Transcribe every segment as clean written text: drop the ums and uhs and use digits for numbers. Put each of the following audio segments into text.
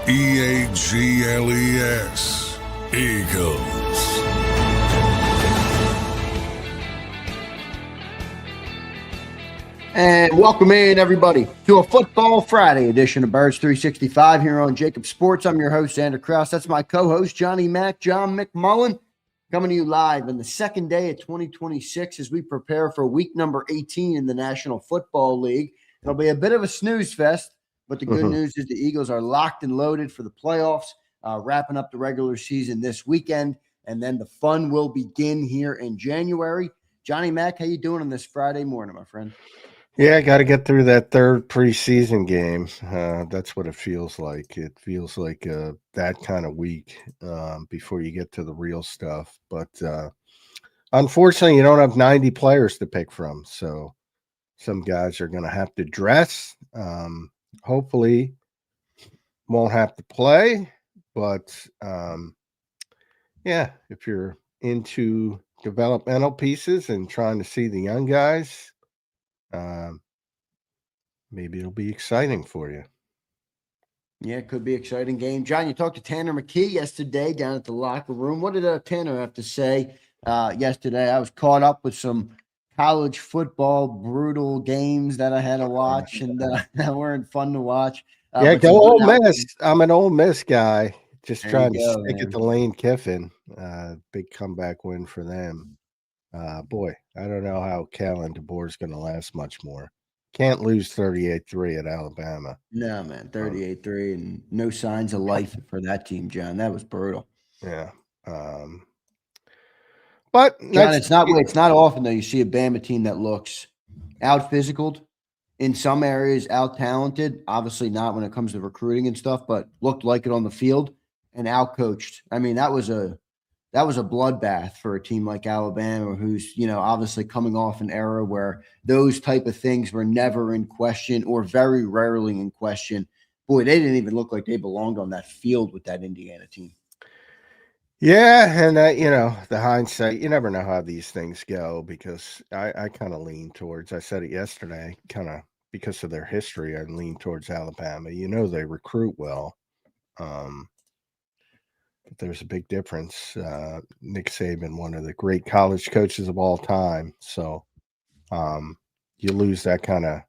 Eagles. Eagles. And welcome in, everybody, to a Football Friday edition of Birds 365 here on JAKIB Sports. I'm your host, Zander Krause. That's my co-host, John McMullen, coming to you live on the second day of 2026 as we prepare for week number 18 in the National Football League. It'll be a bit of a snooze fest, but the good news is the Eagles are locked and loaded for the playoffs, wrapping up the regular season this weekend, and then the fun will begin here in January. Johnny Mac, how you doing on this Friday morning, my friend? Yeah, I got to get through that third preseason game. That's what it feels like. It feels like that kind of week before you get to the real stuff. But unfortunately, you don't have 90 players to pick from. So some guys are going to have to dress. Hopefully, won't have to play. But yeah, if you're into developmental pieces and trying to see the young guys, maybe it'll be exciting for you. Yeah, it could be an exciting game. John, you talked to Tanner McKee yesterday down at the locker room. What did Tanner have to say yesterday? I was caught up with some college football brutal games that I had to watch, and that weren't fun to watch. Yeah, go Ole Miss. I'm an Ole Miss guy. Just trying to stick man. it to Lane Kiffin. Big comeback win for them. Boy, I don't know how Kalen DeBoer is going to last much more. Can't lose 38-3 at Alabama. No, man, 38-3 and no signs of life for that team, John. That was brutal. Yeah. But John, it's not often though you see a Bama team that looks out physicaled, in some areas out talented. Obviously not when it comes to recruiting and stuff, but looked like it on the field and out coached. I mean, that was a bloodbath for a team like Alabama, who's, obviously coming off an era where those type of things were never in question or very rarely in question. Boy, they didn't even look like they belonged on that field with that Indiana team. Yeah, and the hindsight, you never know how these things go because I kind of lean towards, I said it yesterday, kind of because of their history, I lean towards Alabama. They recruit well. But there's a big difference. Nick Saban, one of the great college coaches of all time. So you lose that kind of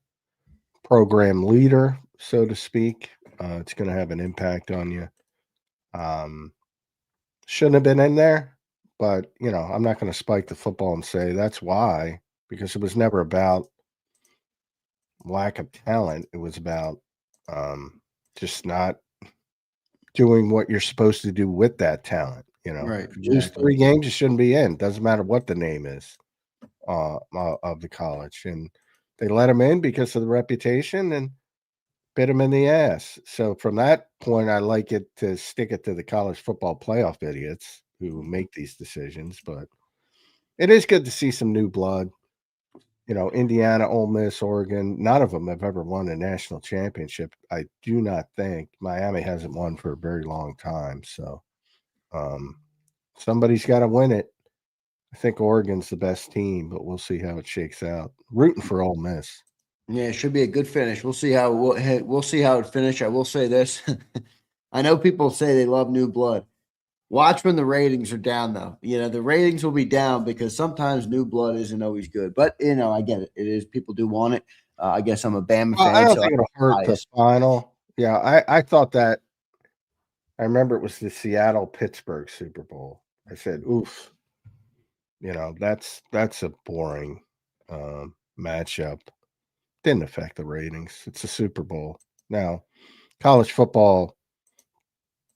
program leader, so to speak. It's going to have an impact on you. Shouldn't have been in there, but, I'm not going to spike the football and say that's why, because it was never about lack of talent. It was about just not doing what you're supposed to do with that talent. Right, exactly. Lose 3 games, you shouldn't be in. Doesn't matter what the name is of the college. And they let him in because of the reputation and bit him in the ass. So from that point, I like it to stick it to the college football playoff idiots who make these decisions. But it is good to see some new blood. Indiana, Ole Miss, Oregon, none of them have ever won a national championship. I do not think. Miami hasn't won for a very long time. So somebody's got to win it. I think Oregon's the best team, but we'll see how it shakes out. Rooting for Ole Miss. Yeah, it should be a good finish. We'll see how it finish. I will say this. I know people say they love new blood. Watch when the ratings are down, though. The ratings will be down because sometimes new blood isn't always good. But, I get it. It is. People do want it. I guess I'm a Bama fan. I don't think it'll hurt the final. Yeah, I thought that. I remember it was the Seattle-Pittsburgh Super Bowl. I said, oof. That's a boring matchup. Didn't affect the ratings. It's a Super Bowl. Now, college football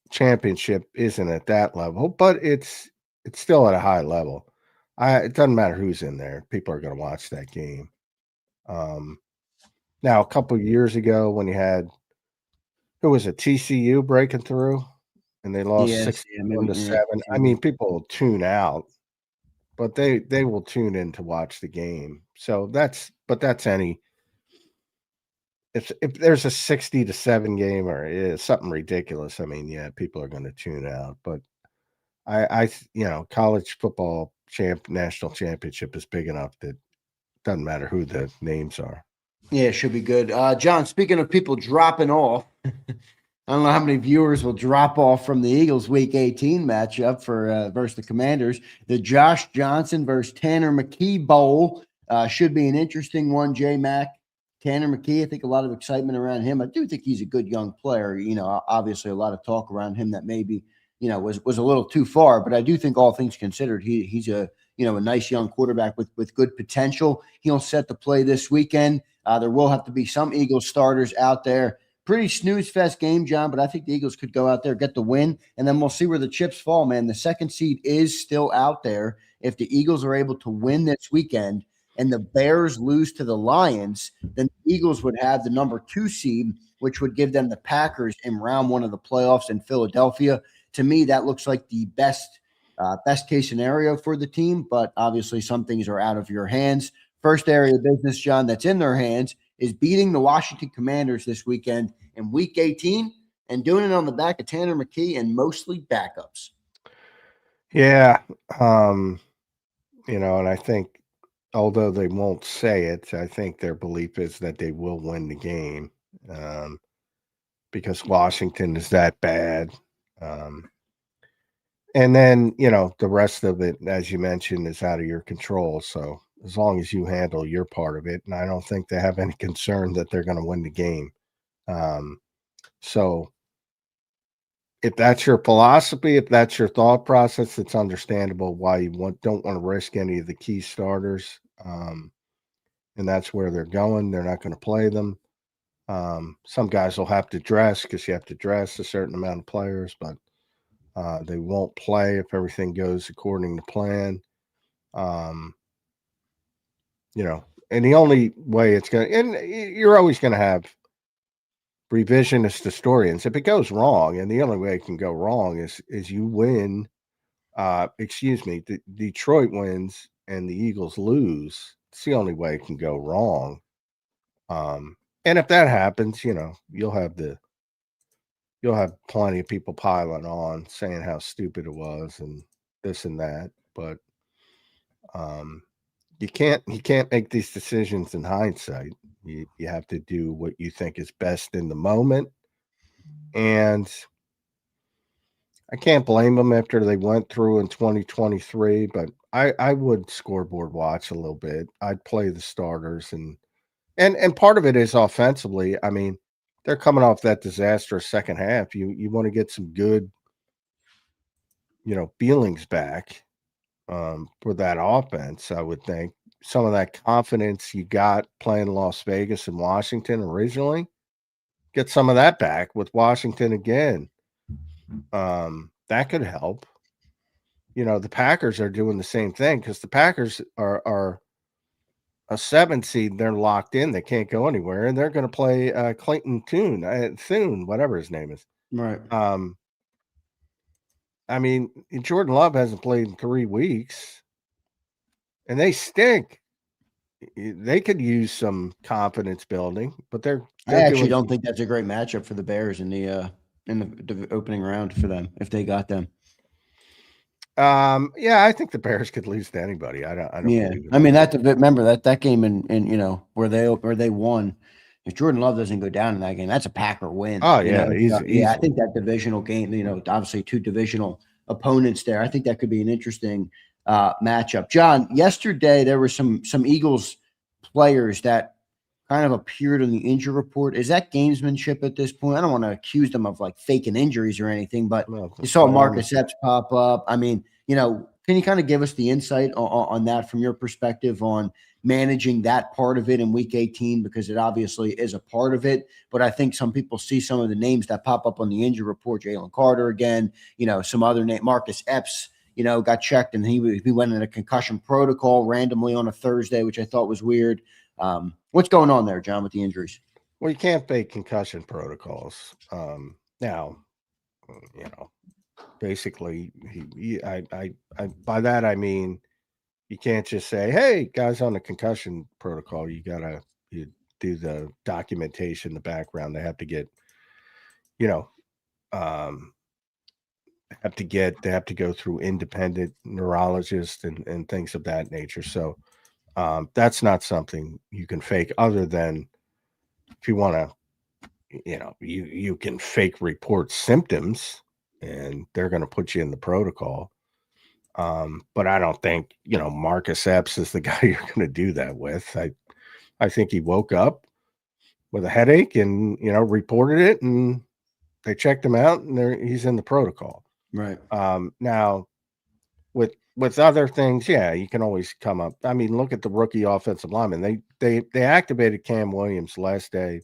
championship isn't at that level, but it's still at a high level. It doesn't matter who's in there. People are going to watch that game. Now, a couple of years ago when you had, who was it, TCU breaking through, and they lost 61-7. I mean, people will tune out, but they will tune in to watch the game. So that's any. If there's a 60-7 game or it's something ridiculous, I mean, yeah, people are going to tune out. But I college football national championship is big enough that it doesn't matter who the names are. Yeah, it should be good. John, speaking of people dropping off, I don't know how many viewers will drop off from the Eagles Week 18 matchup for versus the Commanders. The Josh Johnson versus Tanner McKee Bowl should be an interesting one. J Mac, Tanner McKee. I think a lot of excitement around him. I do think he's a good young player. You know, obviously a lot of talk around him that maybe was a little too far, but I do think all things considered, he's a a nice young quarterback with good potential. He'll set the play this weekend. There will have to be some Eagles starters out there. Pretty snooze fest game, John, but I think the Eagles could go out there, get the win, and then we'll see where the chips fall, man. The second seed is still out there. If the Eagles are able to win this weekend and the Bears lose to the Lions, then the Eagles would have the number 2 seed, which would give them the Packers in round 1 of the playoffs in Philadelphia. To me, that looks like the best case scenario for the team, but obviously some things are out of your hands. First area of business, John, that's in their hands is beating the Washington Commanders this weekend in Week 18 and doing it on the back of Tanner McKee and mostly backups. Yeah. And I think although they won't say it, I think their belief is that they will win the game because Washington is that bad. And then, the rest of it, as you mentioned, is out of your control. So as long as you handle your part of it, and I don't think they have any concern that they're going to win the game. So if that's your philosophy, if that's your thought process, it's understandable why you don't want to risk any of the key starters. And that's where they're going. They're not going to play them. Some guys will have to dress because you have to dress a certain amount of players, but they won't play if everything goes according to plan. And the only way it's going to, and you're always going to have revisionist historians. If it goes wrong, and the only way it can go wrong is you win, Detroit wins and the Eagles lose. It's the only way it can go wrong. And if that happens, you'll have plenty of people piling on saying how stupid it was and this and that. But you can't make these decisions in hindsight. You have to do what you think is best in the moment. And I can't blame them after they went through in 2023, but I would scoreboard watch a little bit. I'd play the starters and part of it is offensively. I mean, they're coming off that disastrous second half. You want to get some good, feelings back for that offense, I would think. Some of that confidence you got playing Las Vegas and Washington originally, get some of that back with Washington again. That could help. The Packers are doing the same thing because the Packers are a 7 seed. They're locked in. They can't go anywhere, and they're going to play Clayton Thune, whatever his name is. Right. I mean, Jordan Love hasn't played in 3 weeks, and they stink. They could use some confidence building, but they're I actually don't think that's a great matchup for the Bears in the opening round for them if they got them. Yeah, I think the Bears could lose to anybody. I don't. Yeah, I mean remember that game in where they won. If Jordan Love doesn't go down in that game, that's a Packer win. Oh yeah, I think that divisional game. Obviously 2 divisional opponents there. I think that could be an interesting matchup. John, yesterday there were some Eagles players that kind of appeared on the injury report. Is that gamesmanship at this point? I don't want to accuse them of like faking injuries or anything, but you saw Marcus Epps pop up. I mean, can you kind of give us the insight on that from your perspective on managing that part of it in Week 18? Because it obviously is a part of it, but I think some people see some of the names that pop up on the injury report, Jalen Carter again, some other name, Marcus Epps, got checked and he went in a concussion protocol randomly on a Thursday, which I thought was weird. What's going on there, John, with the injuries? Well, you can't fake concussion protocols. Now, basically, I by that I mean you can't just say, "Hey, guys on the concussion protocol, you do the documentation, the background. They have to get, they have to go through independent neurologists and things of that nature. So that's not something you can fake other than if you want to you can fake report symptoms, and they're going to put you in the protocol. But I don't think Marcus Epps is the guy you're going to do that with. I think he woke up with a headache and reported it, and they checked him out, and he's in the protocol. Right. Now with other things, yeah, you can always come up. I mean, look at the rookie offensive lineman. They activated Cam Williams last day,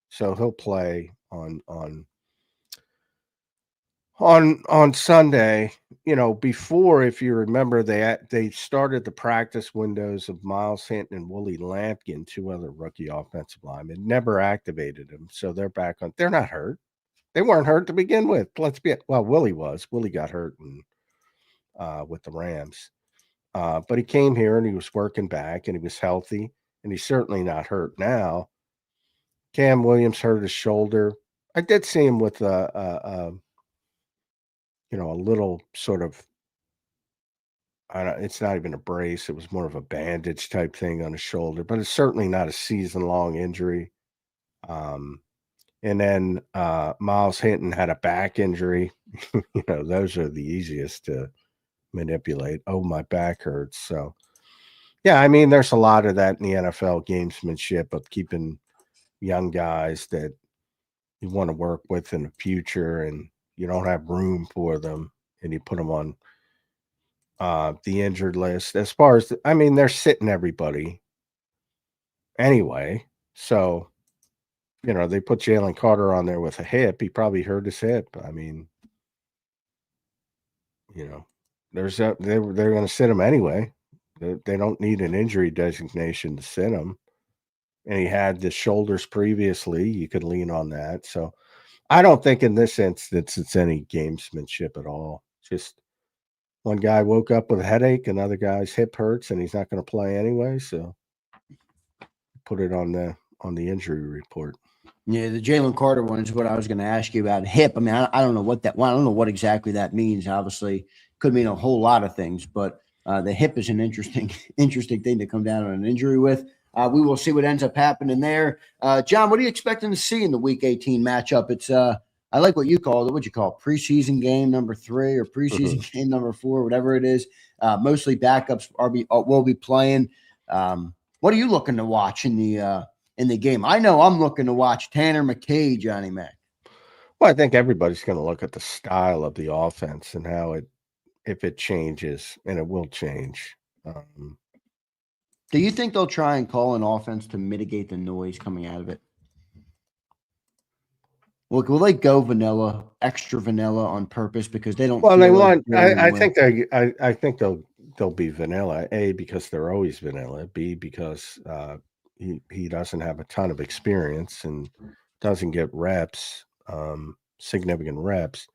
so he'll play on Sunday. Before, if you remember, they started the practice windows of Miles Hinton and Willie Lampkin, two other rookie offensive linemen, never activated them, so they're back on. They're not hurt. They weren't hurt to begin with. Willie was. Willie got hurt with the Rams. But he came here and he was working back and he was healthy, and he's certainly not hurt now. Cam Williams hurt his shoulder. I did see him with a little sort of, it's not even a brace. It was more of a bandage type thing on his shoulder, but it's certainly not a season-long injury. And then Miles Hinton had a back injury. Those are the easiest to manipulate. Oh, my back hurts. So, yeah, I mean, there's a lot of that in the NFL gamesmanship of keeping young guys that you want to work with in the future, and you don't have room for them, and you put them on the injured list. As far as, they're sitting everybody anyway. So, they put Jalen Carter on there with a hip. He probably hurt his hip. They're going to sit him anyway. They don't need an injury designation to sit him. And he had the shoulders previously. You could lean on that. So I don't think in this instance it's any gamesmanship at all. Just one guy woke up with a headache, another guy's hip hurts, and he's not going to play anyway. So put it on the injury report. Yeah, the Jalen Carter one is what I was going to ask you about. Hip. I don't know what that. Well, I don't know what exactly that means. Obviously, could mean a whole lot of things, but the hip is an interesting thing to come down on an injury with. We will see what ends up happening there. John, what are you expecting to see in the Week 18 matchup? It's I like what you call it. What you call it? Preseason game number 3 or preseason game number 4, whatever it is. Mostly backups will be playing. What are you looking to watch in the game? I know I'm looking to watch Tanner McKee, Johnny Mac. Well, I think everybody's going to look at the style of the offense and how if it changes, and it will change. Do you think they'll try and call an offense to mitigate the noise coming out of it? Will they go vanilla, extra vanilla on purpose because they don't? Well, they want. I think they'll be vanilla. A, because they're always vanilla. B, because he doesn't have a ton of experience and doesn't get reps, significant reps.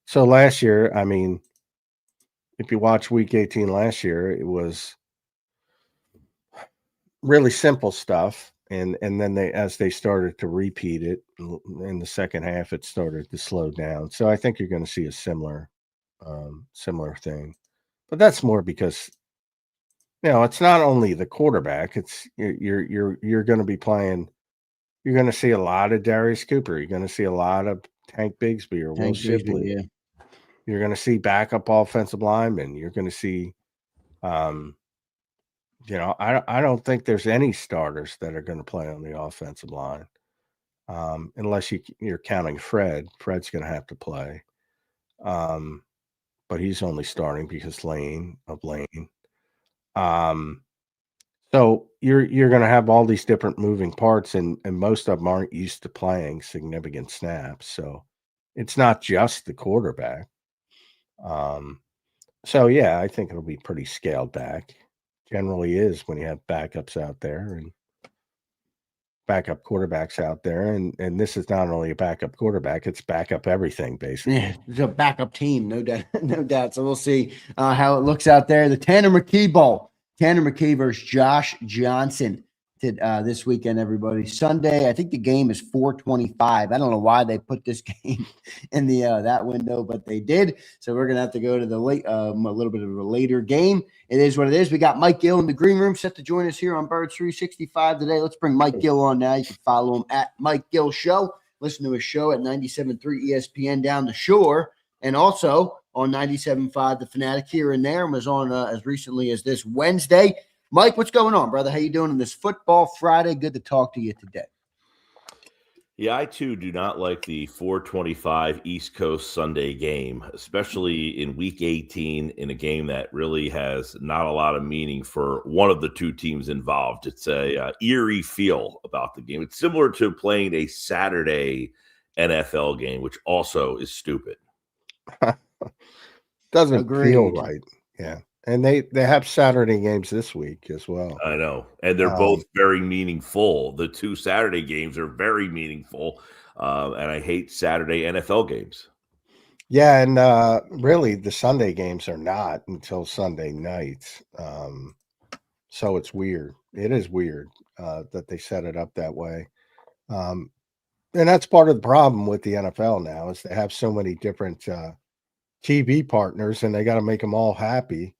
So last year, if you watch Week 18 last year, it was really simple stuff, and then as they started to repeat it in the second half, it started to slow down. So I think you're going to see a similar thing, but that's more because it's not only the quarterback. It's you're going to be playing. You're going to see a lot of Darius Cooper. You're going to see a lot of Tank Bigsby or Will Shipley. Yeah. You're going to see backup offensive linemen. You're going to see. I don't think there's any starters that are going to play on the offensive line, unless you're counting Fred. Fred's going to have to play, but he's only starting because Lane. So you're going to have all these different moving parts, and most of them aren't used to playing significant snaps. So it's not just the quarterback. So yeah, I think it'll be pretty scaled back. Generally is when you have backups out there and backup quarterbacks out there, and this is not only a backup quarterback, it's backup everything basically. Yeah, it's a backup team, no doubt, no doubt. So we'll see how it looks out there. The Tanner McKee Bowl. Tanner McKee versus Josh Johnson. this weekend, everybody. Sunday, I think the game is 4:25. I don't know why they put this game in the that window, but they did. So we're gonna have to go to the late, a little bit of a later game. It is what it is. We got Mike Gill in the green room set to join us here on Birds 365 today. Let's bring Mike Gill on now. You can follow him at Mike Gill Show. Listen to his show at 97.3 ESPN down the shore, and also on 97.5 The Fanatic here and there, and was on as recently as this Wednesday. Mike, what's going on, brother? How you doing on this Football Friday? Good to talk to you today. Yeah, I too do not like the 4:25 East Coast Sunday game, especially in Week 18 in a game that really has not a lot of meaning for one of the two teams involved. It's a eerie feel about the game. It's similar to playing a Saturday NFL game, which also is stupid. Doesn't feel right. Yeah. And they have Saturday games this week as well. I know. And they're both very meaningful. The two Saturday games are very meaningful. And I hate Saturday NFL games. Yeah, and really the Sunday games are not until Sunday nights. So it's weird. It is weird that they set it up that way. And that's part of the problem with the NFL now is they have so many different TV partners and they got to make them all happy.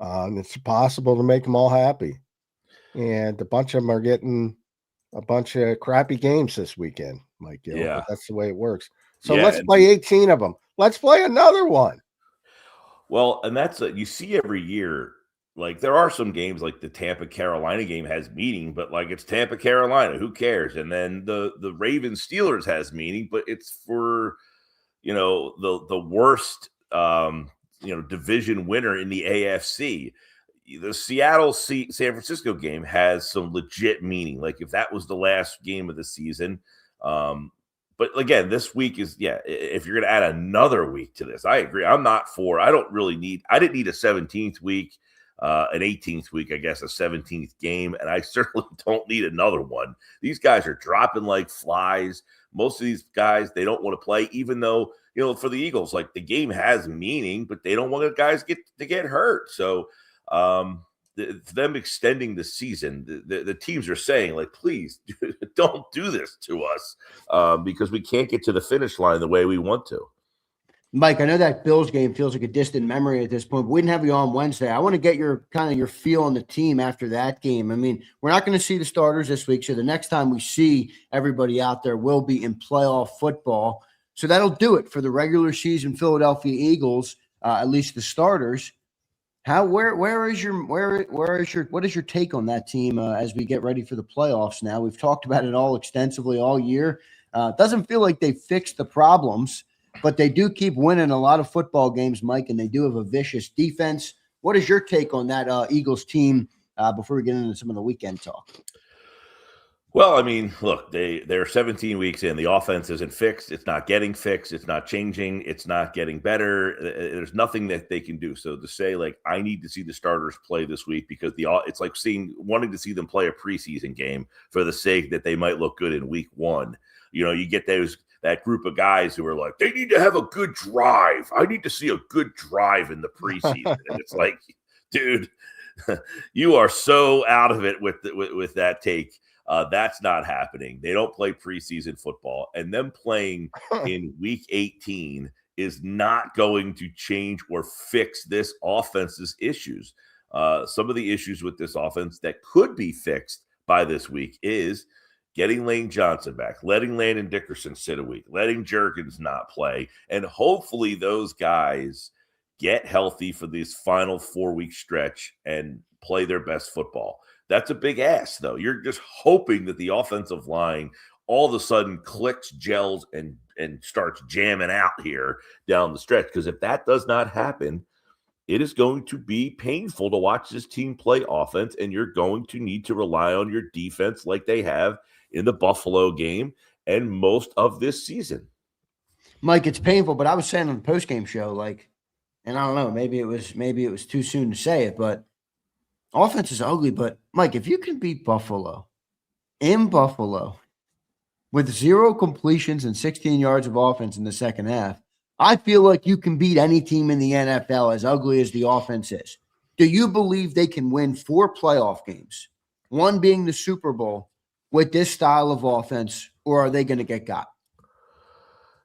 It's possible to make them all happy. And a bunch of them are getting a bunch of crappy games this weekend, Mike Gill. Yeah. That's the way it works. So let's play 18 of them. Let's play another one. Well, and that's you see every year. Like there are some games like the Tampa Carolina game has meaning, but like it's Tampa Carolina, who cares? And then the Ravens Steelers has meaning, but it's for the worst division winner in the AFC. The Seattle San Francisco game has some legit meaning. Like if that was the last game of the season. But again, this week is, if you're going to add another week to this, I agree. I'm not for, I didn't need a 17th week, an 18th week, I guess a 17th game. And I certainly don't need another one. These guys are dropping like flies. Most of these guys, they don't want to play, even though, for the Eagles, like the game has meaning, but they don't want the guys to get hurt. So them extending the season, the teams are saying, like, please don't do this to us because we can't get to the finish line the way we want to. Mike, I know that Bills game feels like a distant memory at this point, but we didn't have you on Wednesday. I want to get your feel on the team after that game. I mean, we're not going to see the starters this week, so the next time we see everybody out there will be in playoff football. So that'll do it for the regular season Philadelphia Eagles, at least the starters. What is your take on that team as we get ready for the playoffs now? We've talked about it all extensively all year. It doesn't feel like they fixed the problems, but they do keep winning a lot of football games, Mike, and they do have a vicious defense. What is your take on that Eagles team before we get into some of the weekend talk? Well, I mean, look, they're 17 weeks in. The offense isn't fixed. It's not getting fixed. It's not changing. It's not getting better. There's nothing that they can do. So to say, like, I need to see the starters play this week because it's like wanting to see them play a preseason game for the sake that they might look good in week one. You get that group of guys who are like, they need to have a good drive. I need to see a good drive in the preseason. And it's like, dude, you are so out of it with that take. That's not happening. They don't play preseason football, and them playing in week 18 is not going to change or fix this offense's issues. Some of the issues with this offense that could be fixed by this week is getting Lane Johnson back, letting Landon Dickerson sit a week, letting Jurgens not play, and hopefully those guys get healthy for this final 4-week stretch and play their best football. That's a big ask, though. You're just hoping that the offensive line all of a sudden clicks, gels, and starts jamming out here down the stretch. Because if that does not happen, it is going to be painful to watch this team play offense, and you're going to need to rely on your defense like they have in the Buffalo game and most of this season. Mike, it's painful, but I was saying on the postgame show, like, and I don't know, maybe it was too soon to say it, but offense is ugly. But Mike, if you can beat Buffalo in Buffalo with 0 completions and 16 yards of offense in the second half, I feel like you can beat any team in the NFL as ugly as the offense is. Do you believe they can win 4 playoff games one being the Super Bowl, with this style of offense, or are they going to get got?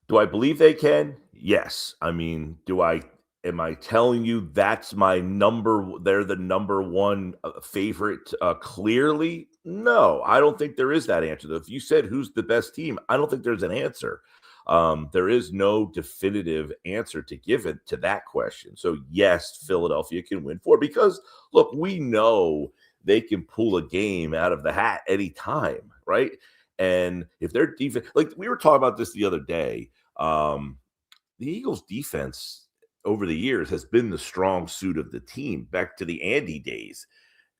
Do I believe they can? Yes. I mean, am I telling you that's they're the number one favorite clearly? No, I don't think there is that answer. If you said who's the best team, I don't think there's an answer. There is no definitive answer to give it to that question. So yes, Philadelphia can win 4 because look, we know they can pull a game out of the hat anytime, right? And if their defense, like we were talking about this the other day, the Eagles defense over the years has been the strong suit of the team back to the Andy days.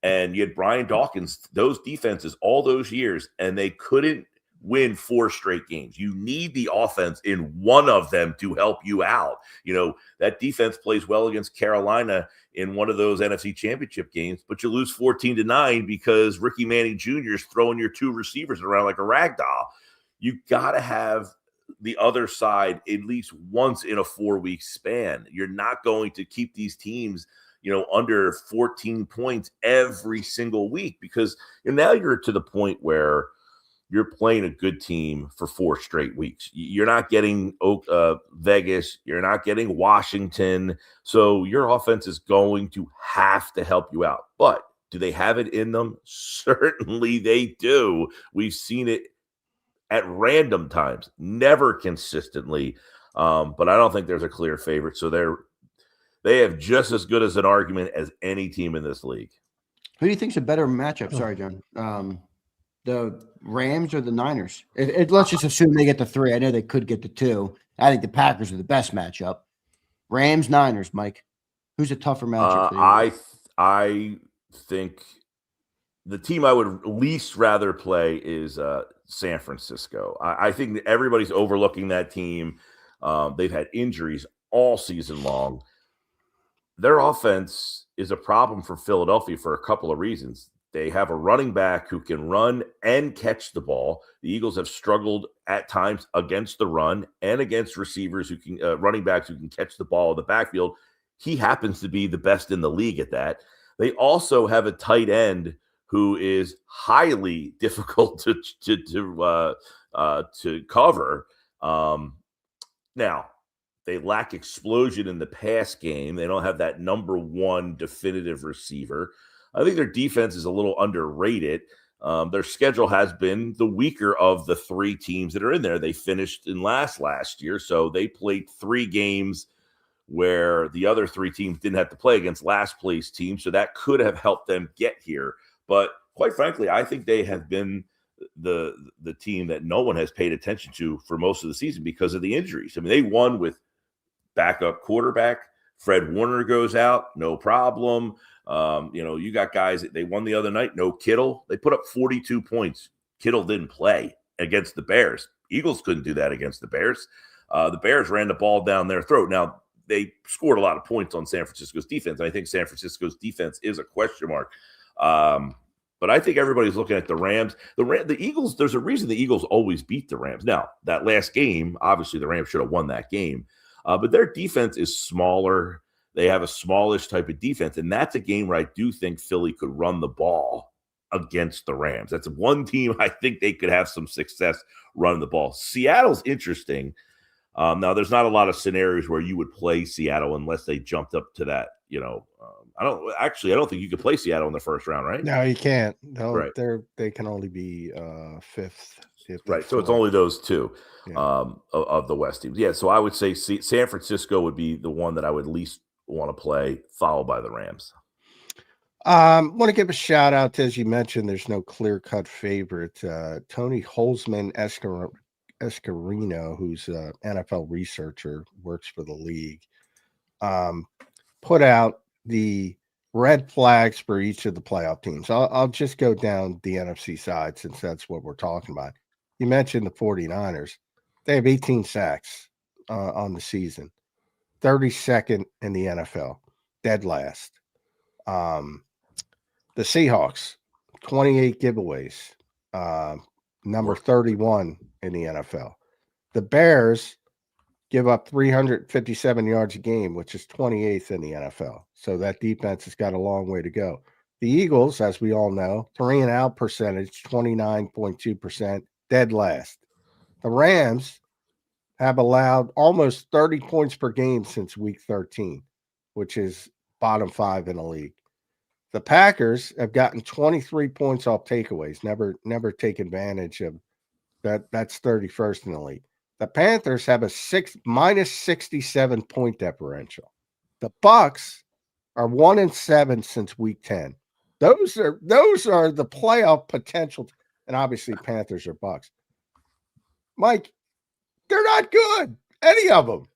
And you had Brian Dawkins, those defenses all those years, and they couldn't win 4 straight games. You need the offense in one of them to help you out. You know, that defense plays well against Carolina in one of those NFC championship games, but you lose 14-9 because Ricky Manning Jr. is throwing your 2 receivers around like a rag doll. You got to have the other side at least once in a 4-week span. You're not going to keep these teams, you know, under 14 points every single week because now you're to the point where you're playing a good team for 4 straight weeks. You're not getting Vegas. You're not getting Washington. So your offense is going to have to help you out. But do they have it in them? Certainly they do. We've seen it at random times, never consistently. But I don't think there's a clear favorite. So they have just as good as an argument as any team in this league. Who do you think's a better matchup? Sorry, John. The Rams or the Niners? Let's just assume they get the 3. I know they could get the 2. I think the Packers are the best matchup. Rams, Niners, Mike. Who's a tougher matchup for you? I think the team I would least rather play is San Francisco. I think that everybody's overlooking that team. They've had injuries all season long. Their offense is a problem for Philadelphia for a couple of reasons. They have a running back who can run and catch the ball. The Eagles have struggled at times against the run and against receivers who can running backs who can catch the ball in the backfield. He happens to be the best in the league at that. They also have a tight end who is highly difficult to cover. Now, they lack explosion in the pass game. They don't have that number 1 definitive receiver. I think their defense is a little underrated. Their schedule has been the weaker of the 3 teams that are in there. They finished in last year, so they played 3 games where the other 3 teams didn't have to play against last place teams, so that could have helped them get here. But quite frankly, I think they have been the team that no one has paid attention to for most of the season because of the injuries. I mean, they won with backup quarterback. Fred Warner goes out, no problem. You got guys that they won the other night. No Kittle. They put up 42 points. Kittle didn't play against the Bears. Eagles couldn't do that against the Bears. The Bears ran the ball down their throat. Now, they scored a lot of points on San Francisco's defense. I think San Francisco's defense is a question mark. But I think everybody's looking at the Rams. The Eagles, there's a reason the Eagles always beat the Rams. Now, that last game, obviously the Rams should have won that game. But their defense is smaller. They have a smallish type of defense. And that's a game where I do think Philly could run the ball against the Rams. That's one team I think they could have some success running the ball. Seattle's interesting. Now, there's not a lot of scenarios where you would play Seattle unless they jumped up to that, I don't think you could play Seattle in the first round, right? No, you can't. No, right. They can only be 5th. Right. So it's only those 2 of the West teams. Yeah. So I would say San Francisco would be the one that I would least want to play, followed by the Rams. Want to give a shout out to, as you mentioned, there's no clear-cut favorite. Tony Holzman Escarino, who's an NFL researcher, works for the league, put out the red flags for each of the playoff teams. I'll just go down the NFC side since that's what we're talking about. You mentioned the 49ers. They have 18 sacks on the season, 32nd in the NFL, dead last. The Seahawks, 28 giveaways, number 31 in the NFL. The Bears give up 357 yards a game, which is 28th in the NFL. So that defense has got a long way to go. The Eagles, as we all know, 3-and-out percentage, 29.2%, dead last. The Rams have allowed almost 30 points per game since week 13, which is bottom 5 in the league. The Packers have gotten 23 points off takeaways, never take advantage of that. That's 31st in the league. The Panthers have a minus 67 point differential. The Bucks are 1-7 since week 10. Those are the playoff potential, and obviously Panthers or Bucks. Mike, they're not good, any of them.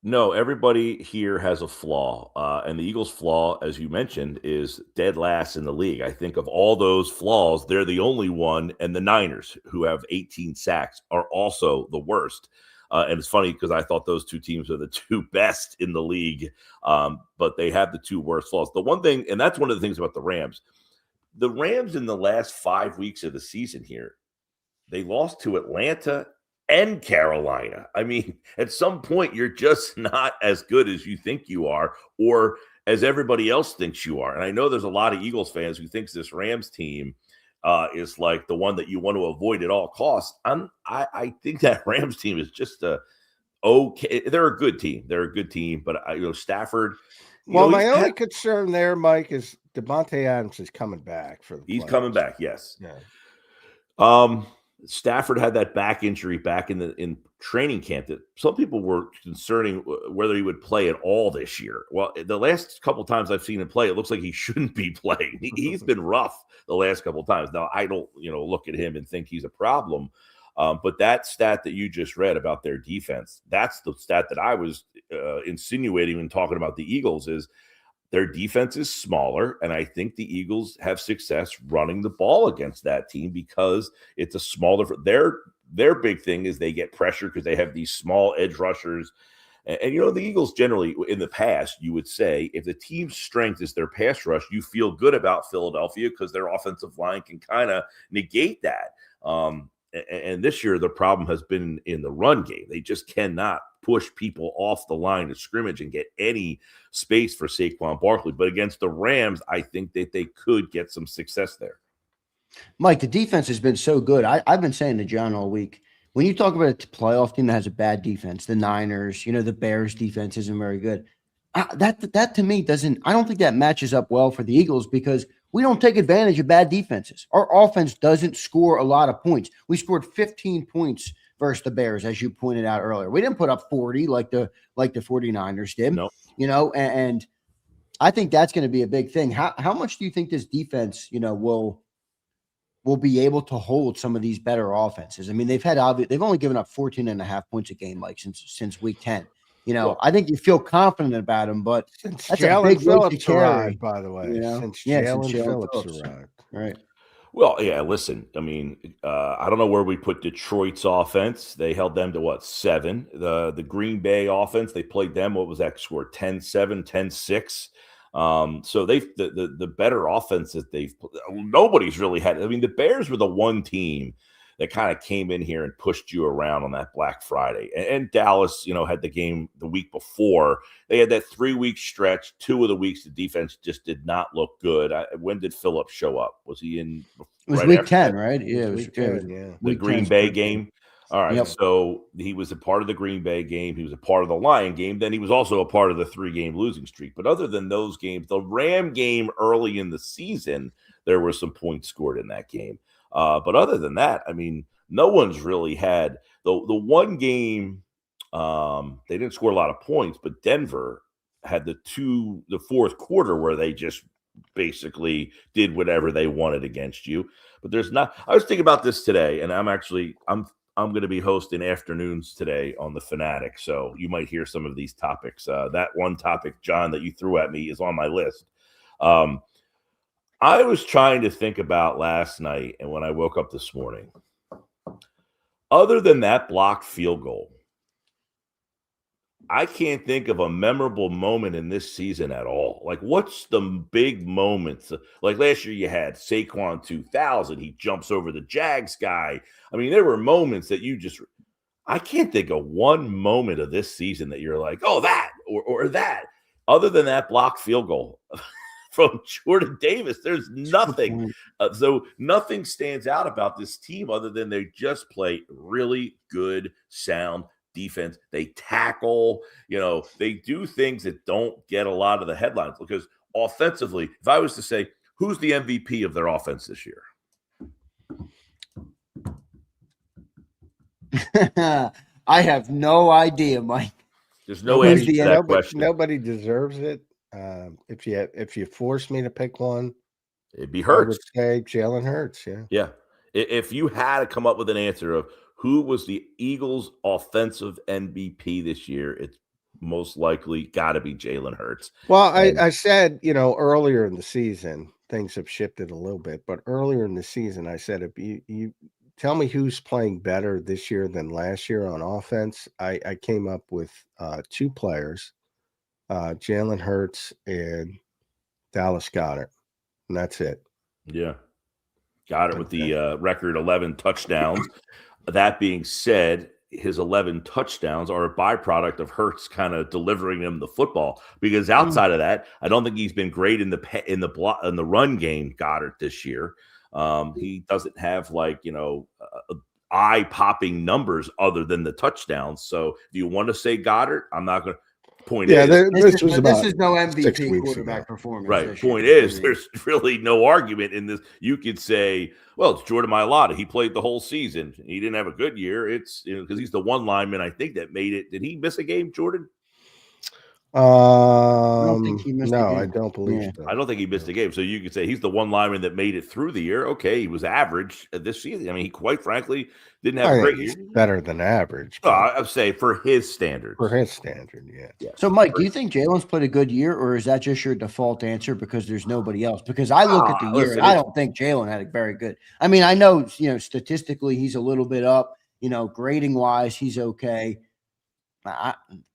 No, everybody here has a flaw, and the Eagles' flaw, as you mentioned, is dead last in the league. I think of all those flaws, they're the only one, and the Niners, who have 18 sacks, are also the worst. And it's funny because I thought those two teams are the two best in the league, but they have the two worst flaws. The one thing, and that's one of the things about the Rams in the last 5 weeks of the season here, they lost to Atlanta and Carolina. I mean, at some point, you're just not as good as you think you are or as everybody else thinks you are. And I know there's a lot of Eagles fans who thinks this Rams team is like the one that you want to avoid at all costs. I think that Rams team is just okay. They're a good team. But Stafford. Well, my only concern there, Mike, is Devontae Adams is coming back for the playoffs. He's coming back. Yes. Yeah. Stafford had that back injury back in training camp that some people were concerning whether he would play at all this year. Well, the last couple of times I've seen him play, it looks like he shouldn't be playing. He's been rough the last couple of times. Now, I don't, look at him and think he's a problem. But that stat that you just read about their defense, that's the stat that I was insinuating when talking about the Eagles is their defense is smaller, and I think the Eagles have success running the ball against that team because it's a smaller – their big thing is they get pressure because they have these small edge rushers. And the Eagles generally, in the past, you would say if the team's strength is their pass rush, you feel good about Philadelphia because their offensive line can kind of negate that. And this year, the problem has been in the run game. They just cannot push people off the line of scrimmage and get any space for Saquon Barkley. But against the Rams, I think that they could get some success there. Mike, the defense has been so good. I've been saying to John all week, when you talk about a playoff team that has a bad defense, the Niners, the Bears defense isn't very good. That to me I don't think that matches up well for the Eagles because we don't take advantage of bad defenses. Our offense doesn't score a lot of points. We scored 15 points versus the Bears, as you pointed out earlier. We didn't put up 40 like the 49ers did. Nope. And I think that's going to be a big thing. How much do you think this defense, will be able to hold some of these better offenses? I mean, they've only given up 14.5 points a game, like since week 10. I think you feel confident about him, but since that's Jaylen a big Phillips weight to carry, arrived, by the way. Since Jaylen Phillips arrived. Right. Well, yeah, listen, I mean, I don't know where we put Detroit's offense. They held them to 7. The Green Bay offense, they played them. What was that score? 10-7, 10-6. So the better offense that nobody's really had. I mean, the Bears were the one team that kind of came in here and pushed you around on that Black Friday. And Dallas, had the game the week before. They had that 3-week stretch. 2 of the weeks, the defense just did not look good. When did Phillips show up? Was he in? It was week 10, right? Yeah, it was week 10, yeah. The Green Bay game. All right, Yep. So he was a part of the Green Bay game. He was a part of the Lion game. Then he was also a part of the 3-game losing streak. But other than those games, the Ram game early in the season, there were some points scored in that game. But other than that, I mean, no one's really had the one game. They didn't score a lot of points, but Denver had the fourth quarter where they just basically did whatever they wanted against you. But there's not. I was thinking about this today, and I'm going to be hosting afternoons today on the Fanatic, so you might hear some of these topics. That one topic, John, that you threw at me is on my list. I was trying to think about last night and when I woke up this morning, other than that blocked field goal, I can't think of a memorable moment in this season at all. Like, what's the big moments? Like last year you had Saquon 2000. He jumps over the Jags guy. I mean, there were moments that I can't think of one moment of this season that you're like, oh, that or that, other than that blocked field goal. from Jordan Davis. There's nothing. So nothing stands out about this team other than they just play really good, sound defense. They tackle, they do things that don't get a lot of the headlines, because offensively, if I was to say, who's the MVP of their offense this year? I have no idea, Mike. There's no answer to that question. Nobody deserves it. If you force me to pick one, it'd be Hurts. I would say Jalen Hurts. Yeah. Yeah. If you had to come up with an answer of who was the Eagles' offensive MVP this year, it's most likely got to be Jalen Hurts. Well, I said, earlier in the season, things have shifted a little bit, but earlier in the season, I said, if you tell me who's playing better this year than last year on offense, I came up with two players, Jalen Hurts and Dallas Goedert, and that's it. Yeah. Goedert with the record 11 touchdowns. That being said, his 11 touchdowns are a byproduct of Hurts kind of delivering him the football, because outside of that, I don't think he's been great in the run game, Goedert, this year. He doesn't have eye-popping numbers other than the touchdowns. So if you want to say Goedert, I'm not going to. Point is, this is no MVP quarterback performance. Right. Point is, there's really no argument in this. You could say, well, it's Jordan Mailata. He played the whole season. He didn't have a good year. It's because he's the one lineman, I think, that made it. Did he miss a game, Jordan? I don't think he missed a game. I don't believe so. I don't think he missed a game. So you could say he's the one lineman that made it through the year. Okay, he was average this season. I mean, he quite frankly didn't have a great year. Better than average. I'd say for his standards. For his standard, yeah. So, Mike, do you think Jalen's played a good year, or is that just your default answer because there's nobody else? Because I look at the year, and I don't think Jalen had a very good. I mean, I know, statistically he's a little bit up. Grading wise, he's okay.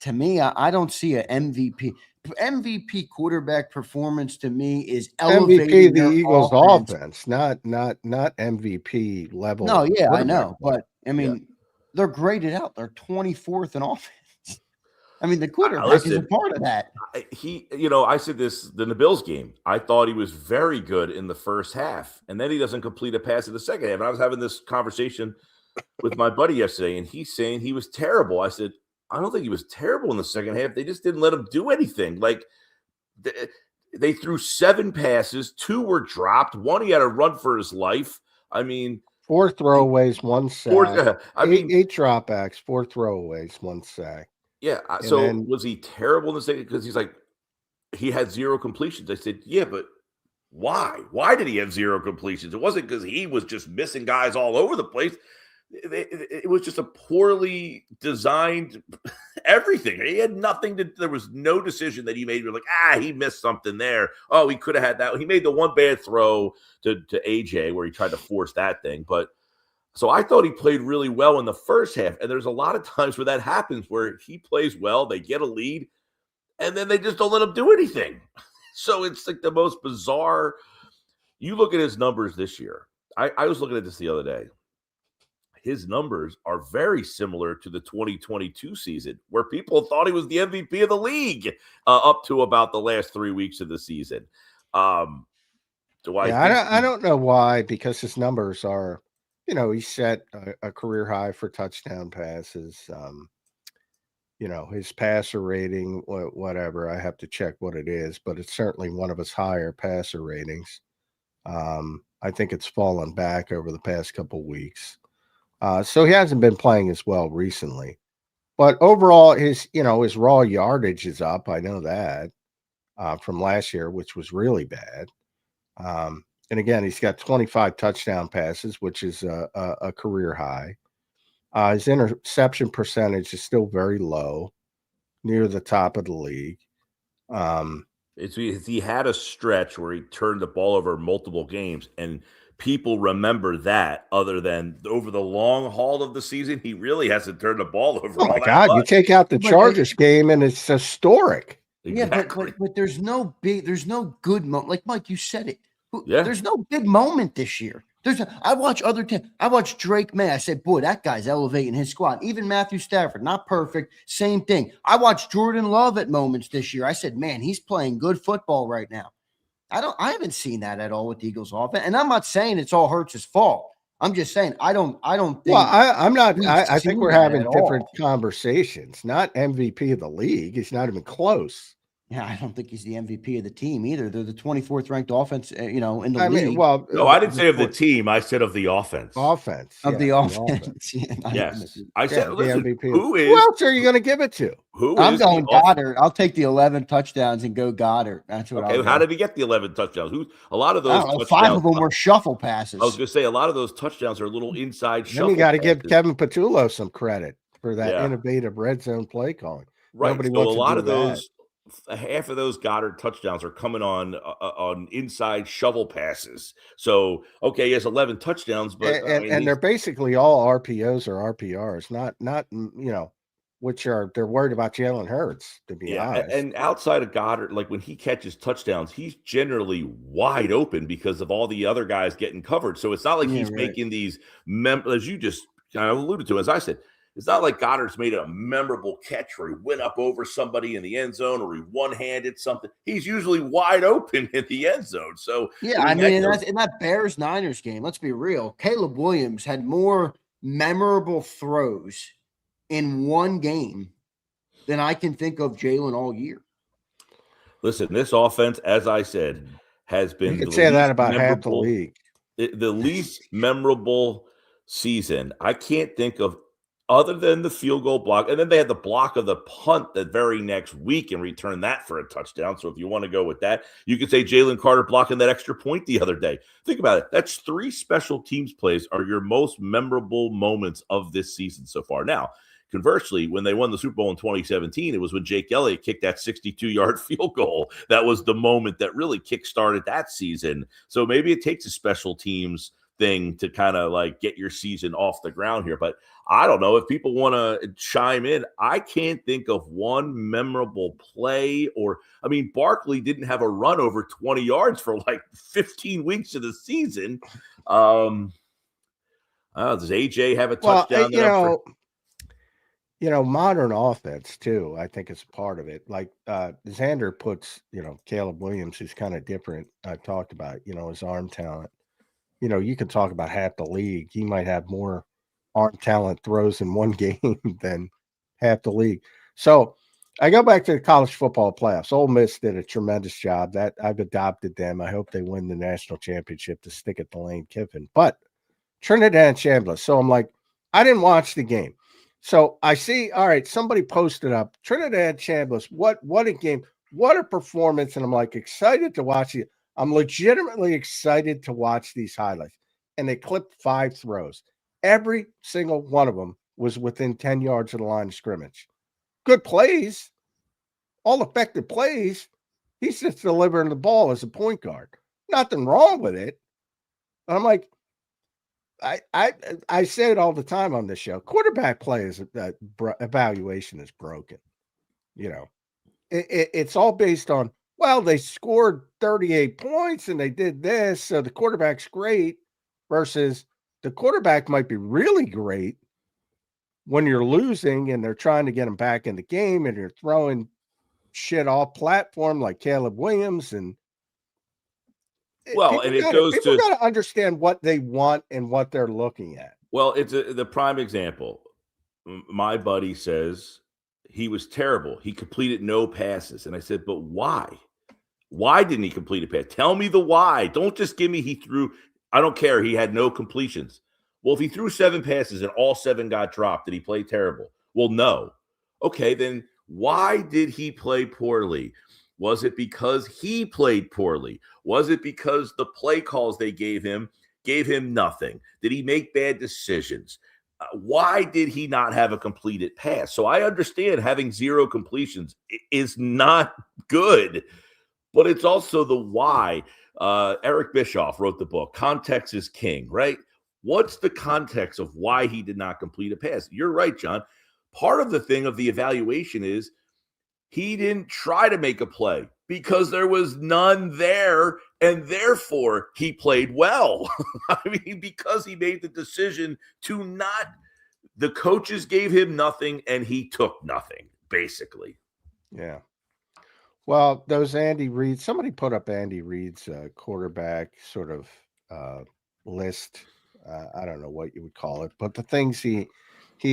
To me, I don't see an MVP. MVP quarterback performance to me is elevating MVP the Eagles offense, not MVP level. No, yeah, I know, but I mean, they're graded out. They're 24th in offense. I mean, the quarterback is a part of that. I said this in the Bills game. I thought he was very good in the first half, and then he doesn't complete a pass in the second half. And I was having this conversation with my buddy yesterday, and he's saying he was terrible. I said, I don't think he was terrible in the second half. They just didn't let him do anything. Like, they threw 7 passes, 2 were dropped. 1 he had to run for his life. I mean, 4 throwaways, 1 sack. 8 dropbacks, 4 throwaways, 1 sack. Yeah. Was he terrible in the second? Because he's like, he had 0 completions. I said, yeah, but why? Why did he have 0 completions? It wasn't because he was just missing guys all over the place. It was just a poorly designed everything. He had nothing to. There was no decision that he made. You're like, he missed something there. Oh, he could have had that. He made the one bad throw to AJ where he tried to force that thing. But so I thought he played really well in the first half. And there's a lot of times where that happens, where he plays well, they get a lead, and then they just don't let him do anything. So it's like the most bizarre. You look at his numbers this year. I was looking at this the other day. His numbers are very similar to the 2022 season, where people thought he was the MVP of the league up to about the last 3 weeks of the season. I don't know why, because his numbers are, he set a career high for touchdown passes. His passer rating, whatever, I have to check what it is, but it's certainly one of his higher passer ratings. I think it's fallen back over the past couple weeks. So he hasn't been playing as well recently, but overall his raw yardage is up. I know that from last year, which was really bad. And again, he's got 25 touchdown passes, which is a career high. His interception percentage is still very low, near the top of the league. He had a stretch where he turned the ball over multiple games, and people remember that. Other than over the long haul of the season, he really hasn't turned the ball over. Oh my God! You take out the Chargers game, and it's historic. Exactly. Yeah, but there's no good moment. Like Mike, you said it. Yeah. There's no big moment this year. I watch other teams. I watch Drake May. I said, boy, that guy's elevating his squad. Even Matthew Stafford, not perfect. Same thing. I watched Jordan Love at moments this year. I said, man, he's playing good football right now. I haven't seen that at all with the Eagles offense. And I'm not saying it's all Hurts' fault. I'm just saying I don't think. Well, I'm not. we've I think seen we're that having at different all. conversations. Not MVP of the league. He's not even close. Yeah, I don't think he's the MVP of the team either. They're the 24th ranked offense, in the I league. mean, well, No, I didn't say of the team. I said of the offense. offense Of the the offense. Yeah, not even Yes, the- I said. the Listen, MVP. who Who is else are you going to give it to? who I'm is the going off- Goddard. I'll take the 11 touchdowns and go Goddard. That's what Okay, I'll how go. did he get the 11 touchdowns? A lot of I those don't know. 5 touchdowns. of them were shuffle I was passes. going to say a lot of those touchdowns are little inside Then shuffle. you got to give passes. Kevin Patullo some credit for that Yeah. innovative red zone play calling. Right. Nobody So wants a to lot do of those, half of those Goddard touchdowns are coming on inside shovel passes. So okay, he has 11 touchdowns, but and they're basically all RPOs or RPRs, not which they're worried about Jalen Hurts, to be honest. And outside of Goddard, like when he catches touchdowns, he's generally wide open because of all the other guys getting covered. So it's not like he's making these as you just kind of alluded to, as I said. It's not like Goddard's made a memorable catch where he went up over somebody in the end zone or he one-handed something. He's usually wide open in the end zone. So yeah, in that Bears-Niners game, let's be real, Caleb Williams had more memorable throws in one game than I can think of Jaylen all year. Listen, this offense, as I said, has been you could say that about half the league. The least memorable season. I can't think of other than the field goal block. And then they had the block of the punt the very next week and returned that for a touchdown. So if you want to go with that, you could say Jalen Carter blocking that extra point the other day. Think about it. That's 3 special teams plays are your most memorable moments of this season so far. Now, conversely, when they won the Super Bowl in 2017, it was when Jake Elliott kicked that 62-yard field goal. That was the moment that really kickstarted that season. So maybe it takes a special teams thing to kind of like get your season off the ground here. But I don't know if people want to chime in. I can't think of one memorable play Barkley didn't have a run over 20 yards for like 15 weeks of the season. Does AJ have a touchdown? Modern offense too, I think it's part of it. Like Zander puts, Caleb Williams, who's kind of different. I've talked about, his arm talent. You can talk about half the league. He might have more arm talent throws in one game than half the league. So I go back to the college football playoffs. Ole Miss did a tremendous job. That I've adopted them. I hope they win the national championship to stick it to Lane Kiffin. But Trinidad and Chambliss. So I'm like, I didn't watch the game. So I see, all right, somebody posted up Trinidad Chambliss. What a game. What a performance. And I'm like excited to watch it. I'm legitimately excited to watch these highlights. And they clipped 5 throws. Every single one of them was within 10 yards of the line of scrimmage. Good plays. All effective plays. He's just delivering the ball as a point guard. Nothing wrong with it. But I'm like, I say it all the time on this show. Quarterback play is evaluation is broken. It's all based on, well, they scored 38 points and they did this, so the quarterback's great, versus the quarterback might be really great when you're losing and they're trying to get him back in the game and you're throwing shit off platform like Caleb Williams. And people got to understand what they want and what they're looking at. Well, it's the prime example. My buddy says he was terrible. He completed no passes. And I said, but why? Why didn't he complete a pass? Tell me the why. Don't just give me he threw. I don't care. He had no completions. Well, if he threw 7 passes and all 7 got dropped, did he play terrible? Well, no. Okay, then why did he play poorly? Was it because he played poorly? Was it because the play calls they gave him nothing? Did he make bad decisions? Why did he not have a completed pass? So I understand having 0 completions is not good, but it's also the why. Eric Bischoff wrote the book, Context is King, right? What's the context of why he did not complete a pass? You're right, John. Part of the thing of the evaluation is he didn't try to make a play because there was none there, and therefore he played well. I mean, because he made the decision to not – the coaches gave him nothing, and he took nothing, basically. Yeah. Well, those Andy Reid, somebody put up Andy Reid's quarterback sort of list. I don't know what you would call it, but the things he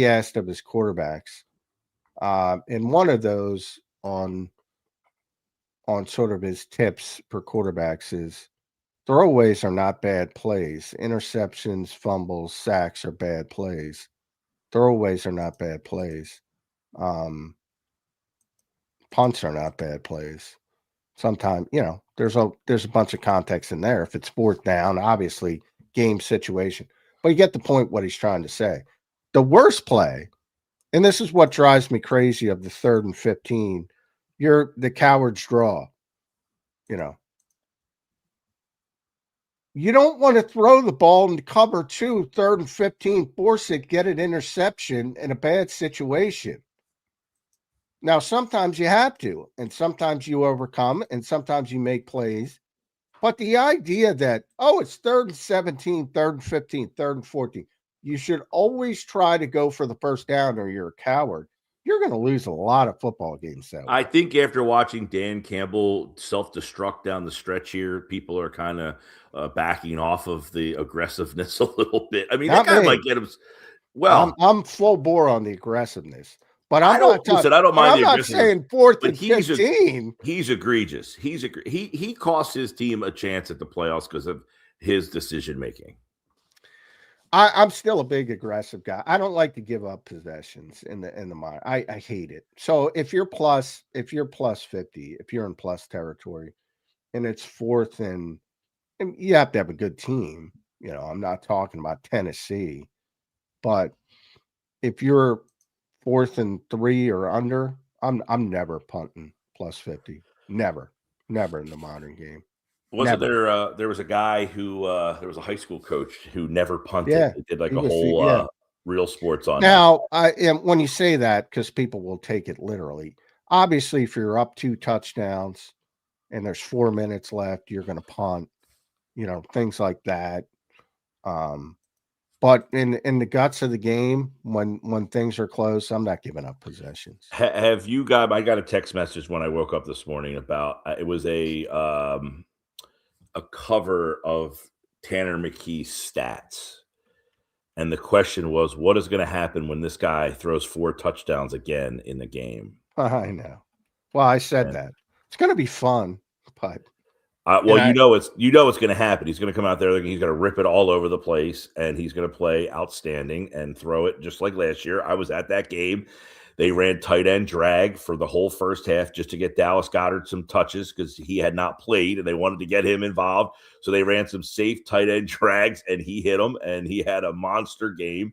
asked of his quarterbacks, and one of those on sort of his tips for quarterbacks is throwaways are not bad plays. Interceptions, fumbles, sacks are bad plays. Throwaways are not bad plays. Punts are not bad plays. Sometimes, there's a bunch of context in there. If it's fourth down, obviously game situation. But you get the point what he's trying to say. The worst play, and this is what drives me crazy of the 3rd and 15, you're the coward's draw. You don't want to throw the ball in cover 2, 3rd and 15, force it, get an interception in a bad situation. Now, sometimes you have to, and sometimes you overcome, and sometimes you make plays. But the idea that, it's 3rd and 17, 3rd and 15, 3rd and 14, you should always try to go for the first down or you're a coward. You're going to lose a lot of football games that way. I think after watching Dan Campbell self-destruct down the stretch here, people are kind of backing off of the aggressiveness a little bit. I mean, that guy might get him. Well, I'm full bore on the aggressiveness. But I don't mind the aggressiveness. Saying 4th and 15. He's egregious. He cost his team a chance at the playoffs because of his decision making. I'm still a big aggressive guy. I don't like to give up possessions in the minor. I hate it. So if you're plus 50, if you're in plus territory, and it's 4th and you have to have a good team. I'm not talking about Tennessee, but if you're 4th and 3 or under, I'm never punting plus 50. Never in the modern game. Wasn't there? There was a guy who there was a high school coach who never punted. Yeah, he did a whole Real Sports on. Now, when you say that, because people will take it literally. Obviously, if you're up 2 touchdowns and there's 4 minutes left, you're going to punt. Things like that. But in the guts of the game, when things are close, I'm not giving up possessions. Have you got? I got a text message when I woke up this morning about it was a cover of Tanner McKee's stats, and the question was, what is going to happen when this guy throws 4 touchdowns again in the game? I know. Well, I said that it's going to be fun, but. It's going to happen. He's going to come out there. He's going to rip it all over the place, and he's going to play outstanding and throw it just like last year. I was at that game. They ran tight end drag for the whole first half just to get Dallas Goedert some touches because he had not played, and they wanted to get him involved. So they ran some safe tight end drags, and he hit them, and he had a monster game.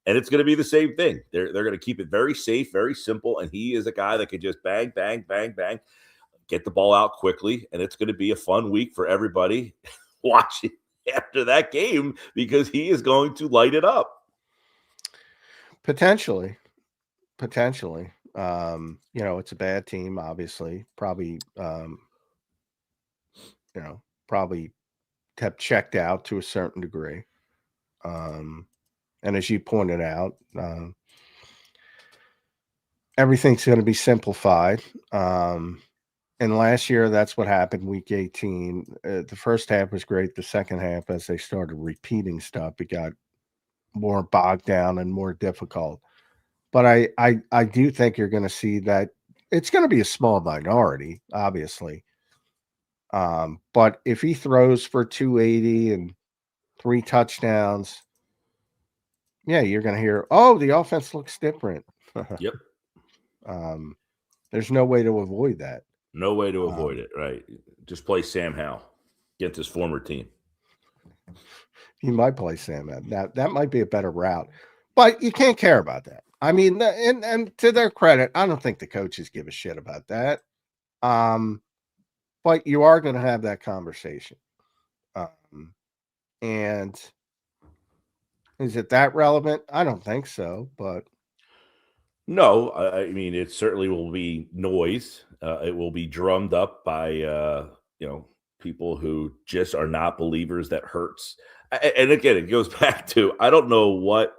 And it's going to be the same thing. They're going to keep it very safe, very simple, and he is a guy that could just bang, bang, bang, bang. Get the ball out quickly, and it's going to be a fun week for everybody watching after that game because he is going to light it up. Potentially. It's a bad team, obviously. Probably kept checked out to a certain degree. And as you pointed out, everything's going to be simplified. And last year, that's what happened, week 18. The first half was great. The second half, as they started repeating stuff, it got more bogged down and more difficult. But I do think you're going to see that it's going to be a small minority, obviously. But if he throws for 280 and 3 touchdowns, you're going to hear, the offense looks different. Yep. There's no way to avoid that. No way to avoid it, right? Just play Sam Howell against his former team. He might play Sam Howell. That might be a better route. But you can't care about that. I mean, and to their credit, I don't think the coaches give a shit about that. But you are going to have that conversation. And is it that relevant? I don't think so, but. No, I mean, it certainly will be noise. It will be drummed up by, people who just are not believers that hurts. And again, it goes back to, I don't know what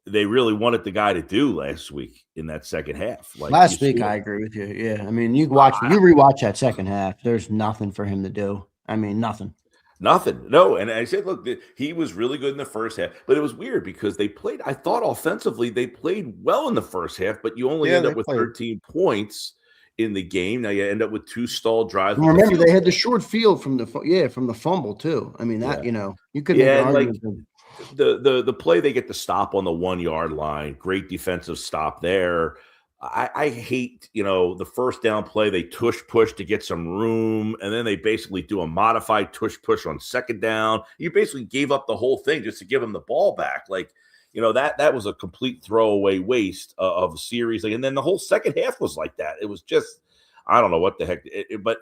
they really wanted the guy to do last week in that second half. Like last week, I agree with you. Yeah, I mean, you rewatch that second half. There's nothing for him to do. I mean, nothing. Nothing. No. And I said, look, he was really good in the first half, but it was weird because I thought offensively, they played well in the first half, but you only end up with 13 points in the game. Now you end up with 2 stalled drives. Remember, they had the short field from the fumble too. I mean, that, you could make an argument. The play they get the stop on the 1 yard line, great defensive stop there. I hate, the first down play, they push to get some room, and then they basically do a modified push on second down. You basically gave up the whole thing just to give them the ball back. Like, that was a complete throwaway waste of a series. And then the whole second half was like that. It was just, I don't know what the heck. But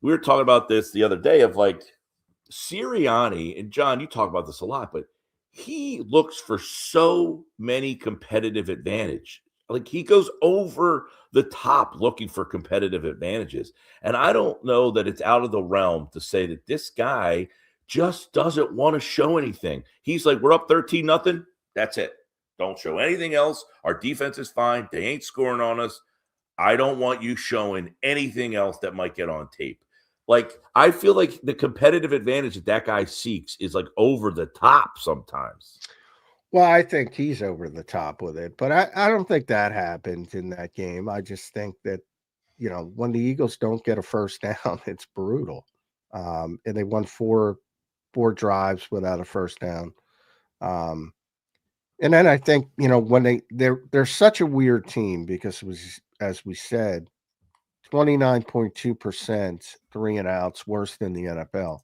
we were talking about this the other day of like Sirianni, and John, you talk about this a lot, but he looks for so many competitive advantage. Like he goes over the top looking for competitive advantages. And I don't know that it's out of the realm to say that this guy just doesn't want to show anything. He's like, we're up 13-0. That's it. Don't show anything else. Our defense is fine. They ain't scoring on us. I don't want you showing anything else that might get on tape. Like, I feel like the competitive advantage that guy seeks is like over the top sometimes. Well, I think he's over the top with it, but I don't think that happened in that game. I just think that, when the Eagles don't get a first down, it's brutal. And they won four drives without a first down. And then I think, when they're such a weird team because it was, as we said, 29.2% 3-and-outs, worse than the NFL.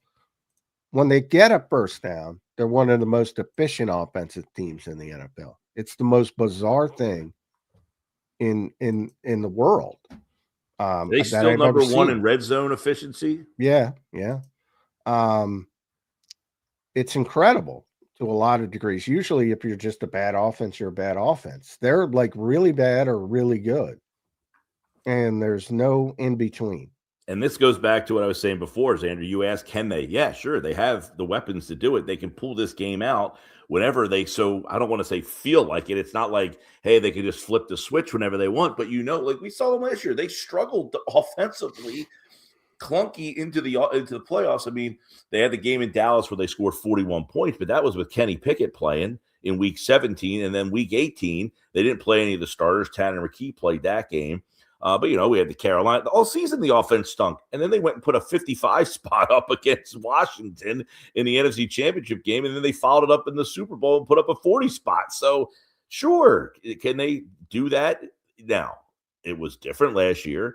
When they get a first down, they're one of the most efficient offensive teams in the NFL. It's the most bizarre thing in the world. They still number one in red zone efficiency. Yeah. It's incredible to a lot of degrees. Usually, if you're just a bad offense, you're a bad offense. They're like really bad or really good, and there's no in between. And this goes back to what I was saying before, Xander. You asked, can they? Yeah, sure. They have the weapons to do it. They can pull this game out whenever I don't want to say feel like it. It's not like, hey, they can just flip the switch whenever they want. But, like we saw them last year, they struggled offensively, clunky into the playoffs. I mean, they had the game in Dallas where they scored 41 points, but that was with Kenny Pickett playing in week 17. And then week 18, they didn't play any of the starters. Tanner McKee played that game. But, we had the Carolina. All season, the offense stunk. And then they went and put a 55 spot up against Washington in the NFC Championship game. And then they followed it up in the Super Bowl and put up a 40 spot. So, sure, can they do that? Now, it was different last year.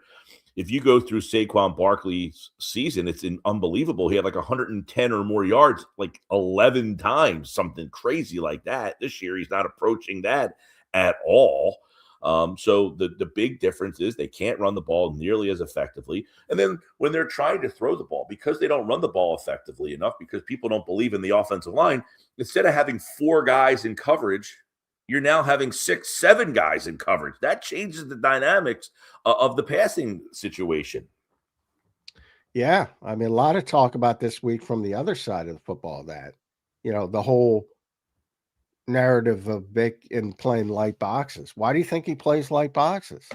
If you go through Saquon Barkley's season, it's unbelievable. He had like 110 or more yards, like 11 times, something crazy like that. This year, he's not approaching that at all. So the big difference is they can't run the ball nearly as effectively. And then when they're trying to throw the ball, because they don't run the ball effectively enough, because people don't believe in the offensive line, instead of having 4 guys in coverage, you're now having 6, 7 guys in coverage. That changes the dynamics of the passing situation. Yeah. I mean, a lot of talk about this week from the other side of the football that, the whole narrative of Vic in playing light boxes. Why do you think he plays light boxes?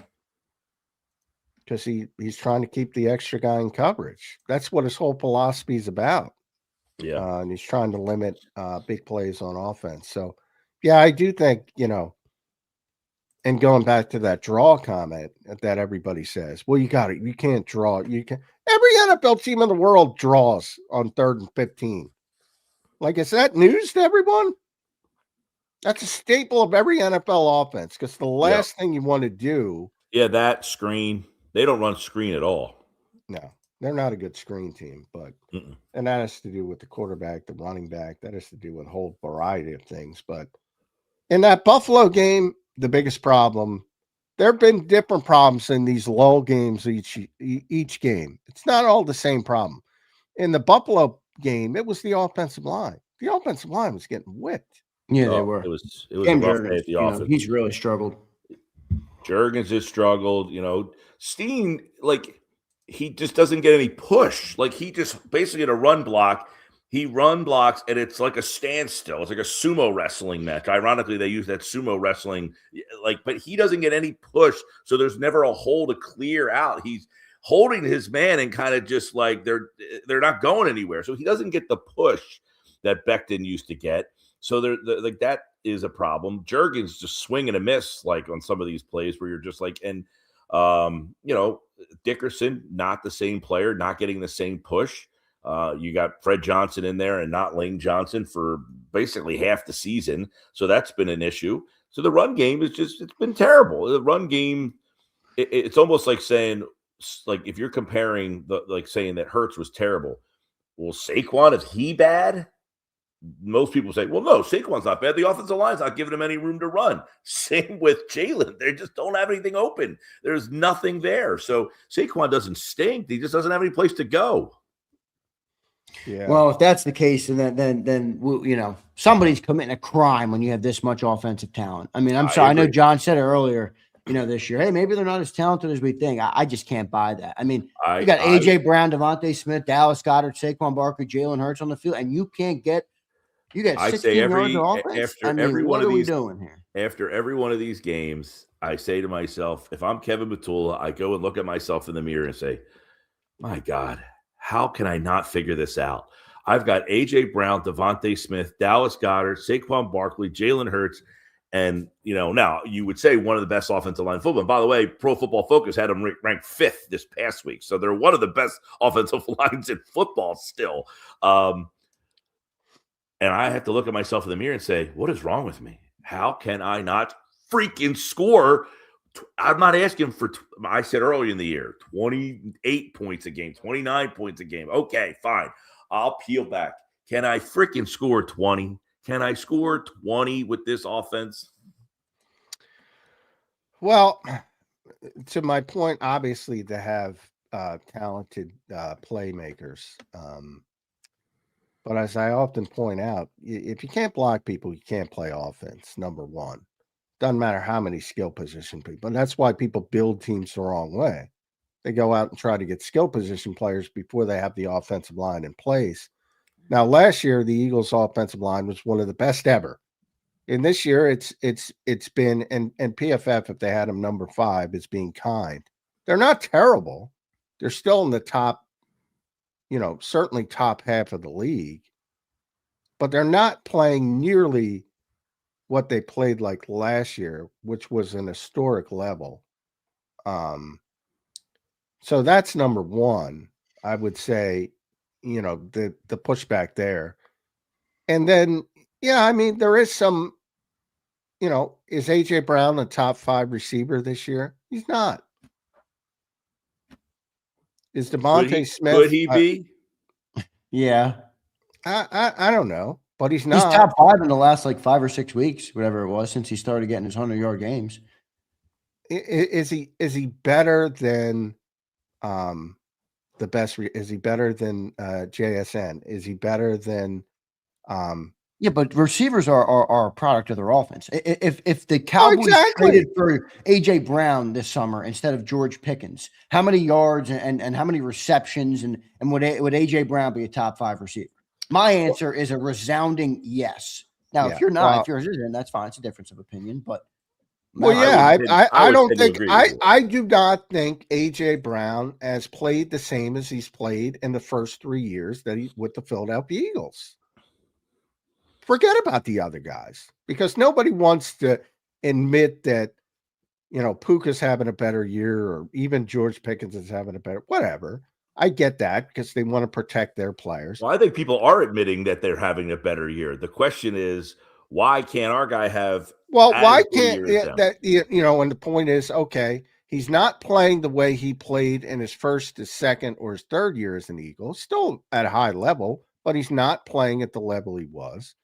Because he's trying to keep the extra guy in coverage. That's what his whole philosophy is about. Yeah. And he's trying to limit big plays on offense. So, yeah, I do think, and going back to that draw comment that everybody says, well, you can't draw. You can. Every NFL team in the world draws on 3rd and 15. Like, is that news to everyone? That's a staple of every NFL offense because the last thing you want to do. Yeah, that screen. They don't run screen at all. No, they're not a good screen team, but and that has to do with the quarterback, the running back. That has to do with a whole variety of things. But in that Buffalo game, the biggest problem, there have been different problems in these lull games each game. It's not all the same problem. In the Buffalo game, it was the offensive line. The offensive line was getting whipped. Yeah, they were. It was a rough day at the office. He's really struggled. Juergens has struggled. Steen, like, he just doesn't get any push. Like, he just basically in a run block, he run blocks, and it's like a standstill. It's like a sumo wrestling match. Ironically, they use that sumo wrestling, but he doesn't get any push, so there's never a hole to clear out. He's holding his man and kind of just like they're not going anywhere. So he doesn't get the push that Becton used to get. So they're like that is a problem. Juergens just swing and a miss like on some of these plays where you're just like, and Dickerson, not the same player, not getting the same push. You got Fred Johnson in there and not Lane Johnson for basically half the season. So that's been an issue. So the run game is it's been terrible. The run game, it's almost like saying, like if you're comparing saying that Hurts was terrible. Well, Saquon, is he bad? Most people say, well, no, Saquon's not bad. The offensive line's not giving him any room to run. Same with Jaylen. They just don't have anything open. There's nothing there. So Saquon doesn't stink. He just doesn't have any place to go. Yeah. Well, if that's the case, then somebody's committing a crime when you have this much offensive talent. I mean, I'm sorry. I know John said it earlier, this year, hey, maybe they're not as talented as we think. I just can't buy that. I mean, you got A.J. Brown, Devontae Smith, Dallas Goedert, Saquon Barkley, Jalen Hurts on the field, and you can't get – you got 16 yards of offense? What are we doing here? After every one of these games, I say to myself, if I'm Kevin Matula, I go and look at myself in the mirror and say, my God, how can I not figure this out? I've got A.J. Brown, Devontae Smith, Dallas Goedert, Saquon Barkley, Jalen Hurts, and, now you would say one of the best offensive line football. And by the way, Pro Football Focus had them ranked 5th this past week. So they're one of the best offensive lines in football still. And I have to look at myself in the mirror and say, what is wrong with me? How can I not freaking score? I'm not asking for, I said earlier in the year, 28 points a game, 29 points a game. Okay, fine. I'll peel back. Can I freaking score 20? Can I score 20 with this offense? Well, to my point, obviously, to have talented playmakers. But as I often point out, if you can't block people, you can't play offense, number one. Doesn't matter how many skill position people. And that's why people build teams the wrong way. They go out and try to get skill position players before they have the offensive line in place. Now, last year, the Eagles' offensive line was one of the best ever. And this year, it's been, and PFF, if they had them number 5, is being kind. They're not terrible. They're still in the top, certainly top half of the league, but they're not playing nearly what they played like last year, which was an historic level. So that's number one, I would say, the pushback there. And then, there is some, is A.J. Brown a top 5 receiver this year? He's not. Is Devontae Smith? Could he be? Yeah. I don't know, but he's not. He's top 5 in the last 5 or 6 weeks, whatever it was, since he started getting his 100-yard games. Is he better than the best? Is he better than JSN? Is he better than Yeah, but receivers are a product of their offense. If the Cowboys traded for A.J. Brown this summer instead of George Pickens, how many yards and how many receptions and would A.J. Brown be a top 5 receiver? My answer is a resounding yes. Now, if you're not, if you're in, that's fine. It's a difference of opinion, but I don't think I do not think A.J. Brown has played the same as he's played in the first 3 years that he's with the Philadelphia Eagles. Forget about the other guys because nobody wants to admit that, Puka's having a better year or even George Pickens is having a better, whatever. I get that because they want to protect their players. Well, I think people are admitting that they're having a better year. The question is, why can't our guy have? Well, why can't that? And the point is, okay, he's not playing the way he played in his first, his second, or his third year as an Eagle. Still at a high level, but he's not playing at the level he was.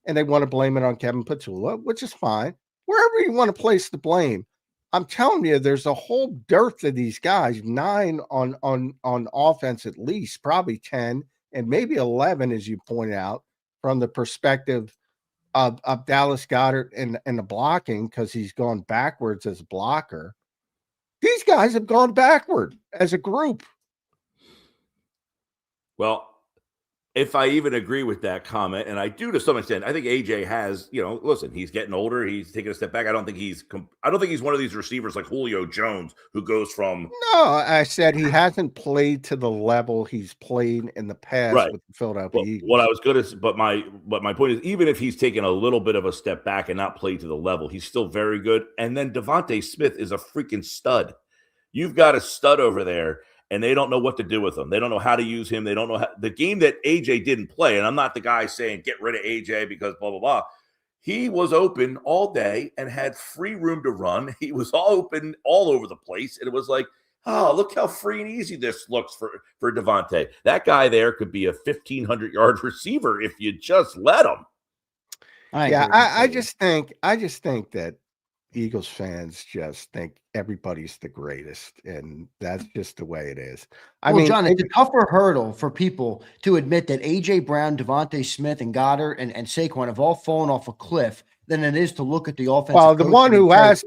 And they want to blame it on Kevin Patula, which is fine. Wherever you want to place the blame, I'm telling you, there's a whole dearth of these guys, 9 on offense at least, probably 10, and maybe 11, as you point out, from the perspective of Dallas Goedert and the blocking, because he's gone backwards as a blocker. These guys have gone backward as a group. Well, if I even agree with that comment, and I do to some extent, I think AJ has, listen, he's getting older. He's taking a step back. I don't think he's one of these receivers like Julio Jones who goes from. No, I said he hasn't played to the level he's played in the past Right. with the Philadelphia Eagles. What I was going to, but my point is, even if he's taken a little bit of a step back and not played to the level, he's still very good. And then Devontae Smith is a freaking stud. You've got a stud over there. And they don't know what to do with him. They don't know how to use him. They don't know the game that AJ didn't play. And I'm not the guy saying get rid of AJ because blah, blah, blah. He was open all day and had free room to run. He was all open all over the place. And it was like, oh, look how free and easy this looks for Devontae. That guy there could be a 1,500-yard receiver if you just let him. I just think that Eagles fans just think everybody's the greatest, and that's just the way it is. I mean, John, it's a tougher hurdle for people to admit that A.J. Brown, Devontae Smith, and Goddard and Saquon have all fallen off a cliff than it is to look at the offense. Well, the one who has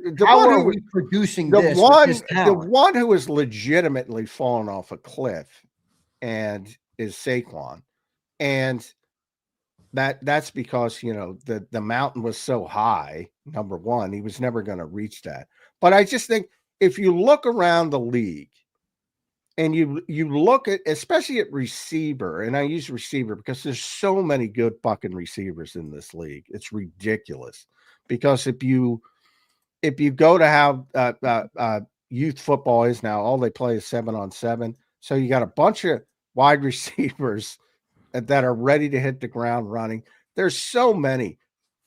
producing the one who has legitimately fallen off a cliff, and is Saquon, and that's because the mountain was so high. Number one, he was never going to reach that. But I just think if you look around the league and you look at, especially at receiver, and I use receiver because there's so many good fucking receivers in this league. It's ridiculous. Because if you go to how youth football is now, all they play is 7-on-7. So you got a bunch of wide receivers that are ready to hit the ground running. There's so many,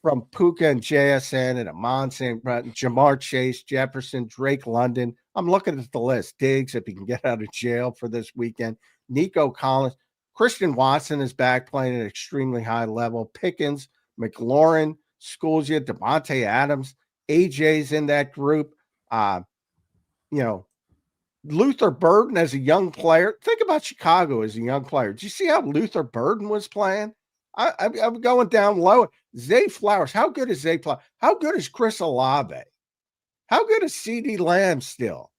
from Puka and JSN and Amon St. Jamar Chase, Jefferson, Drake London. I'm looking at the list. Diggs, if he can get out of jail for this weekend. Nico Collins. Christian Watson is back playing at an extremely high level. Pickens, McLaurin, Schoolsy, Devontae Adams. AJ's in that group. Luther Burden as a young player. Think about Chicago as a young player. Did you see how Luther Burden was playing? I'm going down low. Zay Flowers. How good is Zay Flowers? How good is Chris Olave? How good is CeeDee Lamb still?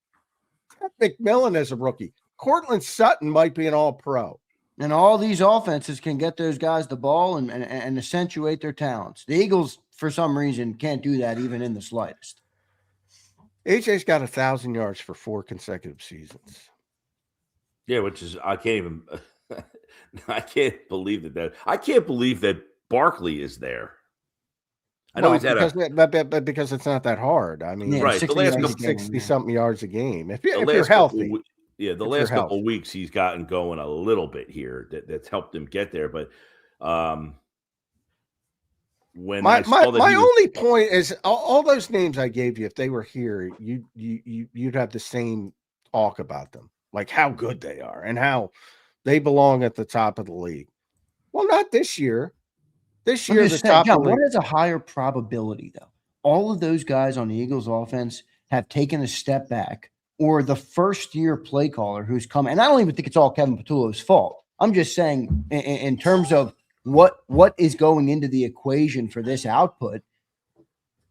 McMillan as a rookie. Cortland Sutton might be an all-pro. And all these offenses can get those guys the ball and accentuate their talents. The Eagles, for some reason, can't do that even in the slightest. AJ's got 1,000 yards for 4 consecutive seasons. Yeah, which is I can't believe that. I can't believe that Barkley is there. I know because it's not that hard. I mean, right? The last 60-something yards a game. If you're healthy, the last couple of weeks he's gotten going a little bit here. That's helped him get there. But when my only point is all those names I gave you, if they were here, you'd have the same talk about them, like how good they are and how they belong at the top of the league. Well, not this year. This year, the top of the league. What is a higher probability, though? All of those guys on the Eagles offense have taken a step back, or the first-year play caller who's come, and I don't even think it's all Kevin Patullo's fault. I'm just saying in terms of what is going into the equation for this output,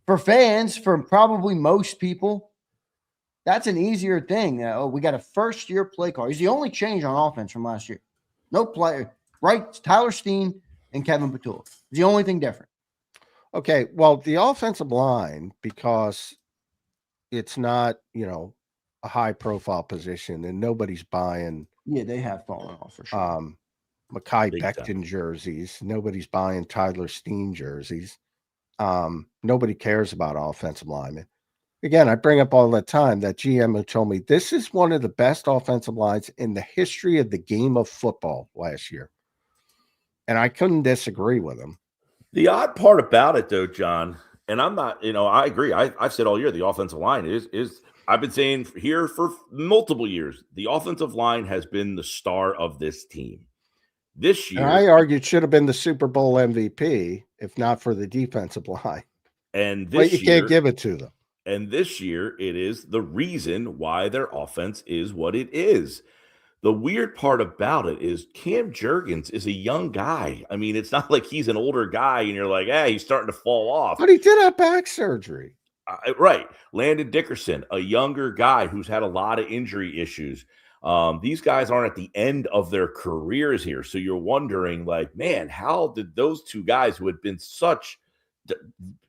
for fans, for probably most people, that's an easier thing. We got a first-year play caller. He's the only change on offense from last year. No player. Right? Tyler Steen and Kevin Patullo. It's the only thing different. Okay, well, the offensive line, because it's not, a high-profile position, and nobody's buying. Yeah, they have fallen off for sure. Mekhi Becton jerseys. Nobody's buying Tyler Steen jerseys. Nobody cares about offensive linemen. Again, I bring up all the time that GM who told me this is one of the best offensive lines in the history of the game of football last year. And I couldn't disagree with him. The odd part about it, though, John, and I'm not, I agree. I've said all year the offensive line is I've been saying here for multiple years, the offensive line has been the star of this team. This year, and I argue it should have been the Super Bowl MVP if not for the defensive line. And this you can't give it to them. And this year, it is the reason why their offense is what it is. The weird part about it is Cam Jurgens is a young guy. I mean, it's not like he's an older guy and you're like, he's starting to fall off. But he did have back surgery. Right. Landon Dickerson, a younger guy who's had a lot of injury issues. These guys aren't at the end of their careers here. So you're wondering, like, man, how did those two guys who had been such,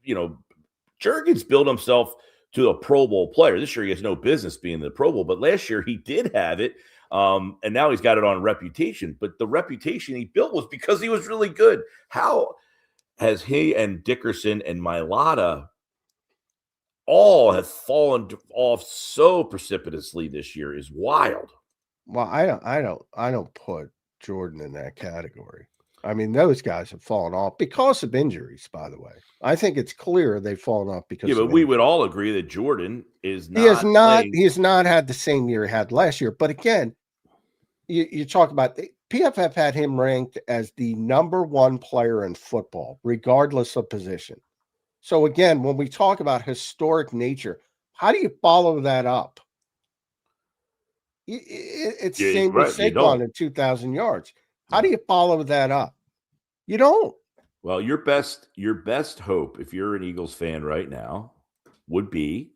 Jurgens built himself to a Pro Bowl player. This year he has no business being in the Pro Bowl, but last year he did have it. And now he's got it on reputation. But the reputation he built was because he was really good. How has he and Dickerson and Mailata all have fallen off so precipitously this year is wild. Well, I don't put Jordan in that category. I mean, those guys have fallen off because of injuries, by the way. I think it's clear they've fallen off because but we would all agree that Jordan is not. He has not had the same year he had last year. But again, you talk about PFF had him ranked as the #1 player in football, regardless of position. So again, when we talk about historic nature, how do you follow that up? It's the same with Saquon at 2,000 yards. How do you follow that up? You don't. Well, your best hope, if you're an Eagles fan right now, would be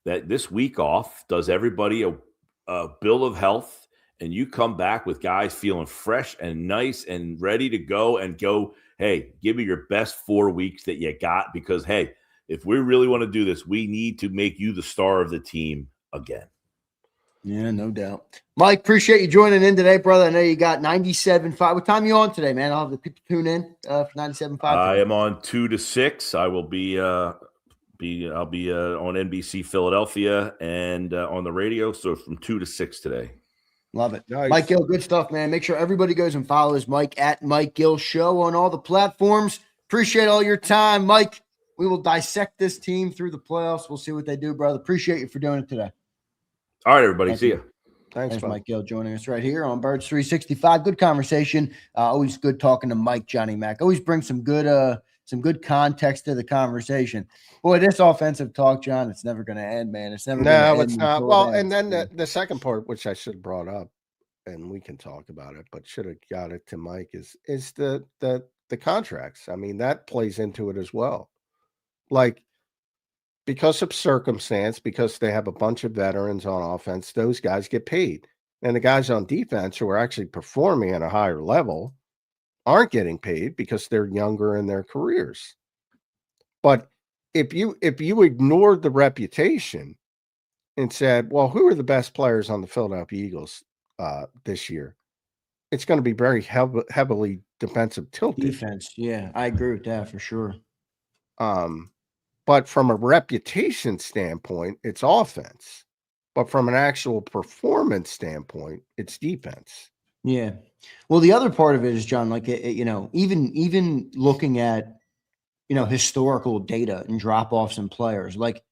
that this week off does everybody a bill of health, and you come back with guys feeling fresh and nice and ready to go and go, hey, give me your best 4 weeks that you got because, hey, if we really want to do this, we need to make you the star of the team again. Yeah, no doubt. Mike, appreciate you joining in today, brother. I know you got 97.5. What time are you on today, man? I'll have the people tune in for 97.5. I am on 2 to 6. I will be I'll be on NBC Philadelphia and on the radio. So from 2 to 6 today. Love it. Nice. Mike Gill, good stuff, man. Make sure everybody goes and follows Mike at Mike Gill Show on all the platforms. Appreciate all your time, Mike. We will dissect this team through the playoffs. We'll see what they do, brother. Appreciate you for doing it today. All right, everybody. See you. Thanks, Mike Gill, joining us right here on Birds 365. Good conversation. Always good talking to Mike, Johnny Mac. Always bring some good context to the conversation. Boy, this offensive talk, John, it's never going to end, man. It's never. No, it's not. Well, and then the second part, which I should have brought up, and we can talk about it, but should have got it to Mike, is the contracts. I mean, that plays into it as well. Like, because of circumstance, because they have a bunch of veterans on offense, those guys get paid. And the guys on defense who are actually performing at a higher level aren't getting paid because they're younger in their careers. But if you ignored the reputation and said, well, who are the best players on the Philadelphia Eagles this year? It's going to be very heavily defensive tilted. Defense, yeah. I agree with that for sure. But from a reputation standpoint, it's offense. But from an actual performance standpoint, it's defense. Yeah. Well, the other part of it is, John, like, even looking at, historical data and drop-offs in players, like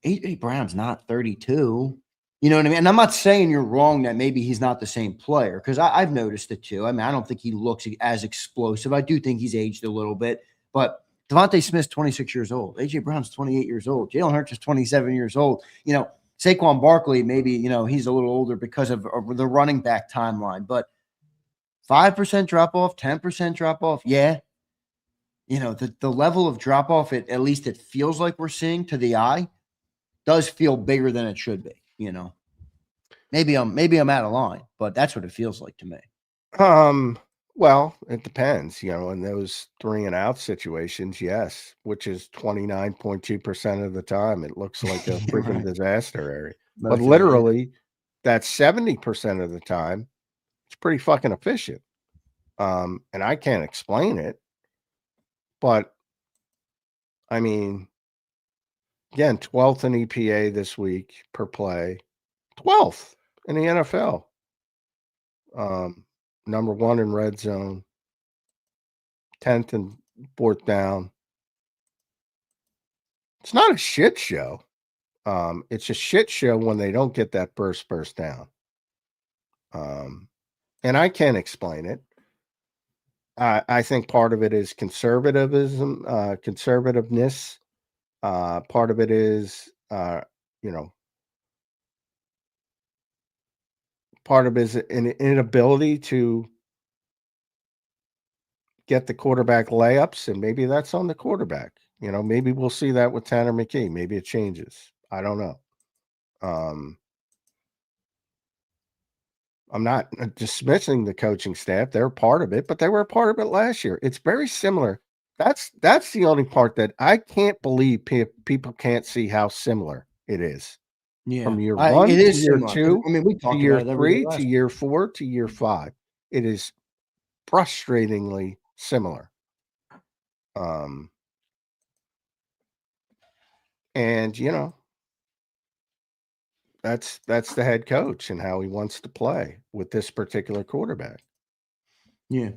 A.J. Brown's not 32. You know what I mean? And I'm not saying you're wrong that maybe he's not the same player, because I've noticed it too. I mean, I don't think he looks as explosive. I do think he's aged a little bit, but Devontae Smith's 26 years old. A.J. Brown's 28 years old. Jalen Hurts is 27 years old. Saquon Barkley, maybe, he's a little older because of the running back timeline. But 5% drop-off, 10% drop-off, yeah. The level of drop-off, at least it feels like we're seeing to the eye, does feel bigger than it should be, Maybe I'm out of line, but that's what it feels like to me. Well, it depends, in those 3-and-out situations, yes, which is 29.2% of the time. It looks like a freaking disaster area. But literally, that's 70% of the time. It's pretty fucking efficient. And I can't explain it. But, I mean, again, 12th in EPA this week per play. 12th in the NFL. #1 in red zone, 10th and 4th down. It's not a shit show. It's a shit show when they don't get that first down. And I can't explain it. I think part of it is conservativeness. Part of it is, part of it is an inability to get the quarterback layups, and maybe that's on the quarterback. You know, maybe we'll see that with Tanner McKee. Maybe it changes. I don't know. I'm not dismissing the coaching staff. They're part of it, but they were a part of it last year. It's very similar. That's the only part that I can't believe people can't see how similar it is. Yeah, From year it 1 to is year similar. 2 I mean, we to talked year about it every day 3 to last year 4 to year 5. It is frustratingly similar. And you know, that's the head coach and how he wants to play with this particular quarterback. Yeah.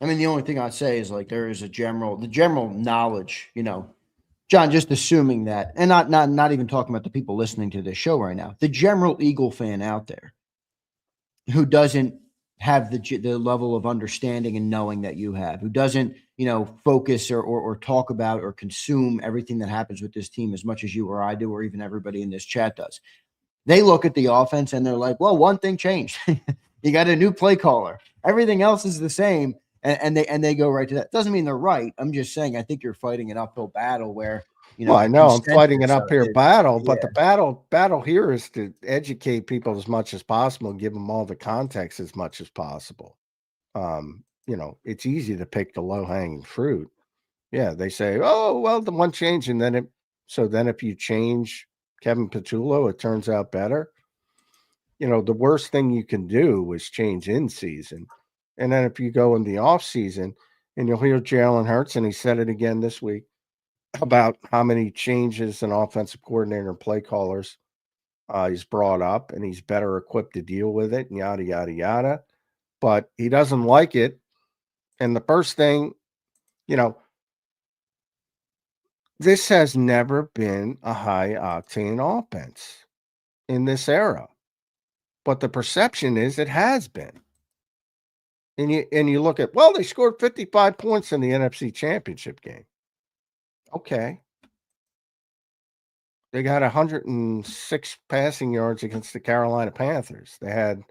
I mean, the only thing I'd say is like there is the general knowledge, John, just assuming that, and not even talking about the people listening to this show right now, the general Eagle fan out there who doesn't have the level of understanding and knowing that you have, who doesn't, focus or talk about or consume everything that happens with this team as much as you or I do, or even everybody in this chat does. They look at the offense and they're like, well, one thing changed. You got a new play caller. Everything else is the same. And they go right to that. Doesn't mean they're right. I'm just saying, I think you're fighting an uphill battle where, Well, I know I'm fighting an consensus uphill battle, but yeah. the battle here is to educate people as much as possible and give them all the context as much as possible. It's easy to pick the low-hanging fruit. Yeah, they say, oh, well, the one change, and then if you change Kevin Patullo, it turns out better. The worst thing you can do is change in season. And then if you go in the off season, and you'll hear Jalen Hurts, and he said it again this week, about how many changes an offensive coordinator and play callers he's brought up, and he's better equipped to deal with it, and yada, yada, yada. But he doesn't like it. And the first thing, this has never been a high-octane offense in this era. But the perception is it has been. And you look at, well, they scored 55 points in the NFC Championship game. Okay. They got 106 passing yards against the Carolina Panthers. They had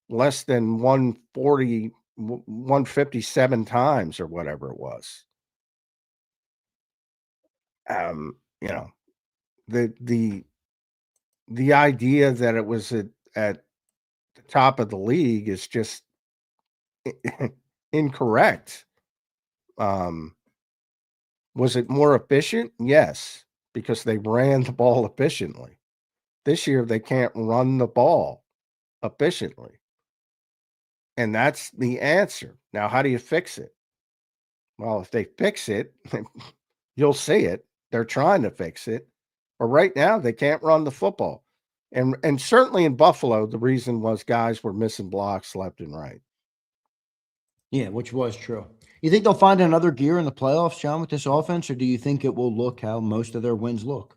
less than 157 times or whatever it was. The idea that it was at the top of the league is just incorrect. Was it more efficient? Yes, because they ran the ball efficiently. This year, they can't run the ball efficiently. And that's the answer. Now, how do you fix it? Well, if they fix it, you'll see it. They're trying to fix it. But right now, they can't run the football. And certainly in Buffalo, the reason was guys were missing blocks left and right. Yeah, which was true. You think they'll find another gear in the playoffs, John, with this offense, or do you think it will look how most of their wins look?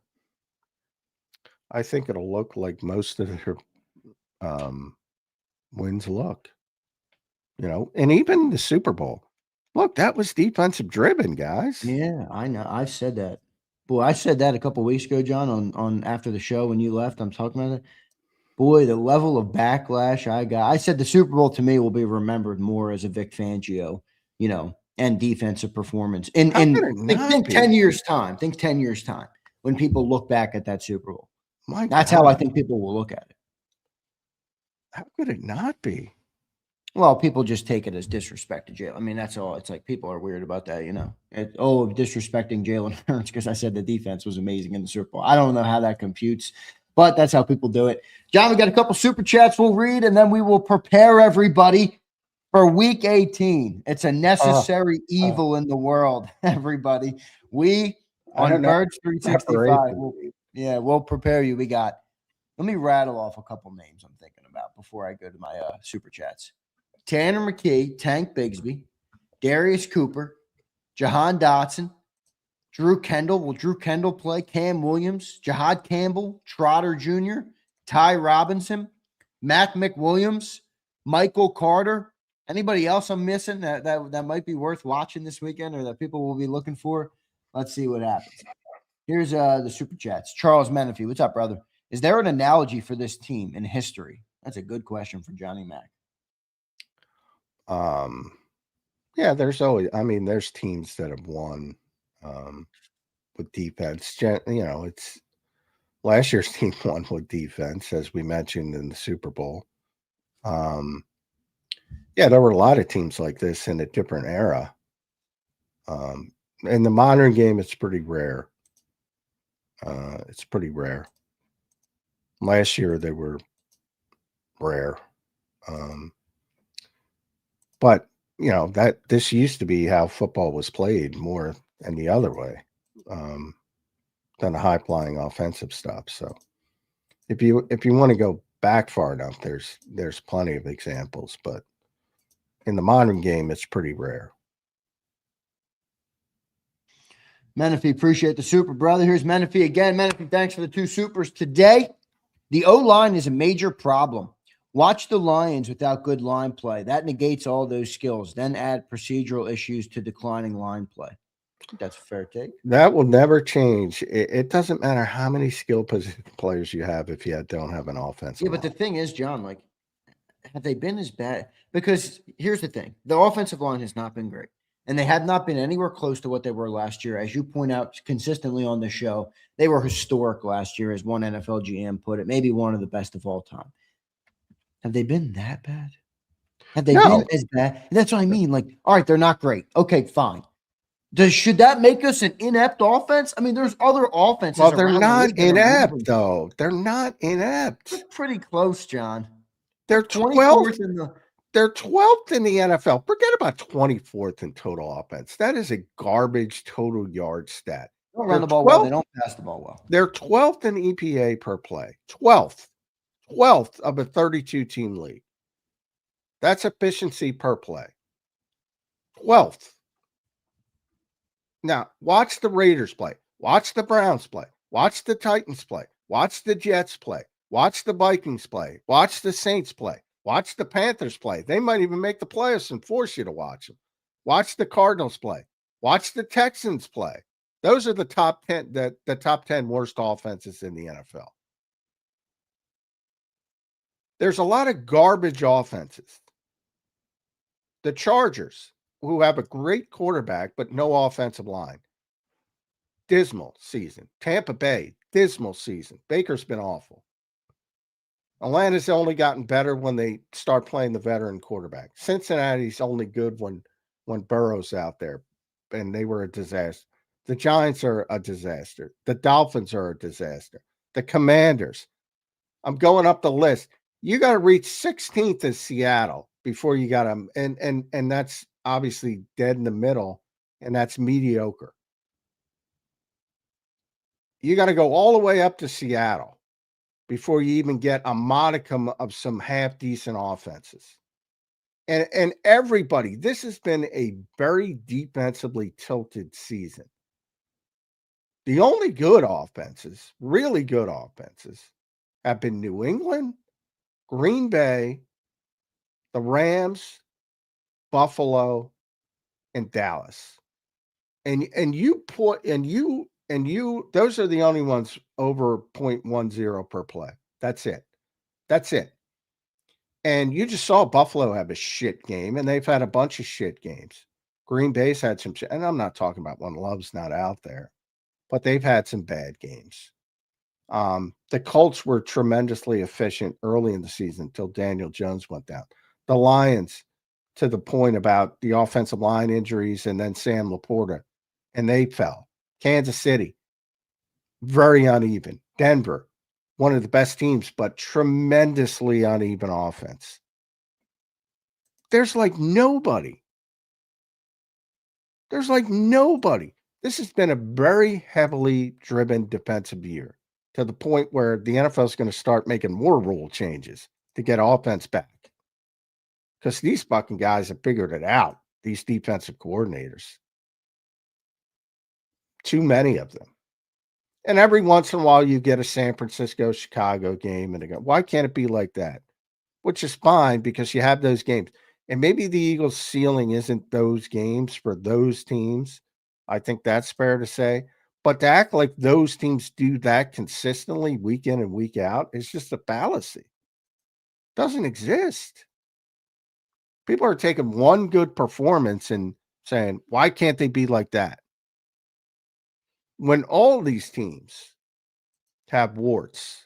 I think it'll look like most of their wins look. And even the Super Bowl. Look, that was defensive driven, guys. Yeah, I know. I've said that. Boy, I said that a couple of weeks ago, John, on after the show when you left. I'm talking about it. Boy, the level of backlash I got. I said the Super Bowl to me will be remembered more as a Vic Fangio, and defensive performance. Think 10 years time. Think 10 years time when people look back at that Super Bowl. That's how I think people will look at it. How could it not be? Well, people just take it as disrespect to Jaylen. I mean, that's all. It's like people are weird about that, disrespecting Jalen Hurts because I said the defense was amazing in the Super Bowl. I don't know how that computes, but that's how people do it. John, we got a couple super chats we'll read, and then we will prepare everybody for Week 18. It's a necessary evil in the world, everybody. We on Birds 365. We'll prepare you. Let me rattle off a couple names I'm thinking about before I go to my super chats. Tanner McKee, Tank Bigsby, Darius Cooper, Jahan Dotson, Drew Kendall. Will Drew Kendall play? Cam Williams, Jahad Campbell, Trotter Jr., Ty Robinson, Mac McWilliams, Michael Carter. Anybody else I'm missing that might be worth watching this weekend or that people will be looking for? Let's see what happens. Here's the super chats. Charles Menifee, what's up, brother? Is there an analogy for this team in history? That's a good question for Johnny Mac. Yeah, there's teams that have won. with defense. It's last year's team won with defense, as we mentioned in the Super Bowl. Yeah, there were a lot of teams like this in a different era. In the modern game, it's pretty rare. It's pretty rare. Last year, they were rare. But, that this used to be how football was played more than the other way than the high-flying offensive stuff. So if you want to go back far enough, there's plenty of examples. But in the modern game, it's pretty rare. Menifee, appreciate the super, brother. Here's Menifee again. Menifee, thanks for the 2 supers today. The O-line is a major problem. Watch the Lions without good line play. That negates all those skills. Then add procedural issues to declining line play. I think that's a fair take. That will never change. It doesn't matter how many skill position players you have if you don't have an offense. Yeah, but the thing is, John, like, have they been as bad? Because here's the thing. The offensive line has not been great. And they have not been anywhere close to what they were last year. As you point out consistently on the show, they were historic last year, as one NFL GM put it, maybe one of the best of all time. Have they been that bad? Have they been as bad? And that's what I mean. Like, all right, they're not great. Okay, fine. Should that make us an inept offense? I mean, there's other offenses. Well, they're not inept, though. They're not inept. They're pretty close, John. They're 12th in the They're 12th in the NFL. Forget about 24th in total offense. That is a garbage total yard stat. They don't run the ball well. They don't pass the ball well. They're 12th in EPA per play. 12th of a 32-team league. That's efficiency per play. 12th. Now, watch the Raiders play. Watch the Browns play. Watch the Titans play. Watch the Jets play. Watch the Vikings play. Watch the Saints play. Watch the Panthers play. They might even make the playoffs and force you to watch them. Watch the Cardinals play. Watch the Texans play. Those are the top 10, the top 10 worst offenses in the NFL. There's a lot of garbage offenses. The Chargers, who have a great quarterback but no offensive line. Dismal season. Tampa Bay, dismal season. Baker's been awful. Atlanta's only gotten better when they start playing the veteran quarterback. Cincinnati's only good when Burrow's out there, and they were a disaster. The Giants are a disaster. The Dolphins are a disaster. The Commanders. I'm going up the list. You got to reach 16th in Seattle before you got them, and that's obviously dead in the middle, and that's mediocre. You got to go all the way up to Seattle before you even get a modicum of some half-decent offenses. And everybody, this has been a very defensively tilted season. The only good offenses, really good offenses, have been New England, Green Bay, the Rams, Buffalo, and Dallas. And those are the only ones over 0.10 per play. That's it. And you just saw Buffalo have a shit game, and they've had a bunch of shit games. Green Bay's had some shit, and I'm not talking about when Love's not out there, but they've had some bad games. The Colts were tremendously efficient early in the season until Daniel Jones went down. The Lions, to the point about the offensive line injuries and then Sam Laporta, and they fell. Kansas City, very uneven. Denver, one of the best teams, but tremendously uneven offense. There's like nobody. This has been a very heavily driven defensive year, to the point where the NFL is going to start making more rule changes to get offense back. Because these fucking guys have figured it out, these defensive coordinators. Too many of them. And every once in a while you get a San Francisco-Chicago game, and they go, why can't it be like that? Which is fine, because you have those games. And maybe the Eagles' ceiling isn't those games for those teams. I think that's fair to say. But to act like those teams do that consistently week in and week out is just a fallacy. It doesn't exist. People are taking one good performance and saying, why can't they be like that? when all these teams have warts,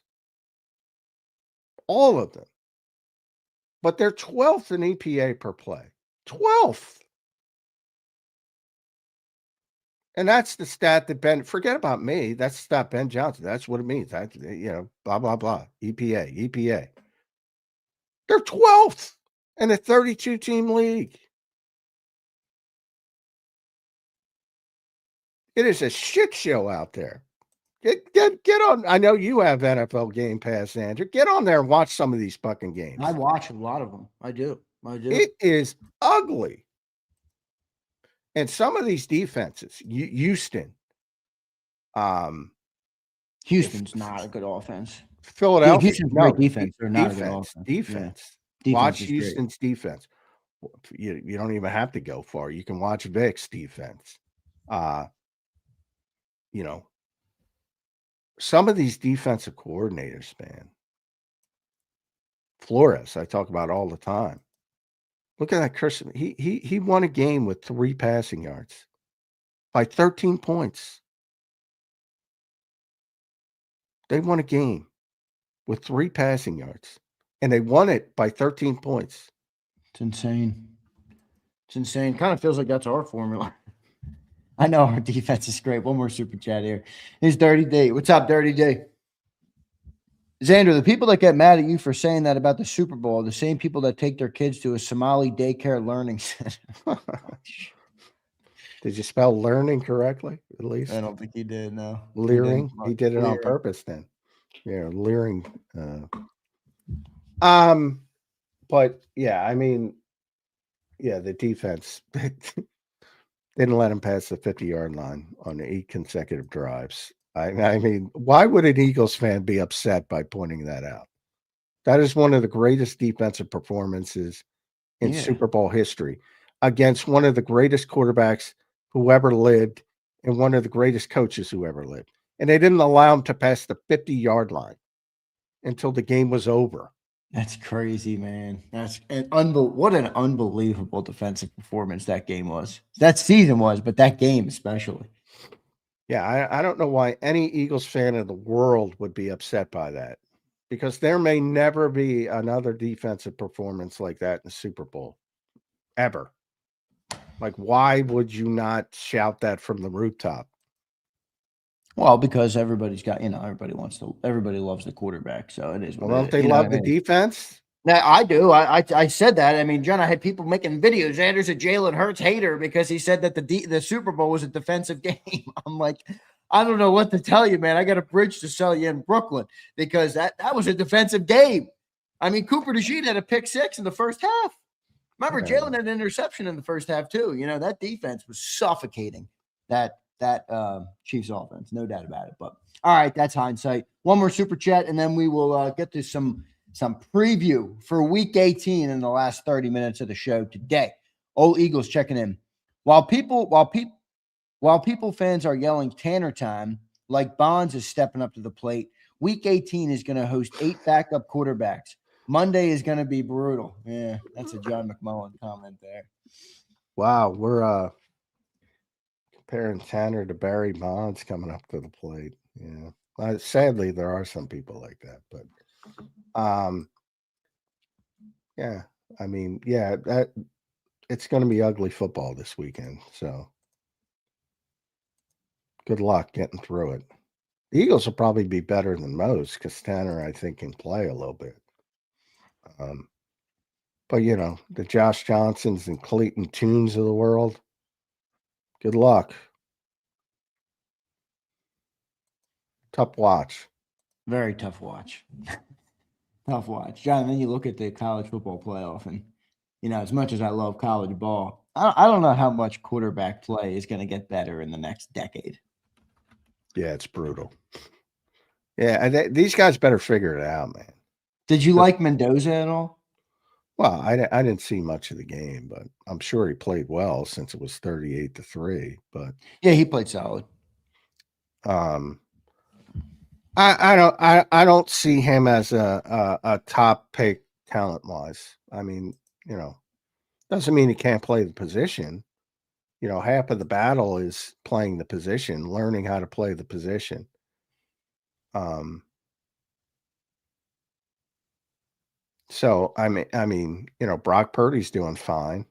all of them, but they're 12th in EPA per play. 12th. And that's the stat that Ben, forget about me. That's the stat Ben Johnson. That's what it means. Blah, blah, blah. EPA. They're 12th in a 32-team league. It is a shit show out there. Get on. I know you have NFL Game Pass, Andrew. Get on there and watch some of these fucking games. I watch a lot of them. I do. It is ugly. And some of these defenses, Houston's not a good offense. Philadelphia, Houston's great defense. They're not a good offense. Defense. Yeah. Watch Houston's defense. You don't even have to go far. You can watch Vic's defense. Some of these defensive coordinators, man. Flores, I talk about all the time. Look at that Christian. He won a game with 3 passing yards by 13 points. They won a game with 3 passing yards, and they won it by 13 points. It's insane. Kind of feels like that's our formula. I know our defense is great. One more super chat here. He's Dirty D. What's up, Dirty D? Xander, the people that get mad at you for saying that about the Super Bowl are the same people that take their kids to a Somali daycare learning center. Did you spell learning correctly, at least? I don't think he did, no. Leering? He did it on purpose then. Yeah, leering. But, yeah, I mean, yeah, the defense didn't let him pass the 50-yard line on 8 consecutive drives. I mean, why would an Eagles fan be upset by pointing that out? That is one of the greatest defensive performances in Super Bowl history against one of the greatest quarterbacks who ever lived and one of the greatest coaches who ever lived. And they didn't allow him to pass the 50-yard line until the game was over. That's crazy, man. That's what an unbelievable defensive performance that game was. That season was, but that game especially. Yeah, I don't know why any Eagles fan in the world would be upset by that, because there may never be another defensive performance like that in the Super Bowl, ever. Like, why would you not shout that from the rooftop? Well, because everybody's got, everybody loves the quarterback, so it is. Well, don't they love the defense? Now, I do. I said that. I mean, John, I had people making videos. Xander's a Jalen Hurts hater because he said that the Super Bowl was a defensive game. I'm like, I don't know what to tell you, man. I got a bridge to sell you in Brooklyn because that was a defensive game. I mean, Cooper DeJean had a pick 6 in the first half. Remember, Jaylen had an interception in the first half too. That defense was suffocating that Chiefs offense, no doubt about it. But all right, that's hindsight. One more super chat, and then we will get to some preview for Week 18 in the last 30 minutes of the show today. Old Eagles checking in. While people fans are yelling Tanner time, like Bonds is stepping up to the plate, Week 18 is going to host 8 backup quarterbacks. Monday is going to be brutal. Yeah, that's a John McMullen comment there. Wow, we're comparing Tanner to Barry Bonds coming up to the plate. Yeah, sadly, there are some people like that, but yeah, I mean, yeah, that it's going to be ugly football this weekend. So good luck getting through it. The Eagles will probably be better than most because Tanner, I think, can play a little bit. But the Josh Johnsons and Clayton Tunes of the world, good luck. Tough watch. Very tough watch. Tough watch. John, and then you look at the college football playoff, and, as much as I love college ball, I don't know how much quarterback play is going to get better in the next decade. Yeah, it's brutal. Yeah, these guys better figure it out, man. Did you like Mendoza at all? Well, I didn't see much of the game, but I'm sure he played well since it was 38-3. But yeah, he played solid. I don't see him as a top pick talent wise. I mean, doesn't mean he can't play the position. half of the battle is playing the position, learning how to play the position. So I mean, Brock Purdy's doing fine,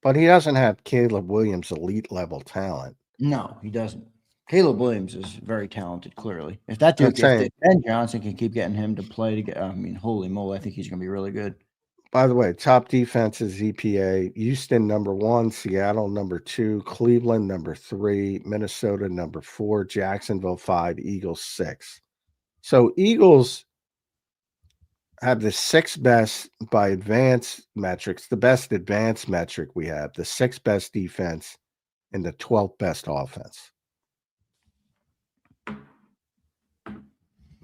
but he doesn't have Caleb Williams' elite level talent. No, he doesn't. Caleb Williams is very talented, clearly. If that I'm dude, saying, Ben Johnson can keep getting him to play, I mean, holy moly, I think he's going to be really good. by the way, top defense is EPA. Houston, number 1. Seattle, number 2. Cleveland, number 3. Minnesota, number 4. Jacksonville, 5. Eagles, 6. So Eagles have the 6th best by advanced metrics, the best advanced metric we have, the 6th best defense and the 12th best offense.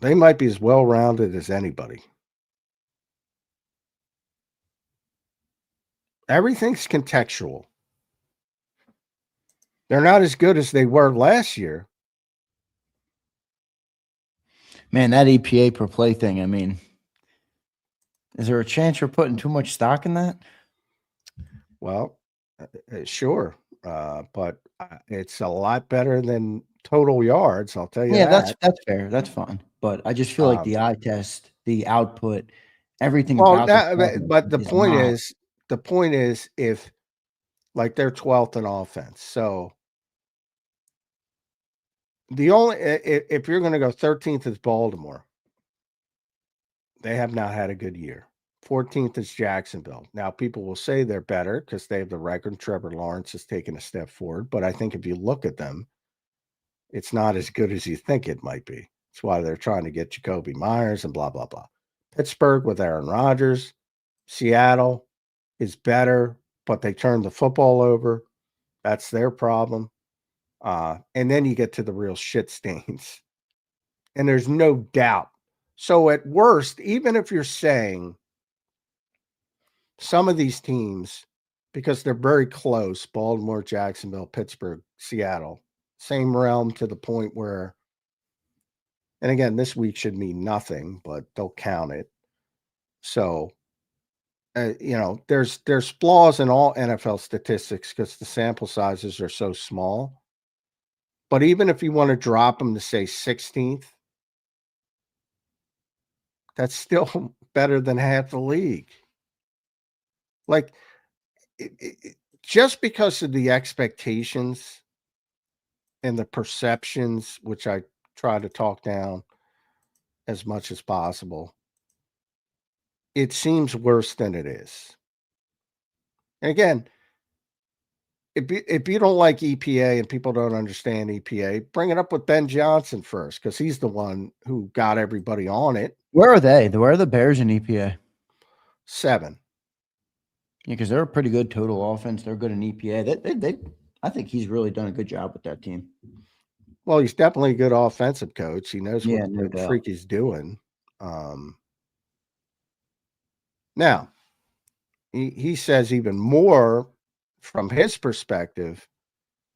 They might be as well-rounded as anybody. Everything's contextual. They're not as good as they were last year. Man, that EPA per play thing, I mean, is there a chance you're putting too much stock in that? Well, sure. But it's a lot better than total yards, I'll tell you Yeah, that. that's fair. That's fine. But I just feel like the eye test, the output, everything well, about but the point not. is, if like they're 12th in offense, so the only if you're going to go 13th is Baltimore, they have not had a good year. 14th is Jacksonville. Now, people will say they're better because they have the record. Trevor Lawrence has taken a step forward, but I think if you look at them, it's not as good as you think it might be. That's why they're trying to get Jacoby Myers and blah, blah, blah. Pittsburgh with Aaron Rodgers. Seattle is better, but they turned the football over. That's their problem. And then you get to the real shit stains. And there's no doubt. So at worst, even if you're saying some of these teams, because they're very close, Baltimore, Jacksonville, Pittsburgh, Seattle, same realm to the point where, and again, this week should mean nothing, but they'll count it. So, there's flaws in all NFL statistics because the sample sizes are so small. But even if you want to drop them to say 16th, that's still better than half the league. Like, just because of the expectations and the perceptions, which I try to talk down as much as possible, it seems worse than it is. And again, if you don't like EPA and people don't understand EPA, bring it up with Ben Johnson first, because he's the one who got everybody on it. Where are they? Where are the Bears in EPA? 7. Yeah, because they're a pretty good total offense. They're good in EPA. I think he's really done a good job with that team. Well, he's definitely a good offensive coach. He knows what no the freak he's doing. Now, he says even more from his perspective,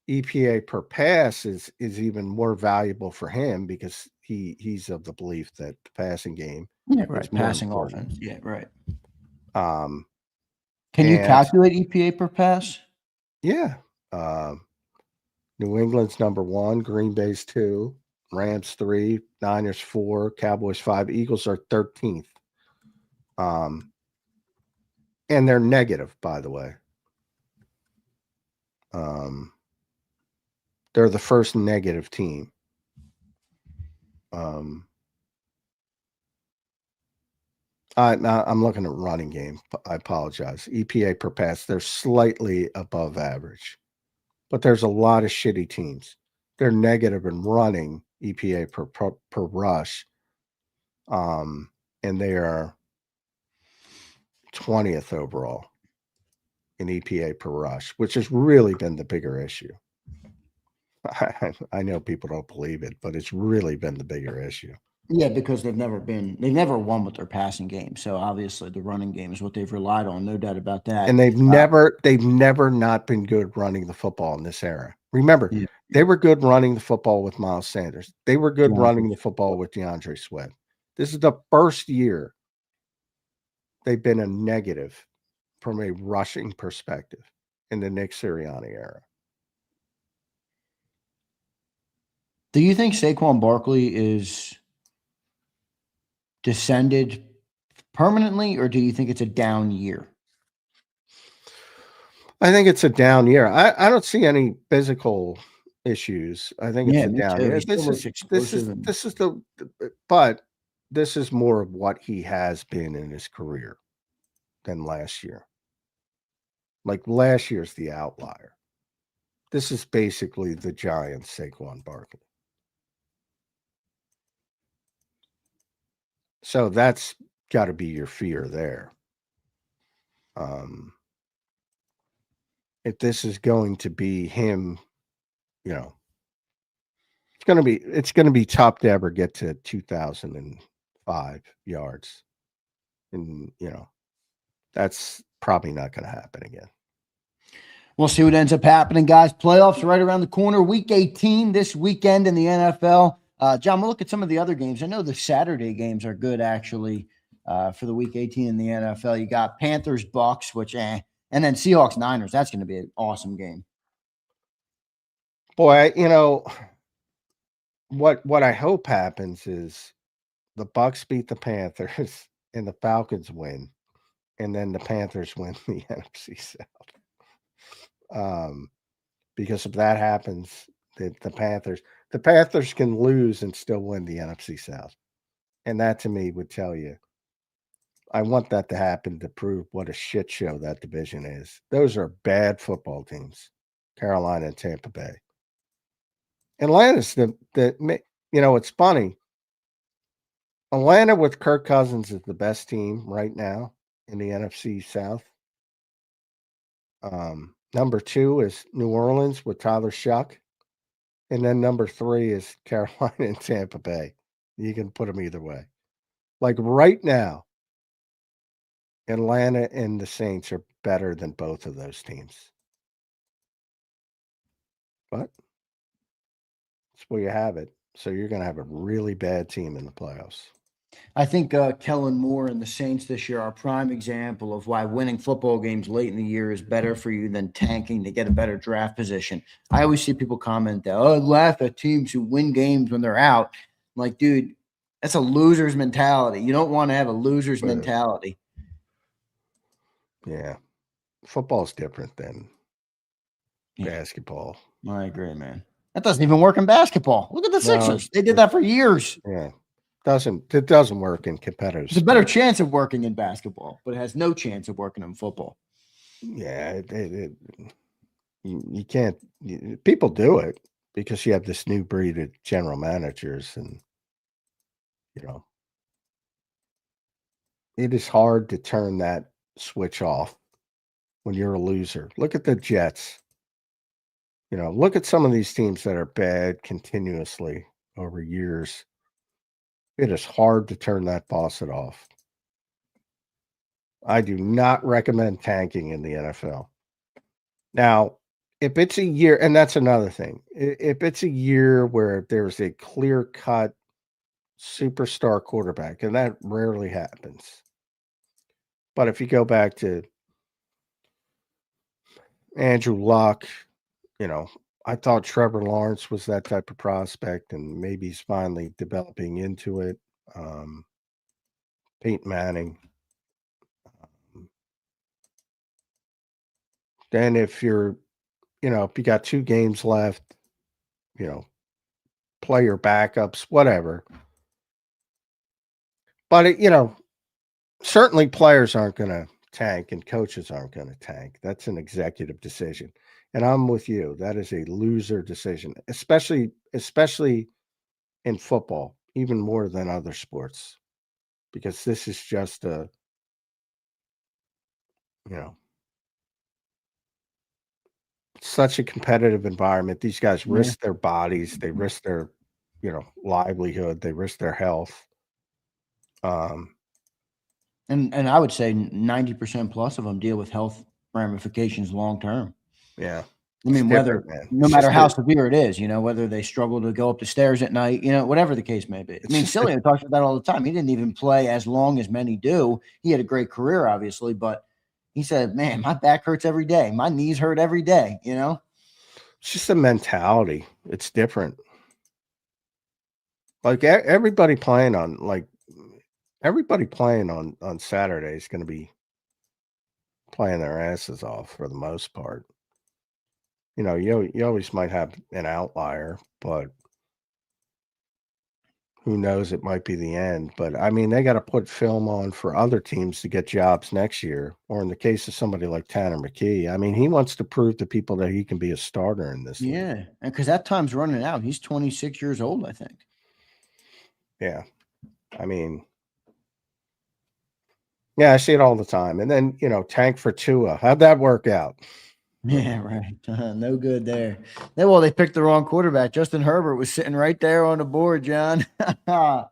EPA per pass is even more valuable for him because he's of the belief that the passing game is right. Passing important. Offense. Yeah, right. Can you calculate EPA per pass? Yeah. New England's number 1, Green Bay's 2, Rams 3, Niners 4, Cowboys 5, Eagles are 13th. And they're negative, by the way. They're the first negative team. I'm looking at running game. I apologize. EPA per pass, they're slightly above average. But there's a lot of shitty teams. They're negative in running EPA per rush. And they are 20th overall in EPA per rush, which has really been the bigger issue. I know people don't believe it, but it's really been the bigger issue. Yeah, because they've never won with their passing game. So obviously the running game is what they've relied on, no doubt about that. And they've never not been good running the football in this era. Remember, they were good running the football with Miles Sanders. They were good running the football with DeAndre Swift. This is the first year they've been a negative from a rushing perspective in the Nick Sirianni era. Do you think Saquon Barkley is descended permanently, or do you think it's a down year? I think it's a down year. I don't see any physical issues. I think it's a down year. This is more of what he has been in his career than last year. Like last year's the outlier. This is basically the Giants' Saquon Barkley. So that's got to be your fear there. If this is going to be him, it's going to be tough to ever get to 2,005 yards. And, that's probably not going to happen again. We'll see what ends up happening, guys. Playoffs right around the corner. Week 18 this weekend in the NFL. John, we'll look at some of the other games. I know the Saturday games are good, actually, for the Week 18 in the NFL. You got Panthers, Bucks, and then Seahawks, Niners. That's going to be an awesome game. Boy, what I hope happens is the Bucks beat the Panthers and the Falcons win, and then the Panthers win the NFC South. Because if that happens, the Panthers can lose and still win the NFC South. And that to me would tell you, I want that to happen to prove what a shit show that division is. Those are bad football teams, Carolina and Tampa Bay. Atlanta's it's funny. Atlanta with Kirk Cousins is the best team right now in the NFC South. Number 2 is New Orleans with Tyler Shuck. And then number 3 is Carolina and Tampa Bay. You can put them either way. Like right now, Atlanta and the Saints are better than both of those teams. But that's where you have it. So you're going to have a really bad team in the playoffs. I think Kellen Moore and the Saints this year are a prime example of why winning football games late in the year is better for you than tanking to get a better draft position. I always see people comment that, laugh at teams who win games when they're out. I'm like, dude, that's a loser's mentality. You don't want to have a loser's mentality. Yeah. Football's different than basketball. I agree, man. That doesn't even work in basketball. Look at the Sixers. They did that for years. Yeah. It doesn't work in competitive. There's a better chance of working in basketball, but it has no chance of working in football. Yeah, you can't. People do it because you have this new breed of general managers, and it is hard to turn that switch off when you're a loser. Look at the Jets. Look at some of these teams that are bad continuously over years. It is hard to turn that faucet off. I do not recommend tanking in the NFL. Now, if it's a year, and that's another thing, if it's a year where there's a clear-cut superstar quarterback, and that rarely happens. But if you go back to Andrew Luck, I thought Trevor Lawrence was that type of prospect, and maybe he's finally developing into it. Peyton Manning. Then if you're, if you got 2 games left, play your backups, whatever. But, certainly players aren't going to tank and coaches aren't going to tank. That's an executive decision. And I'm with you. That is a loser decision, especially in football, even more than other sports, because this is just such a competitive environment. These guys risk their bodies. They risk their, livelihood. They risk their health. And I would say 90% plus of them deal with health ramifications long term. Yeah. I mean, no matter how severe it is, whether they struggle to go up the stairs at night, whatever the case may be. I mean, Cillian talks about that all the time. He didn't even play as long as many do. He had a great career, obviously, but he said, man, my back hurts every day. My knees hurt every day, It's just a mentality. It's different. Like everybody playing on Saturday is going to be playing their asses off for the most part. You know, you always might have an outlier, but who knows? It might be the end. But I mean, they got to put film on for other teams to get jobs next year. Or in the case of somebody like Tanner McKee, I mean, he wants to prove to people that he can be a starter in this league. Yeah, and because that time's running out. He's 26 years old, I think. Yeah, I mean, yeah, I see it all the time. And then, you know, tank for Tua. How'd that work out? Yeah, right. No good there. Well, they picked the wrong quarterback. Justin Herbert was sitting right there on the board, John. And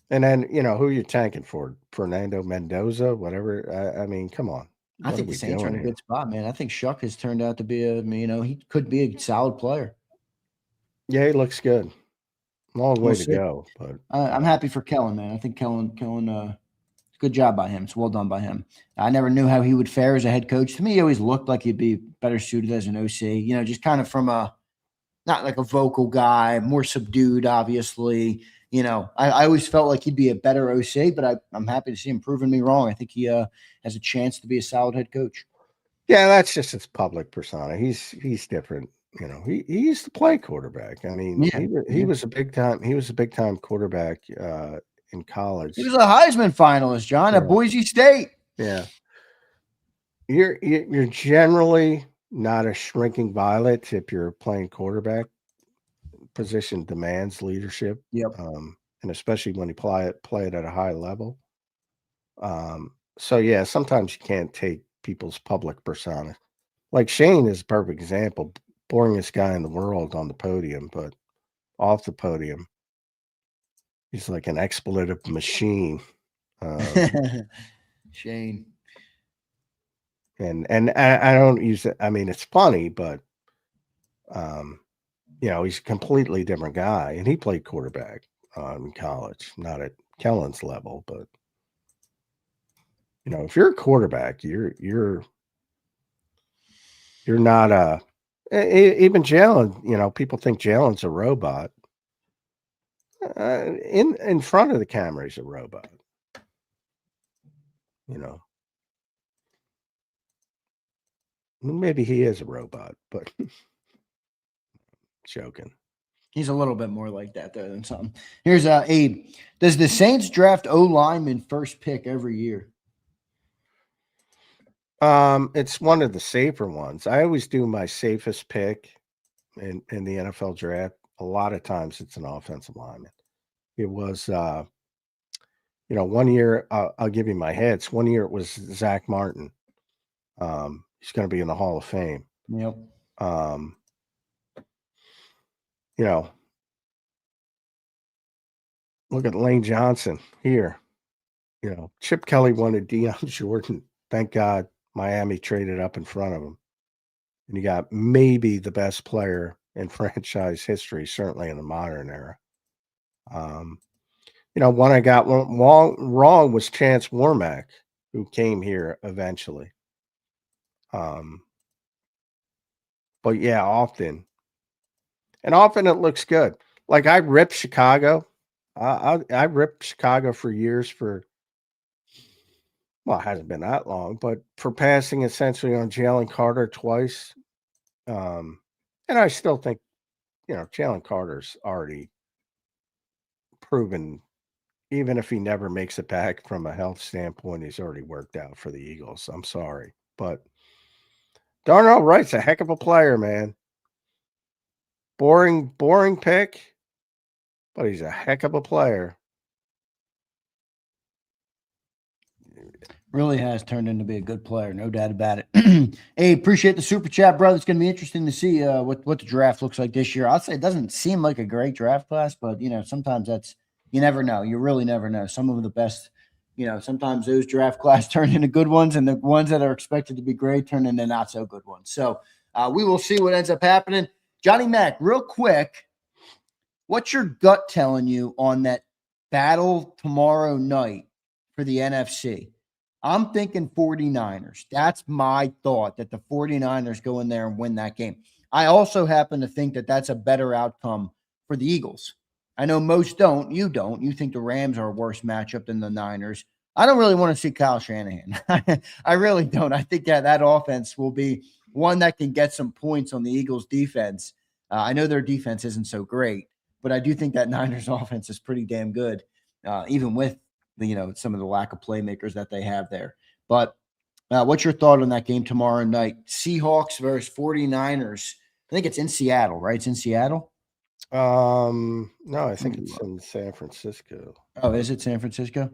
then, you know, who you tanking for? Fernando Mendoza, whatever. I mean, come on. I think the Saints are in a good spot, man. I think Shuck has turned out to be he could be a solid player. Yeah, he looks good. Long way to go, but I'm happy for Kellen, man. I think Kellen, good job by him. It's well done by him. I never knew how he would fare as a head coach. To me, he always looked like he'd be better suited as an OC. You know, just kind of from not like a vocal guy, more subdued, obviously. You know, I always felt like he'd be a better OC, but I'm happy to see him proving me wrong. I think he has a chance to be a solid head coach. Yeah, that's just his public persona. He's different. You know, he used to play quarterback. I mean, he was a big time quarterback in college. He was a Heisman finalist, John, at Boise State. Yeah. You're generally not a shrinking violet if you're playing quarterback. Position demands leadership. Yep. And especially when you play it at a high level. So yeah, sometimes you can't take people's public persona. Like Shane is a perfect example. Boringest guy in the world on the podium, but off the podium, he's like an expletive machine. Shane. And I don't use it. I mean, it's funny, but you know, he's a completely different guy, and he played quarterback in college, not at Kellen's level, but you know, if you're a quarterback, you're not even Jaylen. You know, people think Jaylen's a robot. In front of the camera, he's a robot. You know, maybe he is a robot, but joking. He's a little bit more like that though than something. Here's Abe. Does the Saints draft O lineman first pick every year? It's one of the safer ones. I always do my safest pick in the NFL draft. A lot of times it's an offensive lineman. It was, you know, one year, I'll give you my hits. One year it was Zach Martin. He's going to be in the Hall of Fame. Yep. You know, look at Lane Johnson here. You know, Chip Kelly wanted Deion Jordan. Thank God Miami traded up in front of him. And you got maybe the best player in franchise history, certainly in the modern era. You know, one I got wrong was Chance Warmack, who came here eventually. But yeah, often it looks good. Like I ripped Chicago. I ripped Chicago for years it hasn't been that long, but for passing essentially on Jalen Carter twice. And I still think, you know, Jalen Carter's already proven, even if he never makes it back from a health standpoint, he's already worked out for the Eagles. I'm sorry. But Darnell Wright's a heck of a player, man. Boring pick, but he's a heck of a player. Really has turned into be a good player, no doubt about it. Hey, appreciate the super chat, brother. It's going to be interesting to see what the draft looks like this year. I'll say it doesn't seem like a great draft class, but you know, sometimes you never know. You really never know. Some of the best, you know, sometimes those draft class turn into good ones, and the ones that are expected to be great turn into not so good ones. So we will see what ends up happening. Johnny Mac, real quick, what's your gut telling you on that battle tomorrow night for the NFC? I'm thinking 49ers. That's my thought, that the 49ers go in there and win that game. I also happen to think that that's a better outcome for the Eagles. I know most don't. You don't. You think the Rams are a worse matchup than the Niners. I don't really want to see Kyle Shanahan. I really don't. I think that offense will be one that can get some points on the Eagles' defense. I know their defense isn't so great, but I do think that Niners offense is pretty damn good, even with some of the lack of playmakers that they have there. But what's your thought on that game tomorrow night? Seahawks versus 49ers. I think it's in Seattle, right? It's in Seattle? No, I think it's in San Francisco. Oh, is it San Francisco?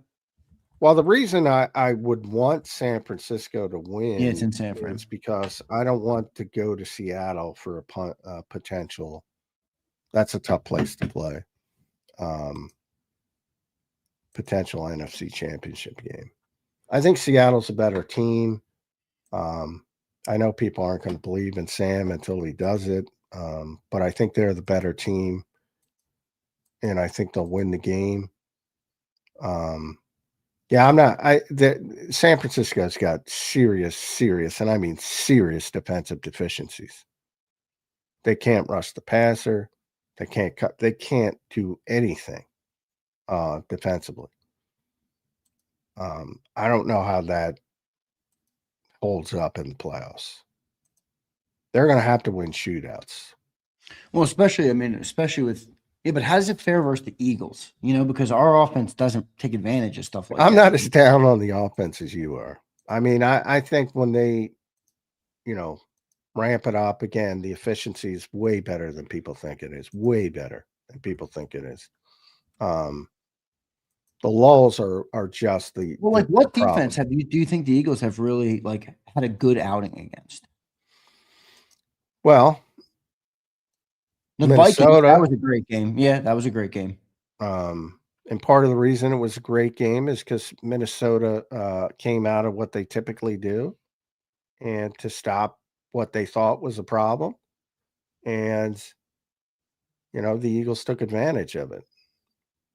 Well, the reason I would want San Francisco to win it's in San Fran. is because I don't want to go to Seattle for a potential. That's a tough place to play. Potential NFC Championship game. I think Seattle's a better team. I know people aren't going to believe in Sam until he does it, but I think they're the better team, and I think they'll win the game. San Francisco's got serious, and I mean serious defensive deficiencies. They can't rush the passer. They can't do anything defensively. I don't know how that holds up in the playoffs. They're going to have to win shootouts. Well, especially with but how does it fare versus the Eagles? Because our offense doesn't take advantage of stuff like that. I'm not as down on the offense as you are. I mean, I think when they, ramp it up again, the efficiency is way better than people think it is. Way better than people think it is. The lulls are just the what defense do you think the Eagles have really had a good outing against? Well, the Minnesota, Vikings, that was a great game. Yeah, that was a great game. And part of the reason it was a great game is because Minnesota came out of what they typically do and to stop what they thought was a problem. And, the Eagles took advantage of it.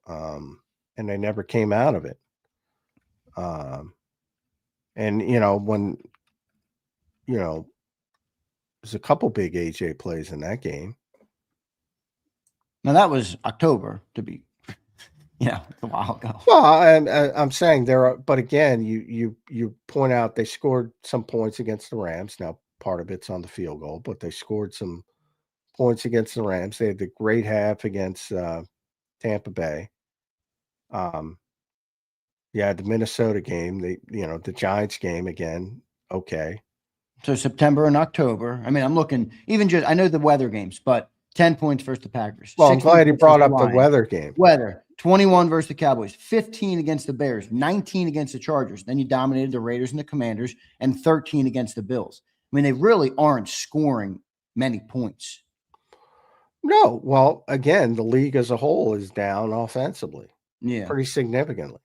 And they never came out of it. When, there's a couple big AJ plays in that game. Now that was October to be, a while ago. Well, I'm saying but again, you point out they scored some points against the Rams. Now part of it's on the field goal, but they scored some points against the Rams. They had the great half against Tampa Bay. The Minnesota game, the Giants game again. Okay. So September and October. I mean, I'm looking I know the weather games, but 10 points versus the Packers. Well, I'm glad you brought up the weather game. 21 versus the Cowboys, 15 against the Bears, 19 against the Chargers. Then you dominated the Raiders and the Commanders, and 13 against the Bills. I mean, they really aren't scoring many points. No. Well, again, the league as a whole is down offensively. Yeah. Pretty significantly.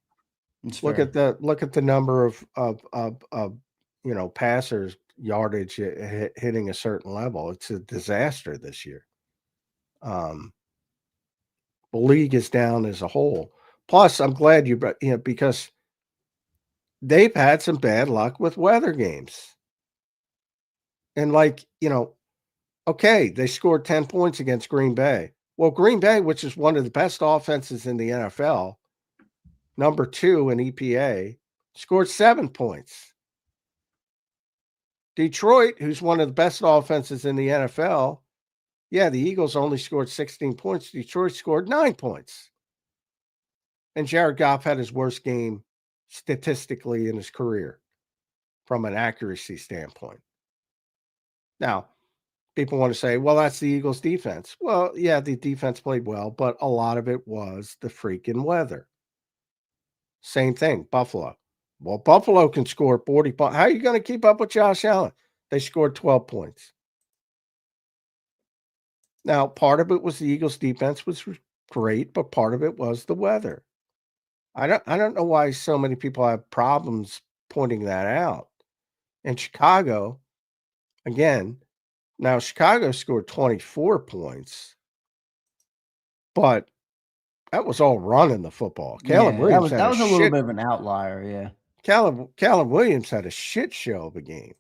Look at the number of passers yardage hitting a certain level. It's a disaster this year. The league is down as a whole. Plus, I'm glad because they've had some bad luck with weather games. And okay, they scored 10 points against Green Bay. Well, Green Bay, which is one of the best offenses in the NFL, number 2 in EPA, scored 7 points. Detroit, who's one of the best offenses in the NFL, the Eagles only scored 16 points. Detroit scored 9 points. And Jared Goff had his worst game statistically in his career from an accuracy standpoint. Now, people want to say, well, that's the Eagles defense. Well, yeah, the defense played well, but a lot of it was the freaking weather. Same thing, Buffalo. Well, Buffalo can score 40 points. How are you going to keep up with Josh Allen? They scored 12 points. Now, part of it was the Eagles defense was great, but part of it was the weather. I don't know why so many people have problems pointing that out. And Chicago, again, now Chicago scored 24 points, but that was all running the football. Caleb Williams that was a little bit of an outlier, yeah. Caleb Williams had a shit show of a game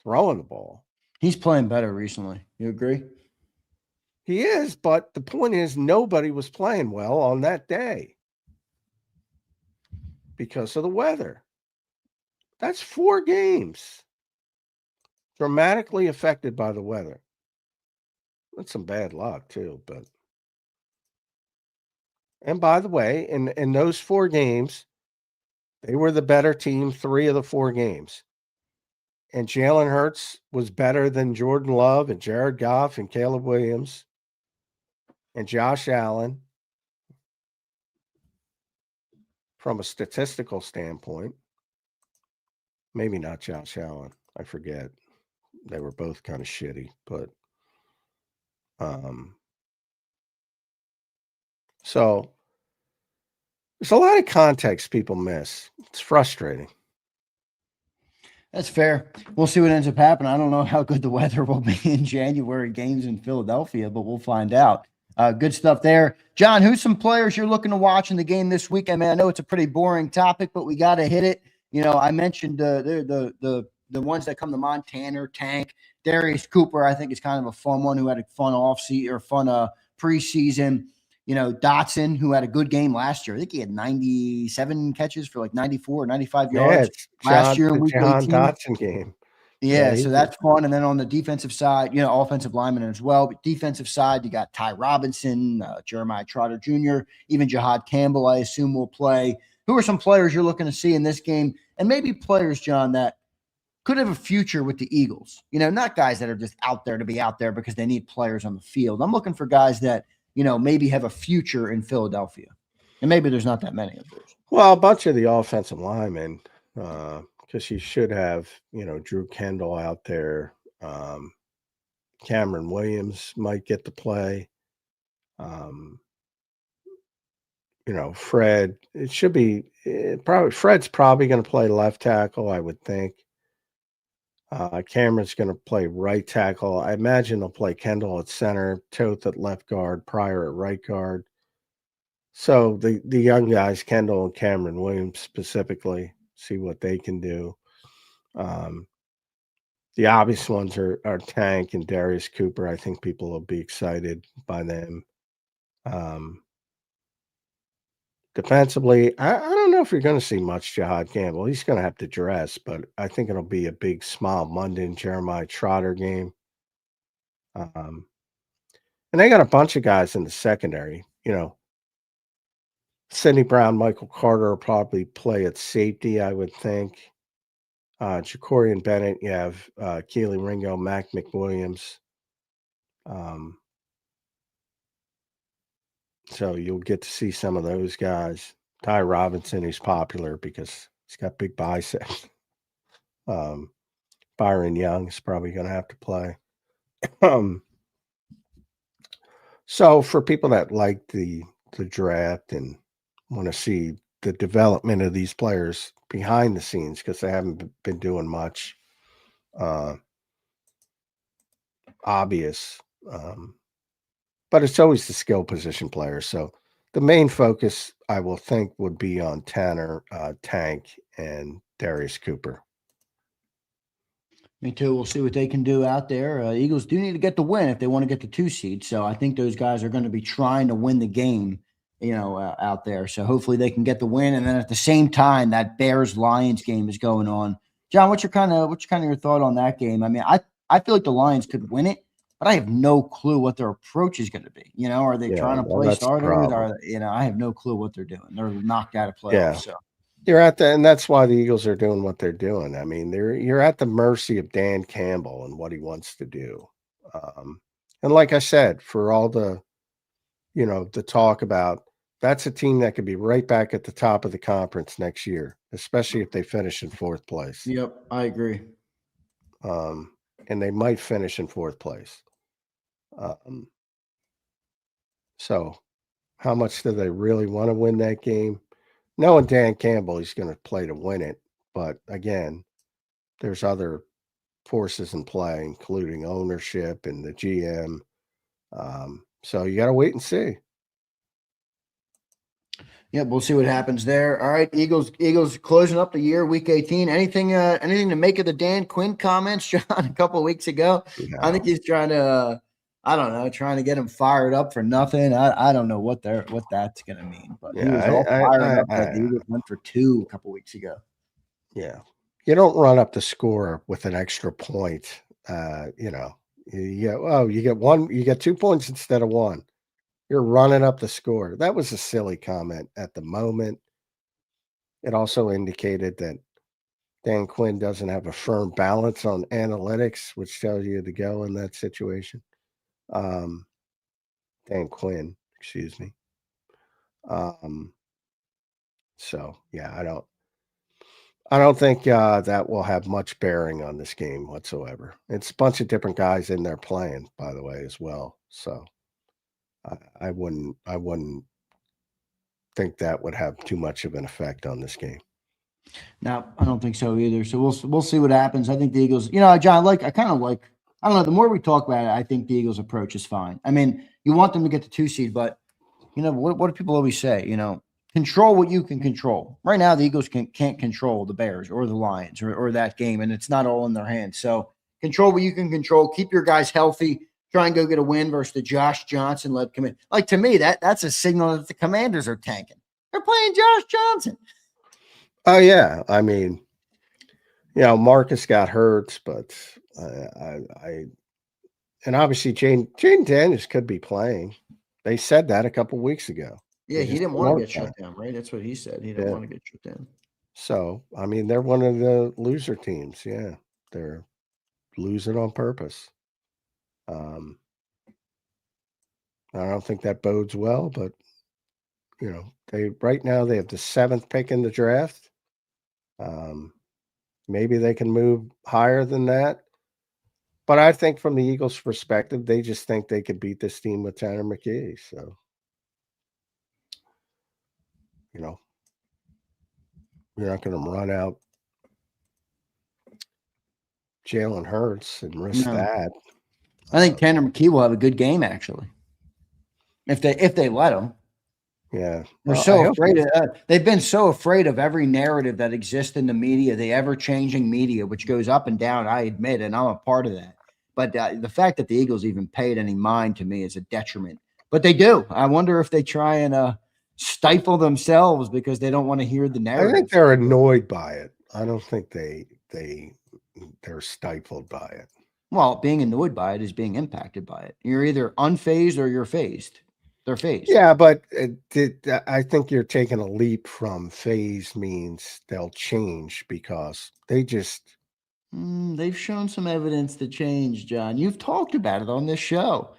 throwing the ball. He's playing better recently. You agree? He is, but the point is nobody was playing well on that day because of the weather. That's 4 games dramatically affected by the weather. That's some bad luck too, but and by the way, in those 4 games, they were the better team 3 of the 4 games. And Jalen Hurts was better than Jordan Love and Jared Goff and Caleb Williams and Josh Allen from a statistical standpoint. Maybe not Josh Allen. I forget. They were both kind of shitty, but so there's a lot of context people miss. It's frustrating. That's fair. We'll see what ends up happening. I don't know how good the weather will be in January games in Philadelphia, but we'll find out. Good stuff there. John, who's some players you're looking to watch in the game this weekend? Man, I know it's a pretty boring topic, but we got to hit it. You know, I mentioned the ones that come to mind: Tanner, Tank, Darius Cooper. I think is kind of a fun one who had a fun offseason or fun preseason. You know, Dotson, who had a good game last year. I think he had 97 catches for like 94 or 95 yards last year in week 18. Dotson game. Yeah, so that's fun. And then on the defensive side, you know, offensive lineman as well. But defensive side, you got Ty Robinson, Jeremiah Trotter Jr., even Jahad Campbell, I assume, will play. Who are some players you're looking to see in this game? And maybe players, John, that could have a future with the Eagles. You know, not guys that are just out there to be out there because they need players on the field. I'm looking for guys that, you know, maybe have a future in Philadelphia. And maybe there's not that many of those. Well, a bunch of the offensive linemen, because you should have, you know, Drew Kendall out there. Cameron Williams might get to play. You know, Fred, it should be Fred's probably going to play left tackle, I would think. Cameron's going to play right tackle. I imagine they'll play Kendall at center, Toth at left guard, Pryor at right guard. So the young guys, Kendall and Cameron Williams specifically, see what they can do. The obvious ones are Tank and Darius Cooper. I think people will be excited by them. Defensively, I don't know if you're going to see much Jahad Campbell. He's going to have to dress, but I think it'll be a big Smile Monday Jeremiah Trotter game. And they got a bunch of guys in the secondary. You know, Sidney Brown, Michael Carter will probably play at safety, I would think. Jacorian Bennett, you have Keely Ringo, Mac McWilliams. So you'll get to see some of those guys. Ty Robinson is popular because he's got big biceps. Byron Young is probably going to have to play. So for people that like the draft and want to see the development of these players behind the scenes because they haven't been doing much obvious. But it's always the skill position players. So the main focus, I will think, would be on Tanner, Tank, and Darius Cooper. Me too. We'll see what they can do out there. Eagles do need to get the win if they want to get the 2 seed. So I think those guys are going to be trying to win the game, you know, out there. So hopefully they can get the win. And then at the same time, that Bears-Lions game is going on. John, what's your kind of your thought on that game? I mean, I feel like the Lions could win it, but I have no clue what their approach is going to be. You know, are they trying to play starters? I have no clue what they're doing. They're knocked out of playoffs. Yeah. So you're at and that's why the Eagles are doing what they're doing. I mean, you're at the mercy of Dan Campbell and what he wants to do. And like I said, for all the, you know, the talk about that's a team that could be right back at the top of the conference next year, especially if they finish in 4th place. Yep, I agree. And they might finish in 4th place. So how much do they really want to win that game? Knowing Dan Campbell, he's going to play to win it. But again, there's other forces in play, including ownership and the GM. So you got to wait and see. Yep, we'll see what happens there. All right, Eagles closing up the year, week 18. Anything to make of the Dan Quinn comments, John, a couple of weeks ago? No. I think he's trying to I don't know, trying to get him fired up for nothing. I don't know what that's going to mean, but he was all fired up that the Eagles went for 2 a couple weeks ago. Yeah. You don't run up the score with an extra point. You get 2 points instead of 1. You're running up the score. That was a silly comment at the moment. It also indicated that Dan Quinn doesn't have a firm balance on analytics, which tells you to go in that situation. Dan Quinn, excuse me. So yeah, I don't think that will have much bearing on this game whatsoever. It's a bunch of different guys in there playing, by the way, as well. So I wouldn't think that would have too much of an effect on this game. No, I don't think so either. So we'll see what happens. I think the Eagles, John, I don't know. The more we talk about it, I think the Eagles' approach is fine. I mean, you want them to get the 2 seed, but what do people always say? Control what you can control. Right now, the Eagles can't control the Bears or the Lions or that game, and it's not all in their hands. So control what you can control. Keep your guys healthy. Try and go get a win versus the Josh Johnson led command. Like, to me, that's a signal that the Commanders are tanking. They're playing Josh Johnson. Oh yeah, I mean, Marcus got hurt, but and obviously Jaden Daniels could be playing. They said that a couple weeks ago. Yeah, he didn't want to get shut down, right? That's what he said. He didn't want to get shut down. So, I mean, they're one of the loser teams. Yeah, they're losing on purpose. I don't think that bodes well, but right now they have the 7th pick in the draft. Maybe they can move higher than that. But I think from the Eagles' perspective, they just think they could beat this team with Tanner McKee. So, you're not going to run out Jalen Hurts and risk that. I think Tanner McKee will have a good game, actually, if they let him. Yeah, they're so afraid. They've been so afraid of every narrative that exists in the media, the ever-changing media, which goes up and down. I admit, and I'm a part of that. But the fact that the Eagles even paid any mind to me is a detriment. But they do. I wonder if they try and stifle themselves because they don't want to hear the narrative. I think they're annoyed by it. I don't think they're stifled by it. Well, being annoyed by it is being impacted by it. You're either unfazed or you're phased. They're phased. Yeah, but I think you're taking a leap from phase means they'll change because they just they've shown some evidence to change, John. You've talked about it on this show.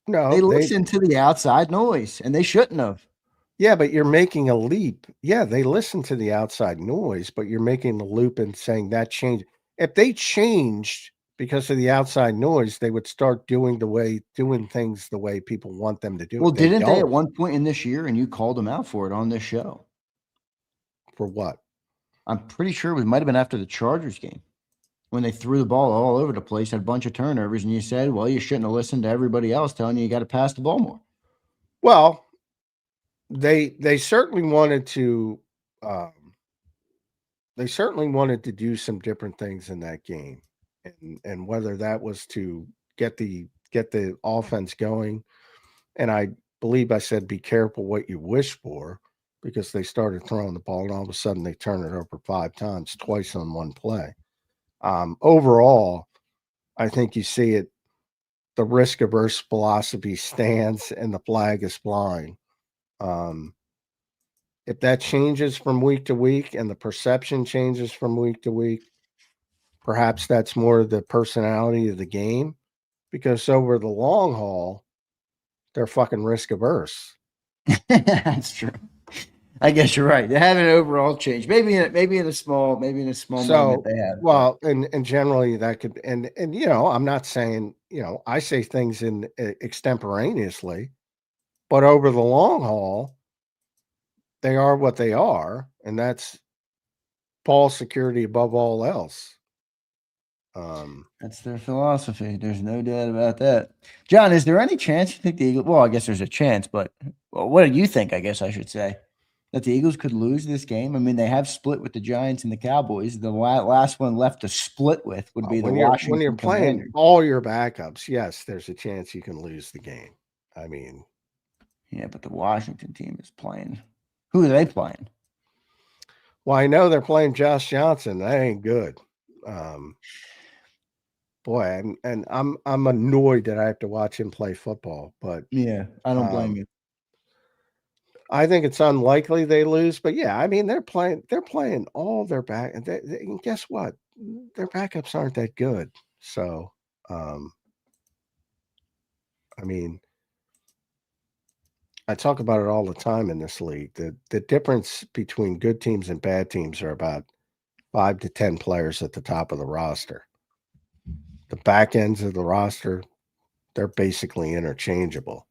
No, they listen to the outside noise, and they shouldn't have. Yeah, but you're making a leap. Yeah, they listen to the outside noise, but you're making a loop and saying that change. If they changed because of the outside noise, they would start doing things the way people want them to do. Well, didn't they at one point in this year, and you called them out for it on this show? For what? I'm pretty sure it might have been after the Chargers game when they threw the ball all over the place, had a bunch of turnovers, and you said, well, you shouldn't have listened to everybody else telling you got to pass the ball more. Well, they certainly wanted to do some different things in that game. And whether that was to get the offense going, and I believe I said be careful what you wish for, because they started throwing the ball and all of a sudden they turn it over 5 times, twice on one play. Overall, I think you see it. The risk-averse philosophy stands and the flag is flying. If that changes from week to week and the perception changes from week to week, perhaps that's more of the personality of the game, because over the long haul, they're fucking risk averse. That's true. I guess you're right. They have an overall change. Maybe in a small moment they have. Well, and generally that could, and I'm not saying, I say things in extemporaneously, but over the long haul, they are what they are, and that's ball security above all else. That's their philosophy. There's no doubt about that. John, is there any chance you think the Eagles? Well, I guess there's a chance, but what do you think? I guess I should say. that the Eagles could lose this game? I mean, they have split with the Giants and the Cowboys. The last one left to split with would be the Washington when you're playing Commanders. all your backups, yes, there's a chance you can lose the game. I mean, yeah, but the Washington team is playing. Who are they playing? Well, I know they're playing Josh Johnson. That ain't good. Boy, and I'm annoyed that I have to watch him play football. But yeah, I don't blame you. I think it's unlikely they lose. But yeah, I mean they're playing all their back. And guess what? Their backups aren't that good. So, I mean, I talk about it all the time in this league. The difference between good teams and bad teams are about 5 to 10 players at the top of the roster. The back ends of the roster, they're basically interchangeable.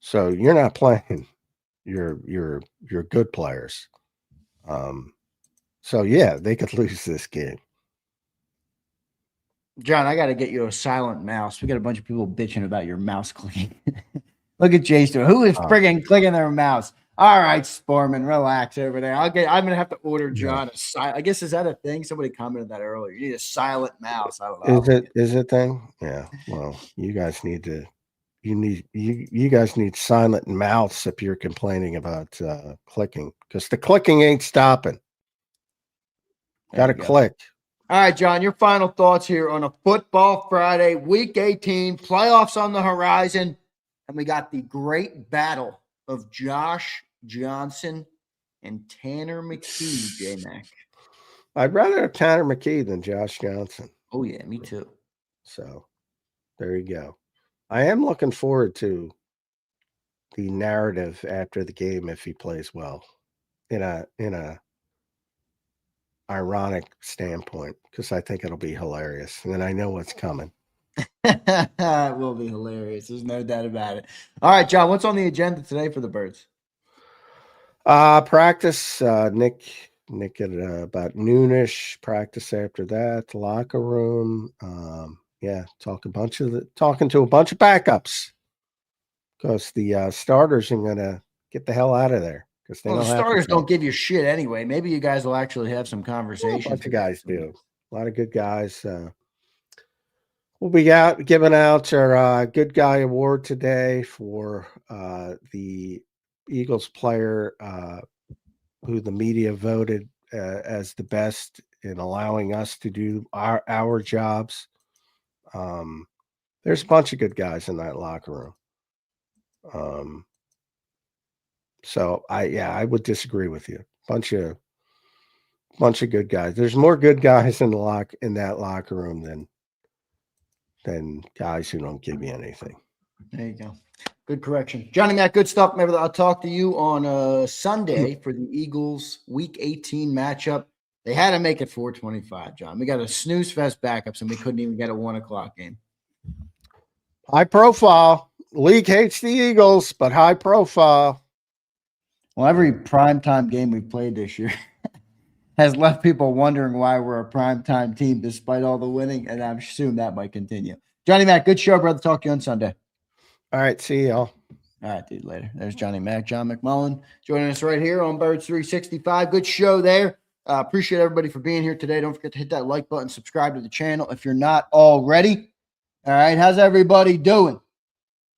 So you're not playing your good players. So yeah, they could lose this game. John, I got to get you a silent mouse. We got a bunch of people bitching about your mouse clicking. Look at Jay's doing. Who is friggin' clicking their mouse? All right, Sporman, relax over there. I'm gonna have to order John a silent. I guess is that a thing? Somebody commented that earlier. You need a silent mouse. I don't know. Is it thing? Yeah. Well, you guys need to. You guys need silent mouths if you're complaining about clicking, because the clicking ain't stopping. Got to click. All right, John, your final thoughts here on a Football Friday, Week 18, playoffs on the horizon, and we got the great battle of Josh Johnson and Tanner McKee, J-Mac. I'd rather have Tanner McKee than Josh Johnson. Oh, yeah, me too. So there you go. I am looking forward to the narrative after the game if he plays well in a ironic standpoint, because I think it'll be hilarious. And then I know what's coming. It will be hilarious. There's no doubt about it. All right, John, what's on the agenda today for the Birds? Practice. Nick at about noonish. Practice after that. The locker room. Yeah, talking to a bunch of backups, because the starters are gonna get the hell out of there. Because the starters don't give you shit anyway. Maybe you guys will actually have some conversation. A bunch of guys do. A lot of good guys. We'll be out giving out our Good Guy Award today for the Eagles player who the media voted as the best in allowing us to do our jobs. There's a bunch of good guys in that locker room. So I would disagree with you. Bunch of good guys. There's more good guys in that locker room than guys who don't give you anything. There you go. Good correction. Johnny Mac, good stuff. Maybe I'll talk to you on Sunday for the Eagles Week 18 matchup. They had to make it 4:25, John. We got a snooze fest backups, and we couldn't even get a 1 o'clock game. High profile. League hates the Eagles, but high profile. Well, every primetime game we've played this year has left people wondering why we're a primetime team despite all the winning, and I assume that might continue. Johnny Mac, good show, brother. Talk to you on Sunday. All right, see y'all. All right, dude, later. There's Johnny Mac, John McMullen, joining us right here on Birds 365. Good show there. Appreciate everybody for being here today. Don't forget to hit that like button, subscribe to the channel if you're not already. All right, how's everybody doing?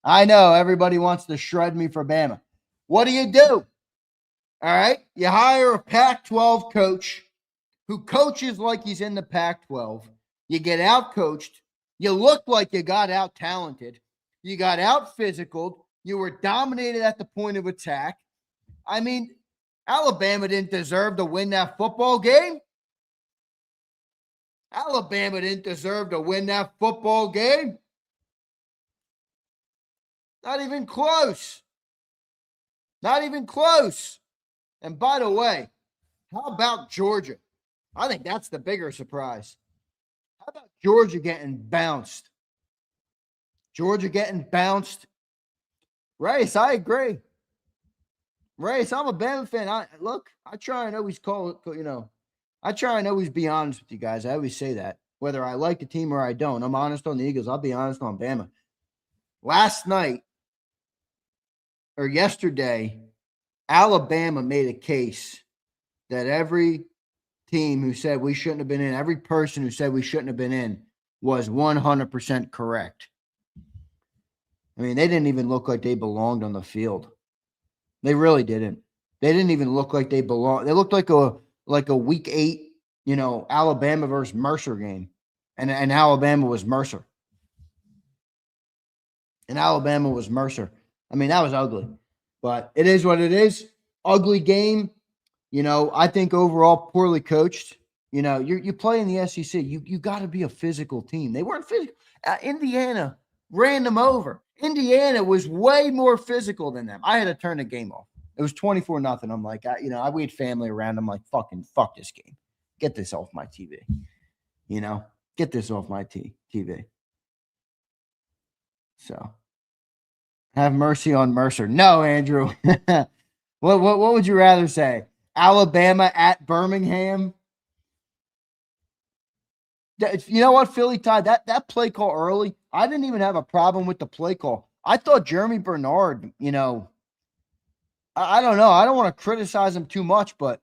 I know everybody wants to shred me for Bama. What do? All right, you hire a Pac-12 coach who coaches like he's in the Pac-12. You get out-coached. You look like you got out-talented. You got out-physical. You were dominated at the point of attack. I mean, Alabama didn't deserve to win that football game. Alabama didn't deserve to win that football game. Not even close. Not even close. And by the way, how about Georgia? I think that's the bigger surprise. How about Georgia getting bounced? Georgia getting bounced. Race, I agree. Race, I'm a Bama fan. I try and always I try and always be honest with you guys. I always say that. Whether I like the team or I don't. I'm honest on the Eagles. I'll be honest on Bama. Last night, or yesterday, Alabama made a case that every team who said we shouldn't have been in, every person who said we shouldn't have been in was 100% correct. I mean, they didn't even look like they belonged on the field. They really didn't. They didn't even look like they belonged. They looked like a week 8, Alabama versus Mercer game. And Alabama was Mercer. And Alabama was Mercer. I mean, that was ugly. But it is what it is. Ugly game. I think overall poorly coached. You play in the SEC. You got to be a physical team. They weren't physical. Indiana ran them over. Indiana was way more physical than them. I had to turn the game off. It was 24-0. I'm like, we had family around. I'm like, fuck this game. Get this off my TV. Get this off my TV. So, have mercy on Mercer. No, Andrew. What would you rather say? Alabama at Birmingham? You know what, Philly Tide? That play call early, I didn't even have a problem with the play call. I thought Jeremy Bernard, I don't know. I don't want to criticize him too much, but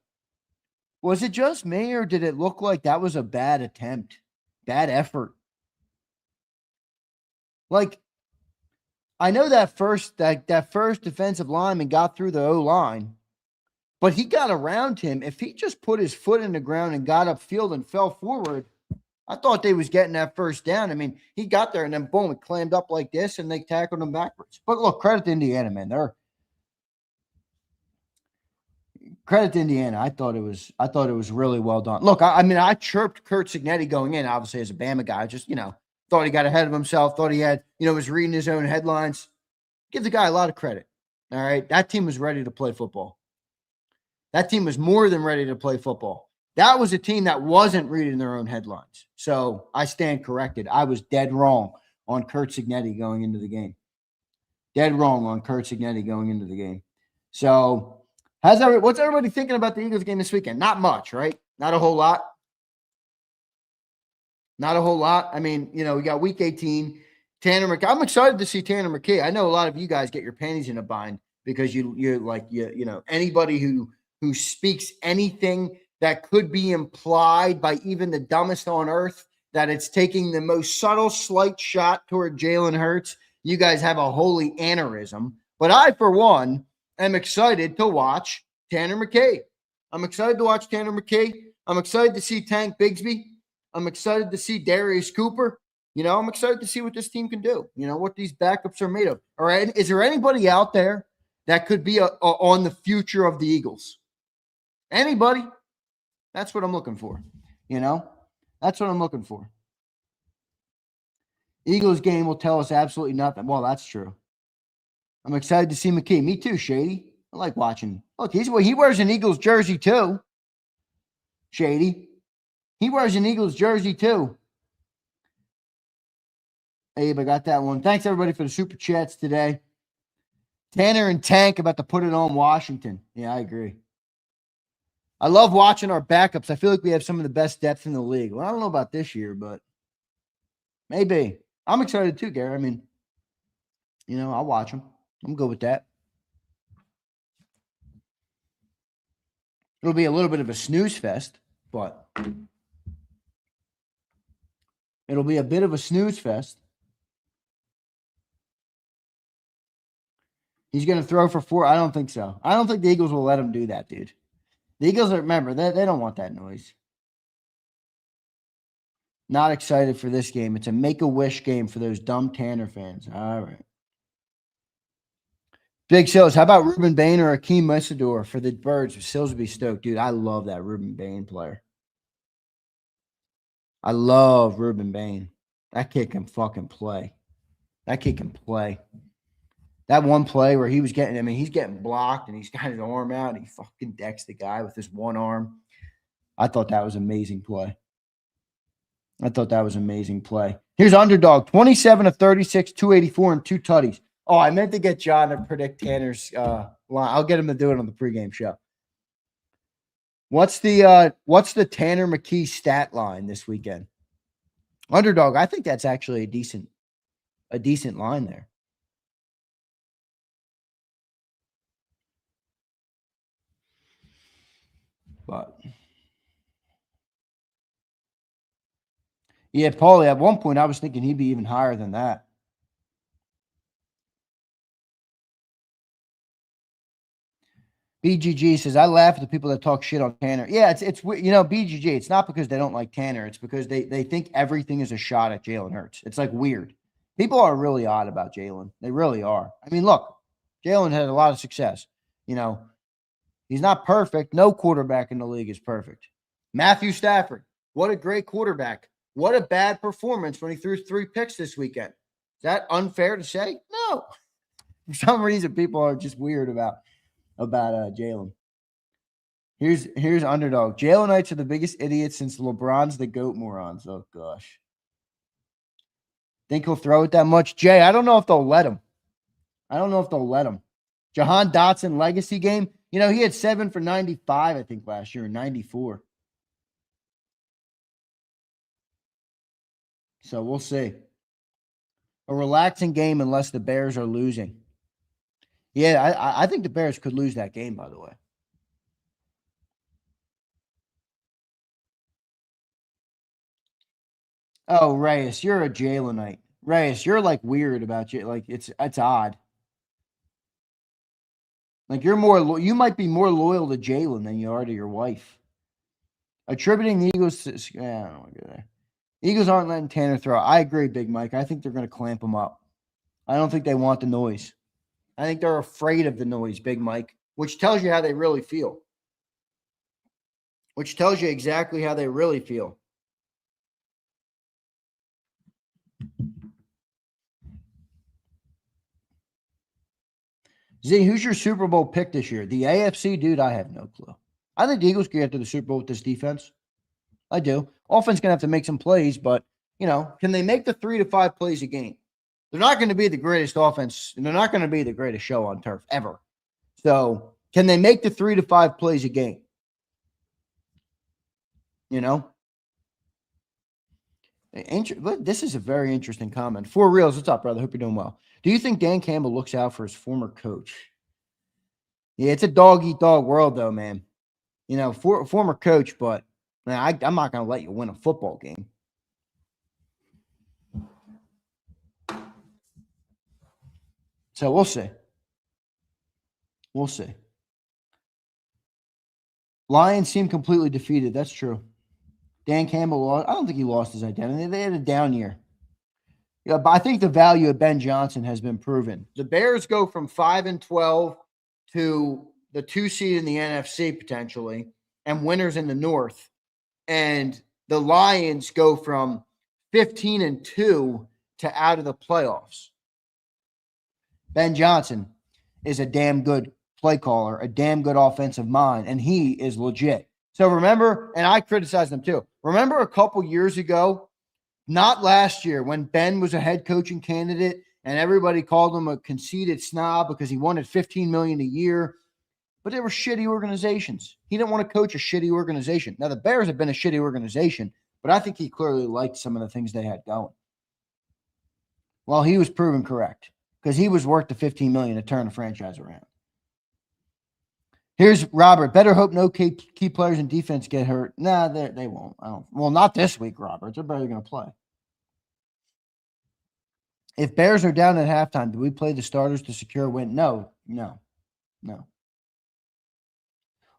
was it just me or did it look like that was a bad attempt? Bad effort? Like, I know that first defensive lineman got through the O-line, but he got around him. If he just put his foot in the ground and got upfield and fell forward, I thought they was getting that first down. I mean, he got there and then boom, it clammed up like this and they tackled him backwards. But look, credit to Indiana, man. Credit to Indiana. I thought it was really well done. Look, I chirped Curt Cignetti going in, obviously as a Bama guy. Just, thought he got ahead of himself, thought he had, was reading his own headlines. Give the guy a lot of credit. All right. That team was ready to play football. That team was more than ready to play football. That was a team that wasn't reading their own headlines. So I stand corrected. I was dead wrong on Curt Cignetti going into the game. Dead wrong on Curt Cignetti going into the game. So what's everybody thinking about the Eagles game this weekend? Not much, right? Not a whole lot. Not a whole lot. I mean, we got week 18. Tanner McKee. I'm excited to see Tanner McKee. I know a lot of you guys get your panties in a bind because anybody who speaks anything that could be implied by even the dumbest on earth that it's taking the most subtle, slight shot toward Jalen Hurts, you guys have a holy aneurysm. But I, for one, am excited to watch Tanner McKee. I'm excited to watch Tanner McKee. I'm excited to see Tank Bigsby. I'm excited to see Darius Cooper. I'm excited to see what this team can do. What these backups are made of. All right. Is there anybody out there that could be on the future of the Eagles? Anybody? That's what I'm looking for. That's what I'm looking for. Eagles game will tell us absolutely nothing. Well, that's true. I'm excited to see McKee. Me too, Shady. I like watching. Look, he wears an Eagles jersey too. Shady. He wears an Eagles jersey too. Abe, I got that one. Thanks, everybody, for the super chats today. Tanner and Tank about to put it on Washington. Yeah, I agree. I love watching our backups. I feel like we have some of the best depth in the league. Well, I don't know about this year, but maybe. I'm excited too, Gary. I mean, I'll watch them. I'm good with that. It'll be a little bit of a snooze fest, but it'll be a bit of a snooze fest. He's going to throw for 4. I don't think so. I don't think the Eagles will let him do that, dude. The Eagles, remember, they don't want that noise. Not excited for this game. It's a make-a-wish game for those dumb Tanner fans. All right. Big Sills, how about Ruben Bain or Akeem Messador for the Birds? Sills would be stoked. Dude, I love that Ruben Bain player. I love Ruben Bain. That kid can fucking play. That kid can play. That one play where he was he's getting blocked and he's got his arm out and he fucking decks the guy with his one arm. I thought that was an amazing play. Here's underdog, 27 of 36, 284 and 2 tutties. Oh, I meant to get John to predict Tanner's line. I'll get him to do it on the pregame show. What's the Tanner McKee stat line this weekend? Underdog, I think that's actually a decent line there. But yeah, Paulie, at one point I was thinking he'd be even higher than that. BGG says, I laugh at the people that talk shit on Tanner. Yeah, it's BGG, it's not because they don't like Tanner. It's because they think everything is a shot at Jalen Hurts. It's like weird. People are really odd about Jalen. They really are. I mean, look, Jalen had a lot of success. He's not perfect. No quarterback in the league is perfect. Matthew Stafford, what a great quarterback. What a bad performance when he threw 3 picks this weekend. Is that unfair to say? No. For some reason, people are just weird about Jalen. Here's underdog. Jalenites are the biggest idiots since LeBron's the GOAT morons. Oh, gosh. Think he'll throw it that much? Jay, I don't know if they'll let him. Jahan Dotson legacy game. He had 7 for 95, I think, last year, and 94. So we'll see. A relaxing game unless the Bears are losing. Yeah, I think the Bears could lose that game, by the way. Oh, Reyes, you're a Jalenite. Reyes, you're like weird about you. Like it's odd. Like you might be more loyal to Jalen than you are to your wife. Attributing the Eagles to, I don't want to go there. Eagles aren't letting Tanner throw. I agree, Big Mike. I think they're going to clamp him up. I don't think they want the noise. I think they're afraid of the noise, Big Mike, which tells you how they really feel. Which tells you exactly how they really feel. Z, who's your Super Bowl pick this year? The AFC, dude, I have no clue. I think the Eagles can get to the Super Bowl with this defense. I do. Offense going to have to make some plays, but, can they make the 3 to 5 plays a game? They're not going to be the greatest offense, and they're not going to be the greatest show on turf ever. So, can they make the 3 to 5 plays a game? This is a very interesting comment. For reals, what's up, brother? Hope you're doing well. Do you think Dan Campbell looks out for his former coach? Yeah, it's a dog-eat-dog world, though, man. Former coach, but man, I'm not going to let you win a football game. So we'll see. We'll see. Lions seem completely defeated. That's true. Dan Campbell lost. I don't think he lost his identity. They had a down year. Yeah, but I think the value of Ben Johnson has been proven. The Bears go from 5-12 to the 2 seed in the NFC potentially, and winners in the North. And the Lions go from 15-2 to out of the playoffs. Ben Johnson is a damn good play caller, a damn good offensive mind, and he is legit. So remember, and I criticized them too. Remember a couple years ago, not last year, when Ben was a head coaching candidate and everybody called him a conceited snob because he wanted $15 million a year, but they were shitty organizations. He didn't want to coach a shitty organization. Now, the Bears have been a shitty organization, but I think he clearly liked some of the things they had going. Well, he was proven correct because he was worth the $15 million to turn the franchise around. Here's Robert. Better hope no key players in defense get hurt. Nah, they won't. Well, not this week, Robert. They're barely going to play. If Bears are down at halftime, do we play the starters to secure a win? No.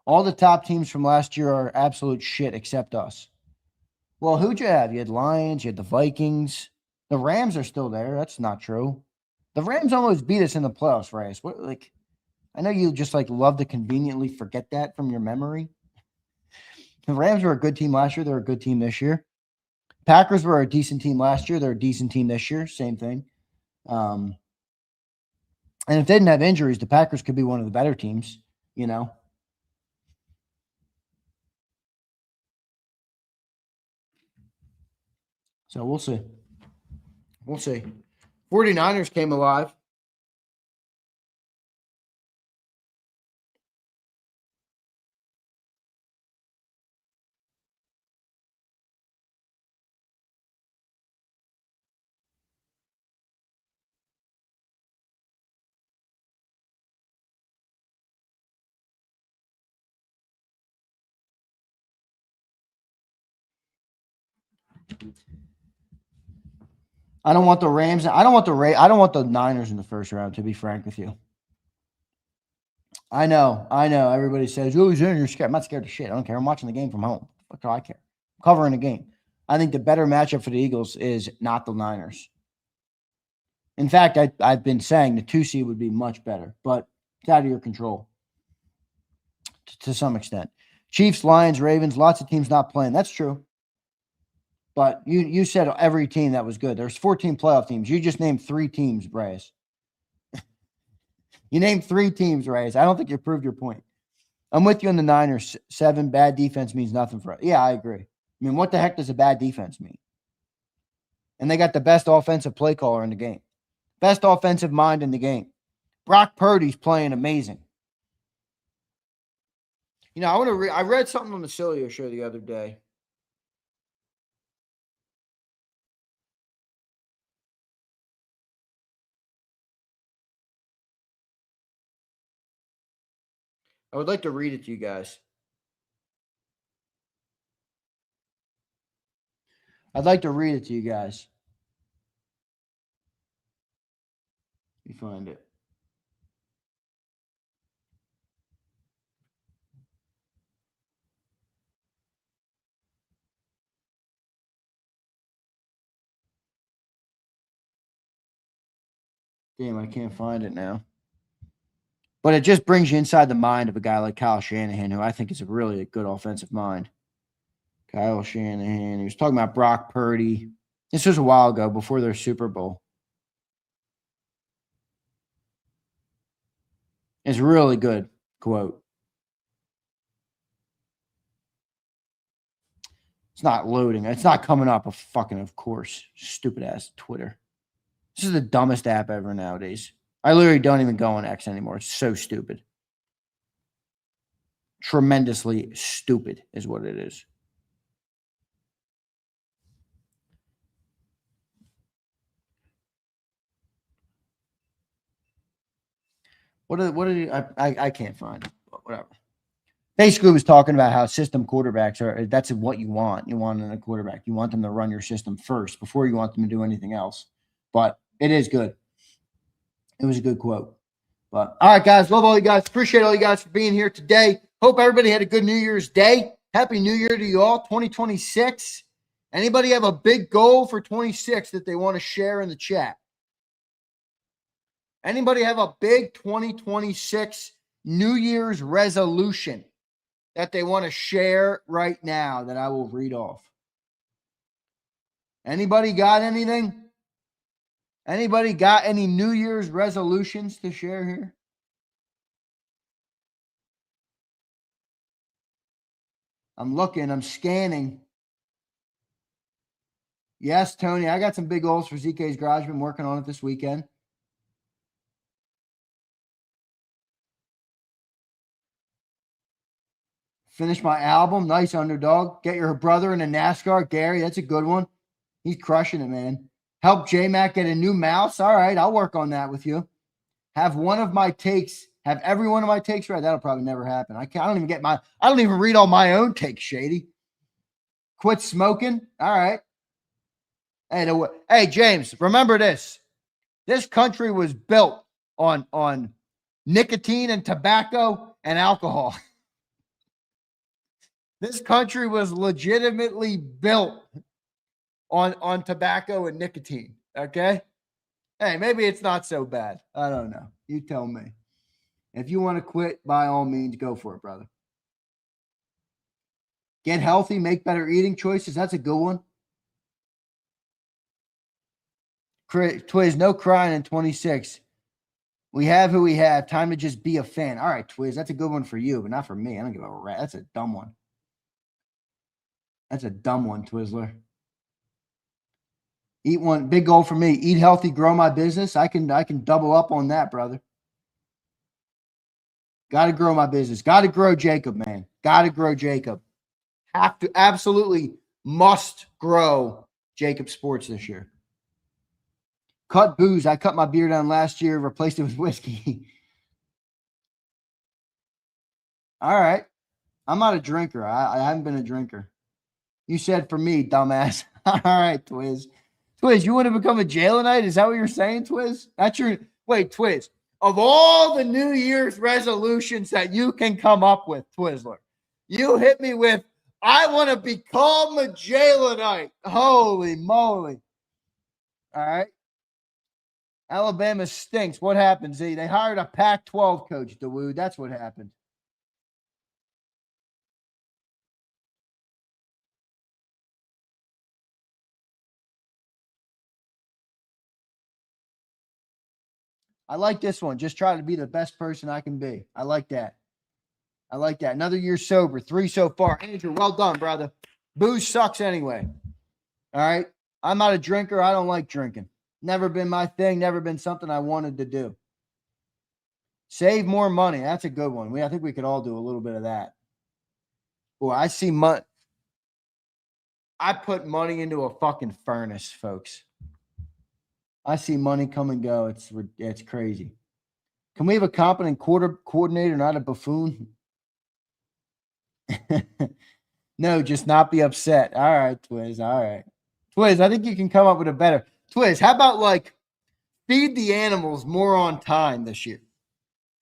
All the top teams from last year are absolute shit except us. Well, who'd you have? You had Lions, you had the Vikings. The Rams are still there. That's not true. The Rams almost beat us in the playoffs, Reyes. I know you just love to conveniently forget that from your memory. The Rams were a good team last year. They're a good team this year. Packers were a decent team last year. They're a decent team this year. Same thing. And if they didn't have injuries, the Packers could be one of the better teams, So we'll see. 49ers came alive. I don't want the Rams. I don't want the Niners in the first round, to be frank with you. I know. Everybody says, oh, you're scared. I'm not scared of shit. I don't care. I'm watching the game from home. What do I care? I'm covering the game. I think the better matchup for the Eagles is not the Niners. In fact, I've been saying the 2 seed would be much better, but it's out of your control to some extent. Chiefs, Lions, Ravens, lots of teams not playing. That's true. But you said every team that was good. There's 14 playoff teams. You just named 3 teams, Bryce. You named 3 teams, Reyes. I don't think you proved your point. I'm with you on the Niners. 7 bad defense means nothing for us. Yeah, I agree. I mean, what the heck does a bad defense mean? And they got the best offensive play caller in the game. Best offensive mind in the game. Brock Purdy's playing amazing. You know, I read something on the Cilio show the other day. I would like to read it to you guys. I'd like to read it to you guys. Let me find it. Damn, I can't find it now. But it just brings you inside the mind of a guy like Kyle Shanahan, who I think is really a good offensive mind. Kyle Shanahan. He was talking about Brock Purdy. This was a while ago, before their Super Bowl. It's a really good quote. It's not loading. It's not coming up. Of course. Stupid ass Twitter. This is the dumbest app ever nowadays. I literally don't even go on X anymore. It's so stupid. Tremendously stupid is what it is. I can't find it. Whatever. Basically, was talking about how system quarterbacks that's what you want. You want in a quarterback. You want them to run your system first before you want them to do anything else. But it is good. It was a good quote. But all right, guys, love all you guys. Appreciate all you guys for being here today. Hope everybody had a good New Year's Day. Happy New Year to you all, 2026. Anybody have a big goal for 26 that they want to share in the chat? Anybody have a big 2026 New Year's resolution that they want to share right now that I will read off? Anybody got anything? Anybody got any New Year's resolutions to share here? I'm looking. I'm scanning. Yes, Tony. I got some big goals for ZK's Garage. Been working on it this weekend. Finish my album. Nice, underdog. Get your brother in a NASCAR. Gary, that's a good one. He's crushing it, man. Help J-Mac get a new mouse. All right, I'll work on that with you. Have every one of my takes right. That'll probably never happen. I don't even read all my own takes, Shady. Quit smoking. All right. Hey, James, remember this. This country was built on nicotine and tobacco and alcohol. This country was legitimately built on tobacco and nicotine, okay? Hey, maybe it's not so bad. I don't know. You tell me. If you want to quit, by all means, go for it, brother. Get healthy, make better eating choices. That's a good one. Twiz, no crying in 26. We have who we have. Time to just be a fan. All right, Twiz, that's a good one for you, but not for me. I don't give a rat. That's a dumb one. That's a dumb one, Twizzler. Eat one. Big goal for me. Eat healthy, grow my business. I can double up on that, brother. Got to grow my business. Got to grow JAKIB, man. Got to grow JAKIB. Have to, absolutely must grow JAKIB Sports this year. Cut booze. I cut my beer down last year, replaced it with whiskey. All right. I'm not a drinker. I haven't been a drinker. You said for me, dumbass. All right, Twiz. Twiz, you want to become a Jaylenite? Is that what you're saying, Twiz? That's your wait, Twiz. Of all the New Year's resolutions that you can come up with, Twizzler, you hit me with, I want to become a Jaylenite. Holy moly. All right. Alabama stinks. What happened, Z? They hired a Pac-12 coach, Dawood. That's what happened. I like this one. Just try to be the best person I can be. I like that. I like that. Another year sober. 3 so far. Andrew, well done, brother. Booze sucks anyway. All right. I'm not a drinker. I don't like drinking. Never been my thing. Never been something I wanted to do. Save more money. That's a good one. I think we could all do a little bit of that. Boy, I see money. I put money into a fucking furnace, folks. I see money come and go. It's crazy. Can we have a competent coordinator, not a buffoon? No, just not be upset. All right, Twiz. All right. Twiz, I think you can come up with a better. Twiz, how about like feed the animals more on time this year?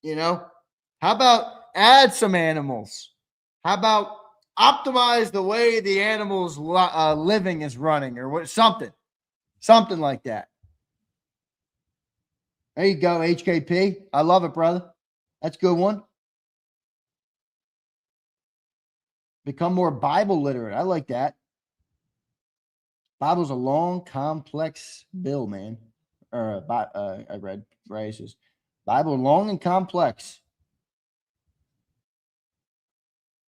You know? How about add some animals? How about optimize the way the animals' living is running or what? Something like that. There you go, HKP. I love it, brother. That's a good one. Become more Bible literate. I like that. Bible's a long, complex bill, man. I read phrases. Bible long and complex.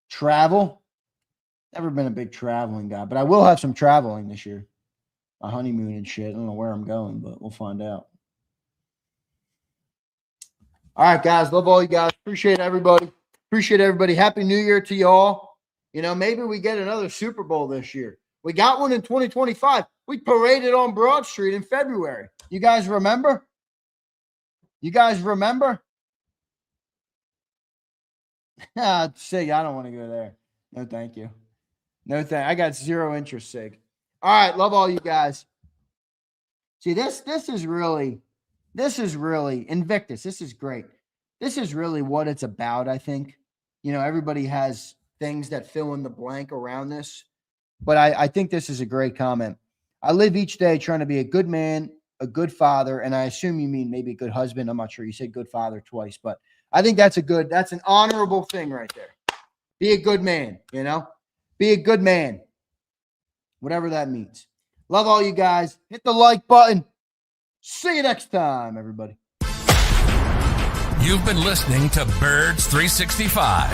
Travel. Never been a big traveling guy, but I will have some traveling this year. A honeymoon and shit. I don't know where I'm going, but we'll find out. All right, guys. Love all you guys. Appreciate everybody. Happy New Year to y'all. You know, maybe we get another Super Bowl this year. We got one in 2025. We paraded on Broad Street in February. You guys remember? Sig, I don't want to go there. No, thank you. I got zero interest, Sig. All right, love all you guys. See, this is really Invictus. This is great. This is really what it's about, I think. You know, everybody has things that fill in the blank around this. But I think this is a great comment. I live each day trying to be a good man, a good father, and I assume you mean maybe a good husband. I'm not sure. You said good father twice, but I think that's an honorable thing right there. Be a good man, you know? Be a good man. Whatever that means. Love all you guys. Hit the like button. See you next time, everybody. You've been listening to Birds 365,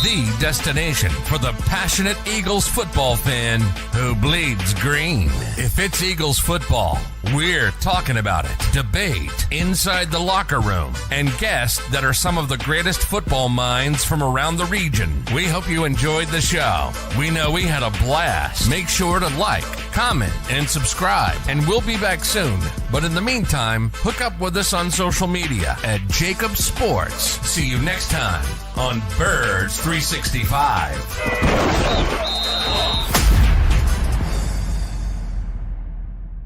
the destination for the passionate Eagles football fan who bleeds green. If it's Eagles football, we're talking about it. Debate inside the locker room and guests that are some of the greatest football minds from around the region. We hope you enjoyed the show. We know we had a blast. Make sure to like, comment, and subscribe, and we'll be back soon. But in the meantime, hook up with us on social media at JAKIB Sports. See you next time on Birds 365.